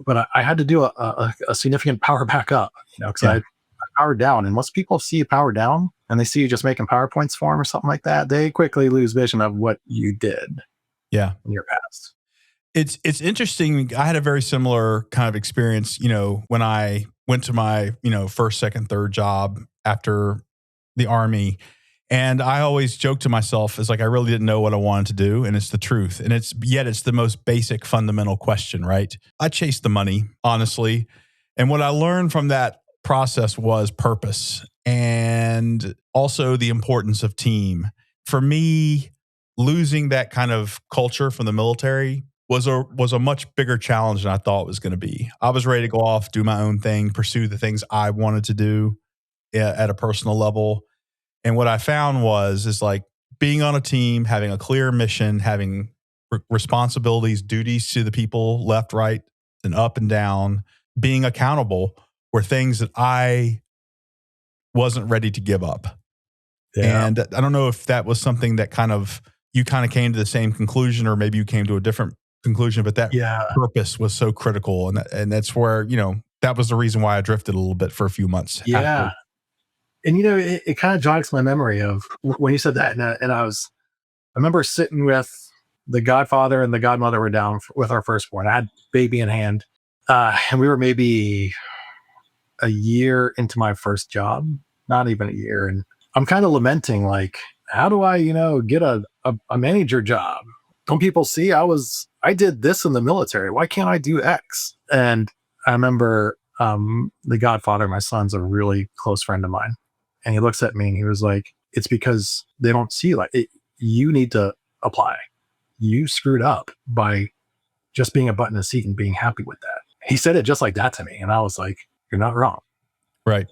[SPEAKER 2] but I had to do a significant power back up, because I powered down. And most people see you power down and they see you just making PowerPoints for them or something like that, they quickly lose vision of what you did, in your past.
[SPEAKER 1] It's interesting. I had a very similar kind of experience, when I went to my, first, second, third job after the Army. And I always joke to myself, it's like, I really didn't know what I wanted to do. And it's the truth. And it's the most basic fundamental question, right? I chased the money, honestly. And what I learned from that process was purpose and also the importance of team. For me, losing that kind of culture from the military was a much bigger challenge than I thought it was going to be. I was ready to go off, do my own thing, pursue the things I wanted to do at a personal level. And what I found is like being on a team, having a clear mission, having responsibilities, duties to the people left, right, and up and down, being accountable were things that I wasn't ready to give up. Yeah. And I don't know if that was something that you kind of came to the same conclusion, or maybe you came to a different conclusion, but that purpose was so critical. And that's where, that was the reason why I drifted a little bit for a few months.
[SPEAKER 2] Yeah.
[SPEAKER 1] After.
[SPEAKER 2] And, it kind of jogs my memory of when you said that. And I remember sitting with the godfather and the godmother were down with our firstborn. I had baby in hand. And we were maybe a year into my first job, not even a year. And I'm kind of lamenting, like, how do I, get a manager job? Don't people see I did this in the military? Why can't I do X? And I remember the godfather, my son's a really close friend of mine. And he looks at me and he was like, it's because they don't see you need to apply. You screwed up by just being a butt in a seat and being happy with that. He said it just like that to me. And I was like, you're not wrong.
[SPEAKER 1] Right.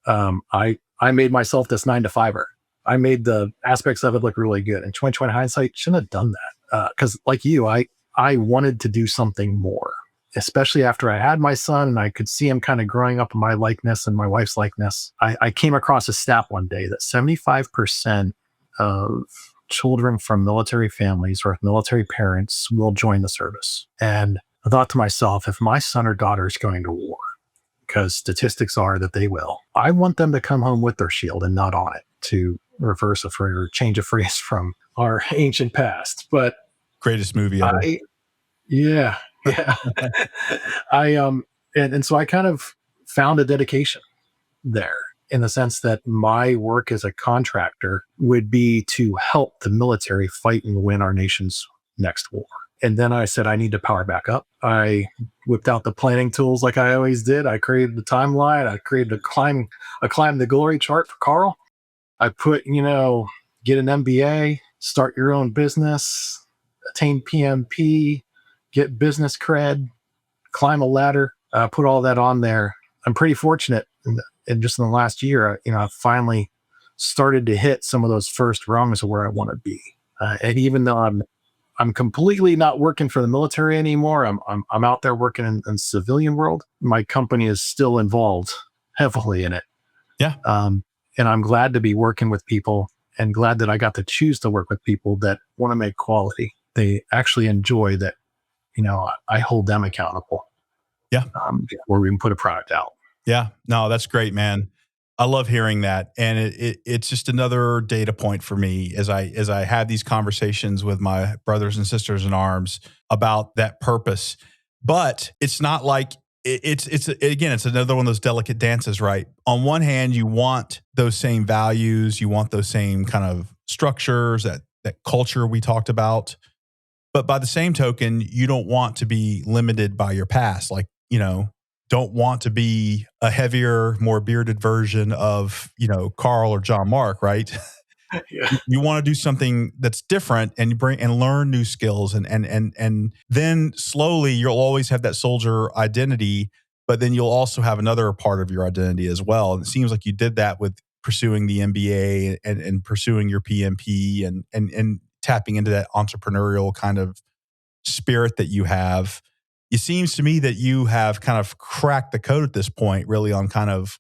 [SPEAKER 2] I made myself this 9-to-5er. I made the aspects of it look really good. In 2020 hindsight, shouldn't have done that. Because like you, I wanted to do something more, especially after I had my son and I could see him kind of growing up in my likeness and my wife's likeness. I came across a stat one day that 75% of children from military families or military parents will join the service. And I thought to myself, if my son or daughter is going to war, because statistics are that they will, I want them to come home with their shield and not on it, to reverse a phrase or change a phrase from our ancient past. But
[SPEAKER 1] greatest movie ever.
[SPEAKER 2] Yeah. And so I kind of found a dedication there, in the sense that my work as a contractor would be to help the military fight and win our nation's next war. And then I said, I need to power back up. I whipped out the planning tools like I always did. I created the timeline. I created a climb the glory chart for Karl. I put, get an MBA, start your own business, attain PMP, get business cred, climb a ladder, put all that on there. I'm pretty fortunate in just in the last year, I finally started to hit some of those first rungs of where I want to be. And even though I'm completely not working for the military anymore, I'm out there working in civilian world. My company is still involved heavily in it.
[SPEAKER 1] Yeah.
[SPEAKER 2] And I'm glad to be working with people and glad that I got to choose to work with people that want to make quality. They actually enjoy that, I hold them accountable.
[SPEAKER 1] Yeah.
[SPEAKER 2] Before we can put a product out.
[SPEAKER 1] Yeah. No, that's great, man. I love hearing that. And it's just another data point for me as I have these conversations with my brothers and sisters in arms about that purpose. But it's not like it's again, it's another one of those delicate dances, right? On one hand, you want those same values, you want those same kind of structures, that culture we talked about. But by the same token, you don't want to be limited by your past. Like, don't want to be a heavier, more bearded version of, Karl or John Mark, right?
[SPEAKER 2] Yeah.
[SPEAKER 1] You want to do something that's different and learn new skills. And then slowly you'll always have that soldier identity, but then you'll also have another part of your identity as well. And it seems like you did that with pursuing the MBA and pursuing your PMP and tapping into that entrepreneurial kind of spirit that you have. It seems to me that you have kind of cracked the code at this point, really, on kind of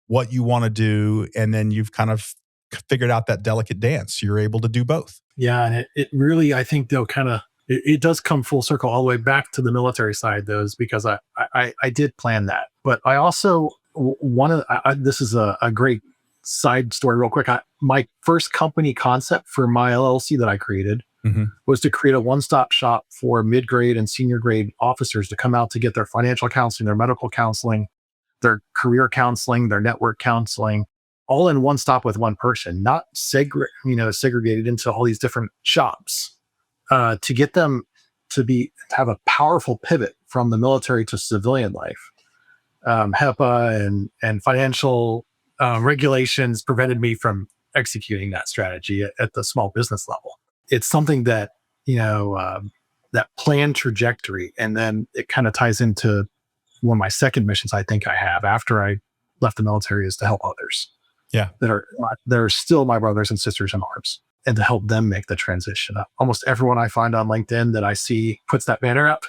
[SPEAKER 1] what you want to do. And then you've kind of figured out that delicate dance. You're able to do both.
[SPEAKER 2] Yeah. And it really, I think, though, it does come full circle all the way back to the military side, though, is because I did plan that. But I also, this is a great side story real quick. My first company concept for my LLC that I created was to create a one-stop shop for mid-grade and senior grade officers to come out to get their financial counseling, their medical counseling, their career counseling, their network counseling, all in one stop with one person, not segregated into all these different shops, to get them to have a powerful pivot from the military to civilian life. HEPA and financial regulations prevented me from executing that strategy at the small business level. It's something that, that planned trajectory. And then it kind of ties into one of my second missions I think I have after I left the military, is to help others.
[SPEAKER 1] Yeah.
[SPEAKER 2] That are still my brothers and sisters in arms, and to help them make the transition. Almost everyone I find on LinkedIn that I see puts that banner up.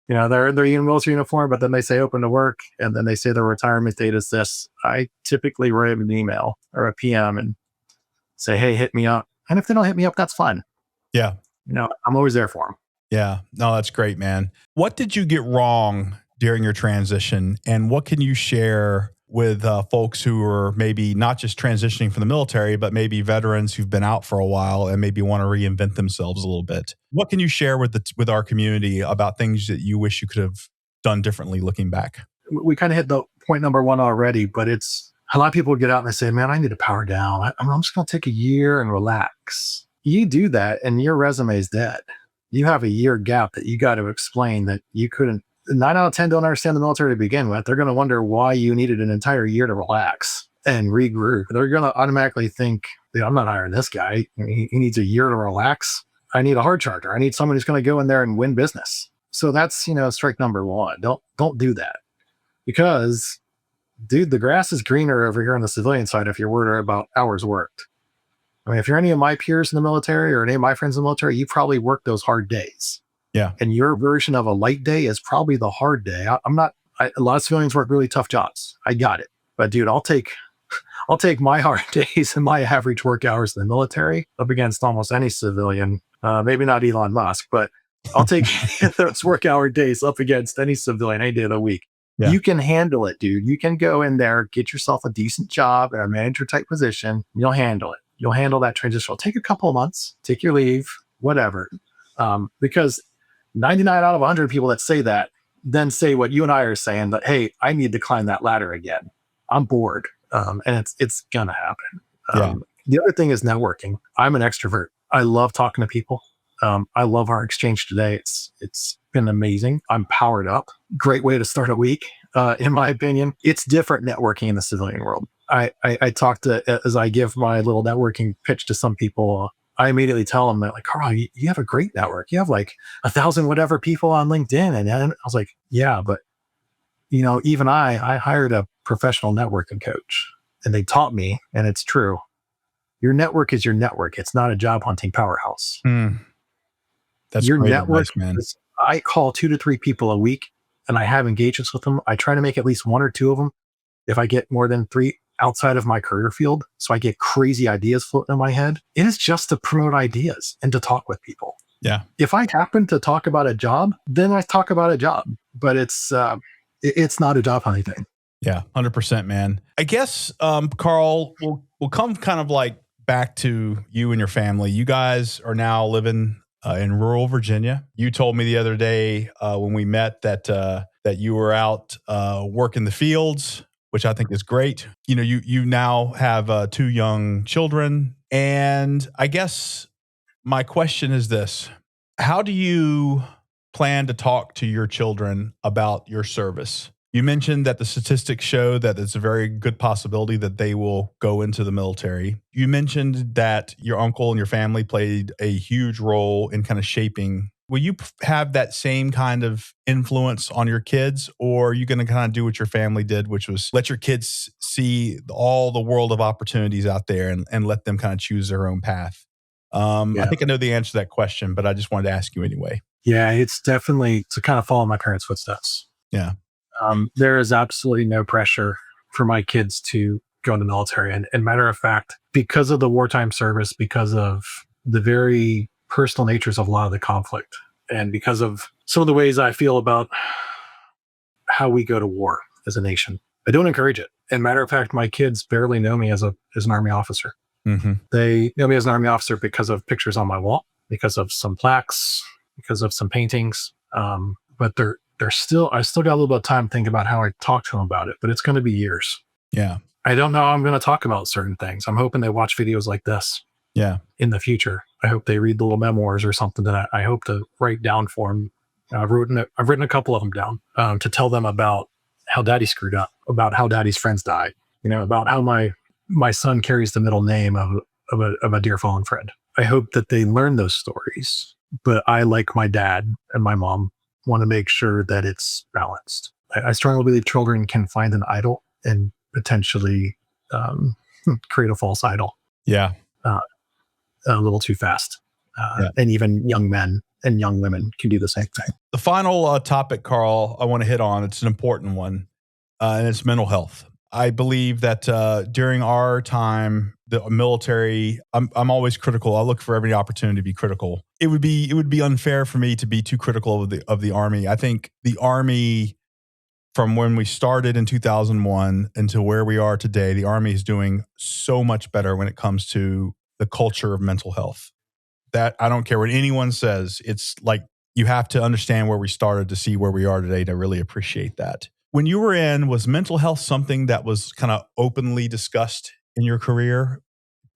[SPEAKER 2] They're in military uniform, but then they say open to work, and then they say their retirement date is this. I typically write an email or a PM and say, hey, hit me up. And if they don't hit me up, that's fine.
[SPEAKER 1] Yeah.
[SPEAKER 2] I'm always there for them.
[SPEAKER 1] Yeah. No, that's great, man. What did you get wrong during your transition? And what can you share with folks who are maybe not just transitioning from the military, but maybe veterans who've been out for a while and maybe want to reinvent themselves a little bit? What can you share with our community about things that you wish you could have done differently looking back?
[SPEAKER 2] We kind of hit the point number one already, but it's a lot of people get out and they say, man, I need to power down. I'm just going to take a year and relax. You do that and your resume is dead. You have a year gap that you got to explain that you couldn't. 9 out of 10 don't understand the military to begin with. They're going to wonder why you needed an entire year to relax and regroup. They're going to automatically think, I'm not hiring this guy. He needs a year to relax. I need a hard charger. I need someone who's going to go in there and win business. So that's, strike number one. Don't do that, because dude, the grass is greener over here on the civilian side if you're worried about hours worked. I mean, if you're any of my peers in the military or any of my friends in the military, you probably work those hard days.
[SPEAKER 1] Yeah.
[SPEAKER 2] And your version of a light day is probably the hard day. A lot of civilians work really tough jobs. I got it. But dude, I'll take my hard days and my average work hours in the military up against almost any civilian. Maybe not Elon Musk, but I'll take those work hour days up against any civilian any day of the week. Yeah. You can handle it, dude. You can go in there, get yourself a decent job in a manager type position. You'll handle it. You'll handle that transition. It'll take a couple of months, take your leave, whatever. Because 99 out of 100 people that say that then say what you and I are saying, that, hey, I need to climb that ladder again. I'm bored. And it's going to happen. The other thing is networking. I'm an extrovert. I love talking to people. I love our exchange today. It's been amazing. I'm powered up. Great way to start a week, in my opinion. It's different networking in the civilian world. I talk to, as I give my little networking pitch to some people, I immediately tell them that, like, Karl, you have a great network. You have like 1,000 whatever people on LinkedIn. And I was like, yeah, but even I hired a professional networking coach, and they taught me, and it's true. Your network is your network. It's not a job hunting powerhouse.
[SPEAKER 1] That's
[SPEAKER 2] your
[SPEAKER 1] great
[SPEAKER 2] network,
[SPEAKER 1] advice, man.
[SPEAKER 2] I call 2 to 3 people a week, and I have engagements with them. I try to make at least 1 or 2 of them. If I get more than 3, outside of my career field. So I get crazy ideas floating in my head. It is just to promote ideas and to talk with people.
[SPEAKER 1] Yeah.
[SPEAKER 2] If I happen to talk about a job, then I talk about a job, but it's not a job hunting thing.
[SPEAKER 1] Yeah, 100%, man. I guess, Karl, we'll come kind of like back to you and your family. You guys are now living in rural Virginia. You told me the other day when we met that you were out working the fields, which I think is great. You know, you now have 2 young children, and I guess my question is this: how do you plan to talk to your children about your service? You mentioned that the statistics show that it's a very good possibility that they will go into the military. You mentioned that your uncle and your family played a huge role in kind of shaping. Will you have that same kind of influence on your kids, or are you going to kind of do what your family did, which was let your kids see all the world of opportunities out there and let them kind of choose their own path? I think I know the answer to that question, but I just wanted to ask you anyway.
[SPEAKER 2] Yeah, it's definitely to kind of follow my parents' footsteps.
[SPEAKER 1] Yeah.
[SPEAKER 2] There is absolutely no pressure for my kids to go in the military. And matter of fact, because of the wartime service, because of the very personal natures of a lot of the conflict, and because of some of the ways I feel about how we go to war as a nation, I don't encourage it. And matter of fact, my kids barely know me as an Army officer.
[SPEAKER 1] Mm-hmm.
[SPEAKER 2] They know me as an Army officer because of pictures on my wall, because of some plaques, because of some paintings. But I still got a little bit of time thinking about how I talk to them about it, but it's going to be years.
[SPEAKER 1] Yeah.
[SPEAKER 2] I don't know how I'm going to talk about certain things. I'm hoping they watch videos like this.
[SPEAKER 1] Yeah.
[SPEAKER 2] In the future. I hope they read the little memoirs or something that I hope to write down for them. I've written a couple of them down to tell them about how daddy screwed up, about how daddy's friends died, about how my son carries the middle name of a dear fallen friend. I hope that they learn those stories, but I, like my dad and my mom, want to make sure that it's balanced. I strongly believe children can find an idol and potentially create a false idol.
[SPEAKER 1] Yeah.
[SPEAKER 2] A little too fast. And even young men and young women can do the same thing.
[SPEAKER 1] The final topic, Karl, I want to hit on, it's an important one, and it's mental health. I believe that during our time, the military, I'm always critical. I look for every opportunity to be critical. It would be unfair for me to be too critical of the Army. I think the Army, from when we started in 2001 until where we are today, the Army is doing so much better when it comes to the culture of mental health. That I don't care what anyone says. It's like you have to understand where we started to see where we are today to really appreciate that. When you were in, was mental health something that was kind of openly discussed in your career?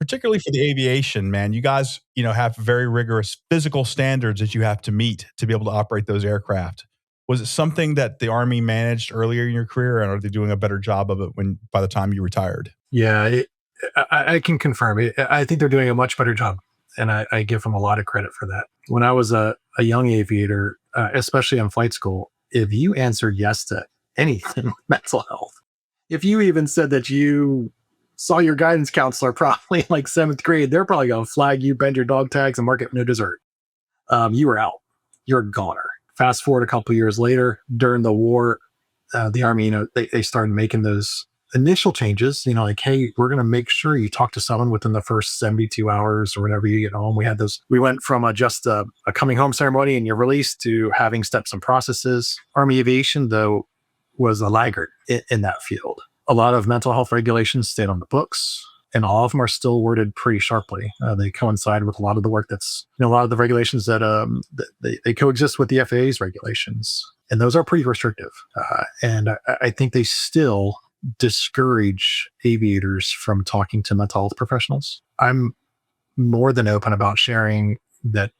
[SPEAKER 1] Particularly for the aviation, man. You guys, have very rigorous physical standards that you have to meet to be able to operate those aircraft. Was it something that the Army managed earlier in your career, and are they doing a better job of it by the time you retired?
[SPEAKER 2] Yeah, I can confirm it. I think they're doing a much better job, and I give them a lot of credit for that. When I was a young aviator, especially in flight school, if you answered yes to anything with mental health, if you even said that you saw your guidance counselor probably in like 7th grade, they're probably going to flag you, bend your dog tags, and mark it no dessert. You were out. You're a goner. Fast forward a couple of years later, during the war, the Army, they started making those initial changes, like, hey, we're going to make sure you talk to someone within the first 72 hours or whenever you get home. We went from just a coming home ceremony and you're released to having steps and processes. Army aviation, though, was a laggard in that field. A lot of mental health regulations stayed on the books, and all of them are still worded pretty sharply. They coincide with a lot of the work that's, a lot of the regulations that they coexist with the FAA's regulations, and those are pretty restrictive. And I think they still discourage aviators from talking to mental health professionals. I'm more than open about sharing that,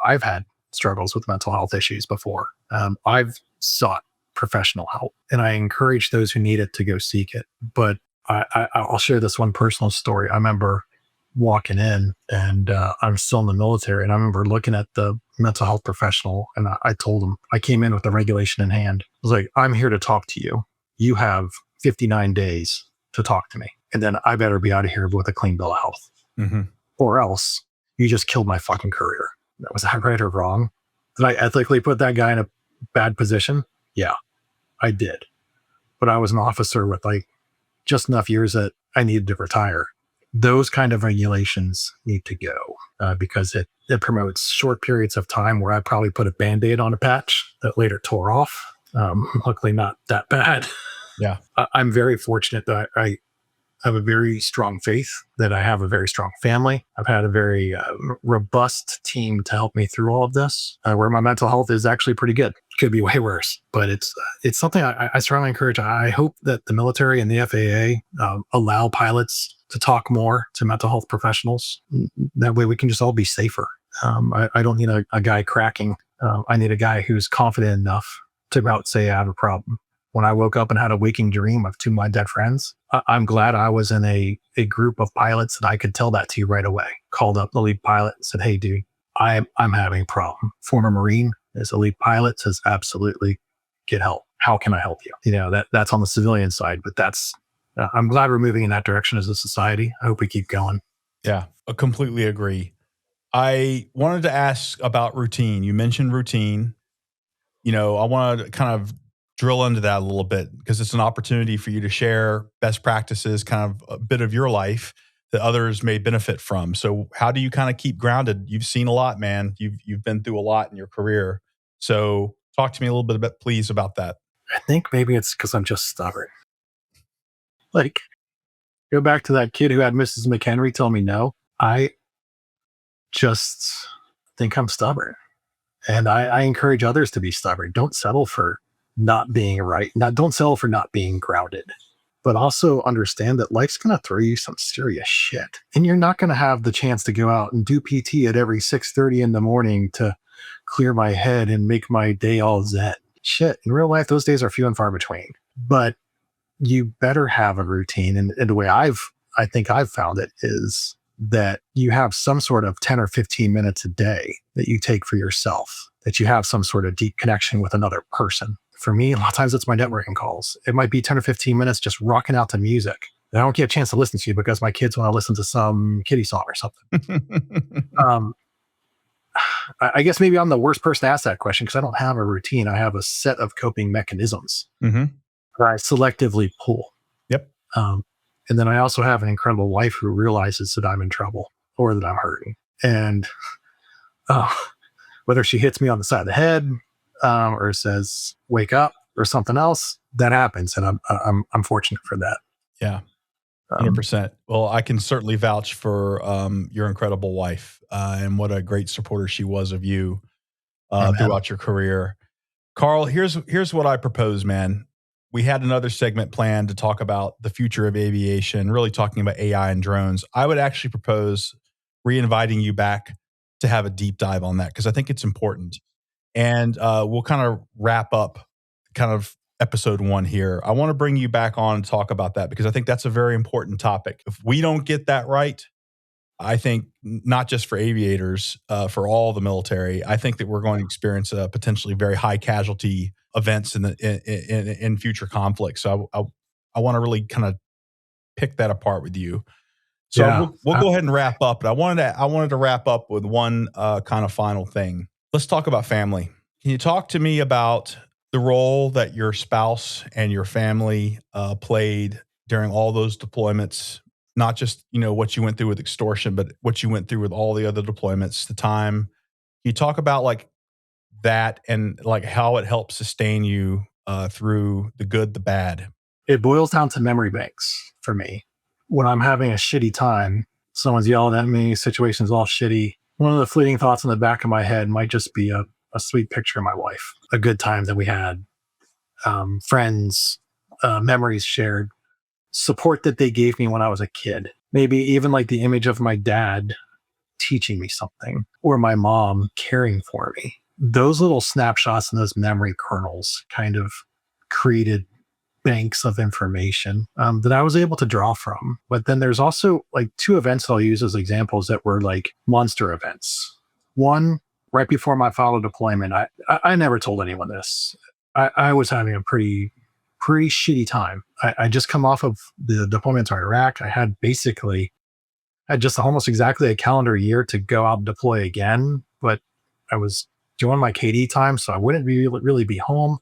[SPEAKER 2] I've had struggles with mental health issues before. I've sought professional help, and I encourage those who need it to go seek it. But I'll share this one personal story. I remember walking in, and I'm still in the military, and I remember looking at the mental health professional, and I told him, I came in with the regulation in hand. I was like, I'm here to talk to you. You have 59 days to talk to me, and then I better be out of here with a clean bill of health. Mm-hmm. Or else you just killed my fucking career. Was that right or wrong? Did I ethically put that guy in a bad position? Yeah, I did. But I was an officer with like just enough years that I needed to retire. Those kind of regulations need to go because it promotes short periods of time where I probably put a Band-Aid on a patch that later tore off. Luckily not that bad.
[SPEAKER 1] Yeah.
[SPEAKER 2] I'm very fortunate that I have a very strong faith, that I have a very strong family. I've had a very robust team to help me through all of this, where my mental health is actually pretty good. Could be way worse, but it's something I strongly encourage. I hope that the military and the FAA allow pilots to talk more to mental health professionals. That way we can just all be safer. I don't need a guy cracking. I need a guy who's confident enough to go out and say I have a problem. When I woke up and had a waking dream of two of my dead friends, I'm glad I was in a group of pilots that I could tell that to you right away. Called up the lead pilot and said, "Hey, dude, I'm having a problem." Former Marine is a lead pilot, says, "Absolutely, get help. How can I help you?" That's on the civilian side, but that's I'm glad we're moving in that direction as a society. I hope we keep going.
[SPEAKER 1] Yeah, I completely agree. I wanted to ask about routine. You mentioned routine. I want to kind of drill into that a little bit because it's an opportunity for you to share best practices, kind of a bit of your life that others may benefit from. So how do you kind of keep grounded? You've seen a lot, man. You've been through a lot in your career. So talk to me a little bit, please, about that.
[SPEAKER 2] I think maybe it's because I'm just stubborn. Like, go back to that kid who had Mrs. McHenry tell me no. I just think I'm stubborn. And I encourage others to be stubborn. Don't settle for not being right. Don't settle for not being grounded. But also understand that life's going to throw you some serious shit. And you're not going to have the chance to go out and do PT at every 6:30 in the morning to clear my head and make my day all zen. Shit. In real life, those days are few and far between. But you better have a routine. And the way I think I've found it is that you have some sort of 10 or 15 minutes a day that you take for yourself, that you have some sort of deep connection with another person. For me, a lot of times it's my networking calls. It might be 10 or 15 minutes just rocking out to music. And I don't get a chance to listen to you because my kids want to listen to some kiddie song or something. I guess maybe I'm the worst person to ask that question because I don't have a routine. I have a set of coping mechanisms that I selectively pull.
[SPEAKER 1] Yep.
[SPEAKER 2] And then I also have an incredible wife who realizes that I'm in trouble or that I'm hurting. And whether she hits me on the side of the head or says, "Wake up," or something else, that happens. And I'm fortunate for that.
[SPEAKER 1] Yeah. 100%. Well, I can certainly vouch for your incredible wife and what a great supporter she was of you throughout your career. Karl, here's what I propose, man. We had another segment planned to talk about the future of aviation, really talking about AI and drones. I would actually propose re-inviting you back to have a deep dive on that because I think it's important. And we'll kind of wrap up kind of episode 1 here. I want to bring you back on and talk about that because I think that's a very important topic. If we don't get that right, I think not just for aviators, for all the military, I think that we're going to experience a potentially very high casualty events in future conflicts. So I want to really kind of pick that apart with you. So we'll go ahead and wrap up. But I wanted to wrap up with one kind of final thing. Let's talk about family. Can you talk to me about the role that your spouse and your family played during all those deployments? Not just what you went through with Extortion, but what you went through with all the other deployments. The time. Can you talk about like that and like how it helped sustain you through the good, the bad?
[SPEAKER 2] It boils down to memory banks for me. When I'm having a shitty time, someone's yelling at me, situation's all shitty. One of the fleeting thoughts in the back of my head might just be a sweet picture of my wife, a good time that we had, friends, memories shared, support that they gave me when I was a kid. Maybe even like the image of my dad teaching me something or my mom caring for me. Those little snapshots and those memory kernels kind of created banks of information that I was able to draw from. But then there's also like 2 events I'll use as examples that were like monster events. One, right before my final deployment, I never told anyone this. I was having a pretty shitty time. I just come off of the deployment to Iraq. I had just almost exactly a calendar year to go out and deploy again, but I was doing my KD time, so I wouldn't really be home.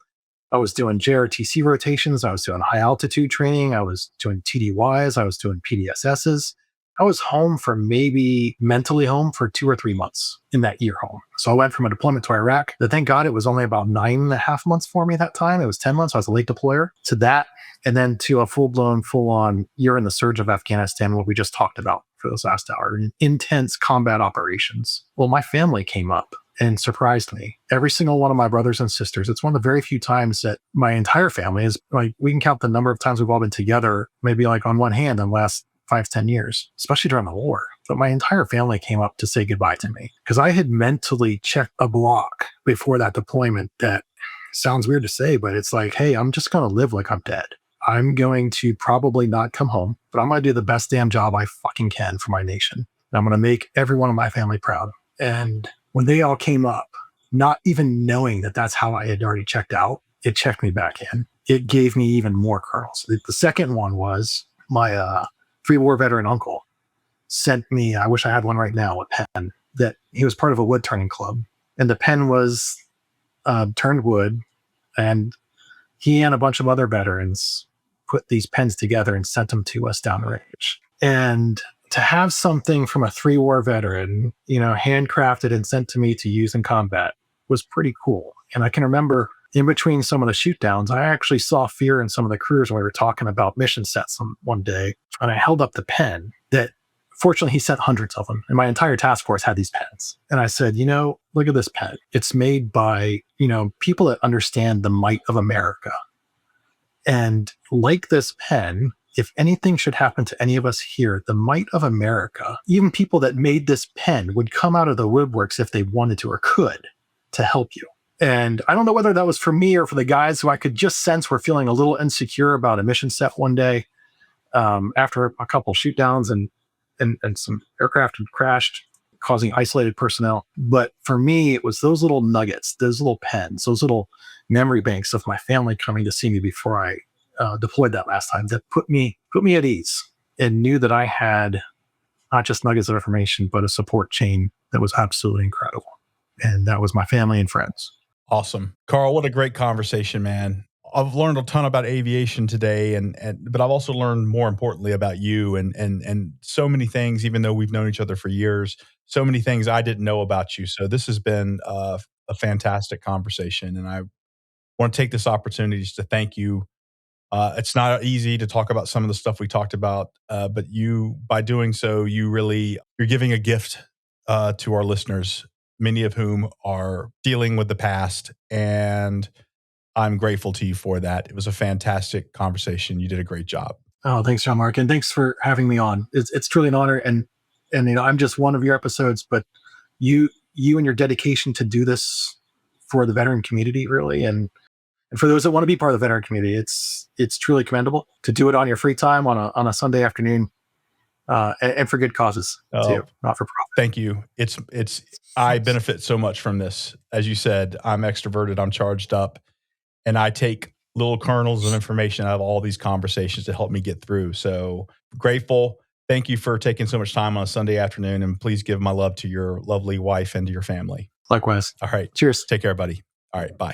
[SPEAKER 2] I was doing JRTC rotations. I was doing high altitude training. I was doing TDYs. I was doing PDSSs. I was home for maybe mentally home for 2 or 3 months in that year home. So I went from a deployment to Iraq. But thank God it was only about 9.5 months for me that time. It was 10 months. I was a late deployer to that. And then to a full-blown, full-on year in the surge of Afghanistan, what we just talked about for this last hour, intense combat operations. Well, my family came up and surprised me. Every single one of my brothers and sisters, it's one of the very few times that my entire family is like, we can count the number of times we've all been together, maybe like on one hand in the last 5-10 years, especially during the war. But my entire family came up to say goodbye to me because I had mentally checked a block before that deployment that sounds weird to say, but it's like, hey, I'm just going to live like I'm dead. I'm going to probably not come home, but I'm going to do the best damn job I fucking can for my nation. And I'm going to make every one of my family proud. And when they all came up, not even knowing that that's how I had already checked out, it checked me back in. It gave me even more kernels. The second one was my free war veteran uncle sent me, I wish I had one right now, a pen that he was part of a wood turning club. And the pen was turned wood, and he and a bunch of other veterans put these pens together and sent them to us down the range. And to have something from a 3-war veteran, handcrafted and sent to me to use in combat was pretty cool. And I can remember in between some of the shoot downs, I actually saw fear in some of the crews when we were talking about mission sets one day. And I held up the pen that fortunately he sent hundreds of them. And my entire task force had these pens. And I said, look at this pen. It's made by, people that understand the might of America. And like this pen, if anything should happen to any of us here, the might of America, even people that made this pen would come out of the woodworks if they wanted to or could to help you. And I don't know whether that was for me or for the guys who I could just sense were feeling a little insecure about a mission set one day after a couple shoot downs and some aircraft had crashed, causing isolated personnel. But for me, it was those little nuggets, those little pens, those little memory banks of my family coming to see me before I deployed that last time that put me at ease and knew that I had not just nuggets of information, but a support chain that was absolutely incredible. And that was my family and friends.
[SPEAKER 1] Awesome. Karl, what a great conversation, man. I've learned a ton about aviation today, but I've also learned more importantly about you and so many things, even though we've known each other for years, so many things I didn't know about you. So this has been a fantastic conversation. And I want to take this opportunity just to thank you. It's not easy to talk about some of the stuff we talked about, but you, by doing so, you're giving a gift to our listeners, many of whom are dealing with the past, and I'm grateful to you for that. It was a fantastic conversation. You did a great job.
[SPEAKER 2] Oh, thanks, John Mark, and thanks for having me on. It's truly an honor, and I'm just one of your episodes, but you and your dedication to do this for the veteran community, really, and for those that want to be part of the veteran community, it's truly commendable to do it on your free time on a Sunday afternoon, and for good causes too, not for profit.
[SPEAKER 1] Thank you. I benefit so much from this. As you said, I'm extroverted, I'm charged up, and I take little kernels of information out of all these conversations to help me get through. So grateful. Thank you for taking so much time on a Sunday afternoon, and please give my love to your lovely wife and to your family.
[SPEAKER 2] Likewise.
[SPEAKER 1] All right.
[SPEAKER 2] Cheers.
[SPEAKER 1] Take care, buddy. All right. Bye.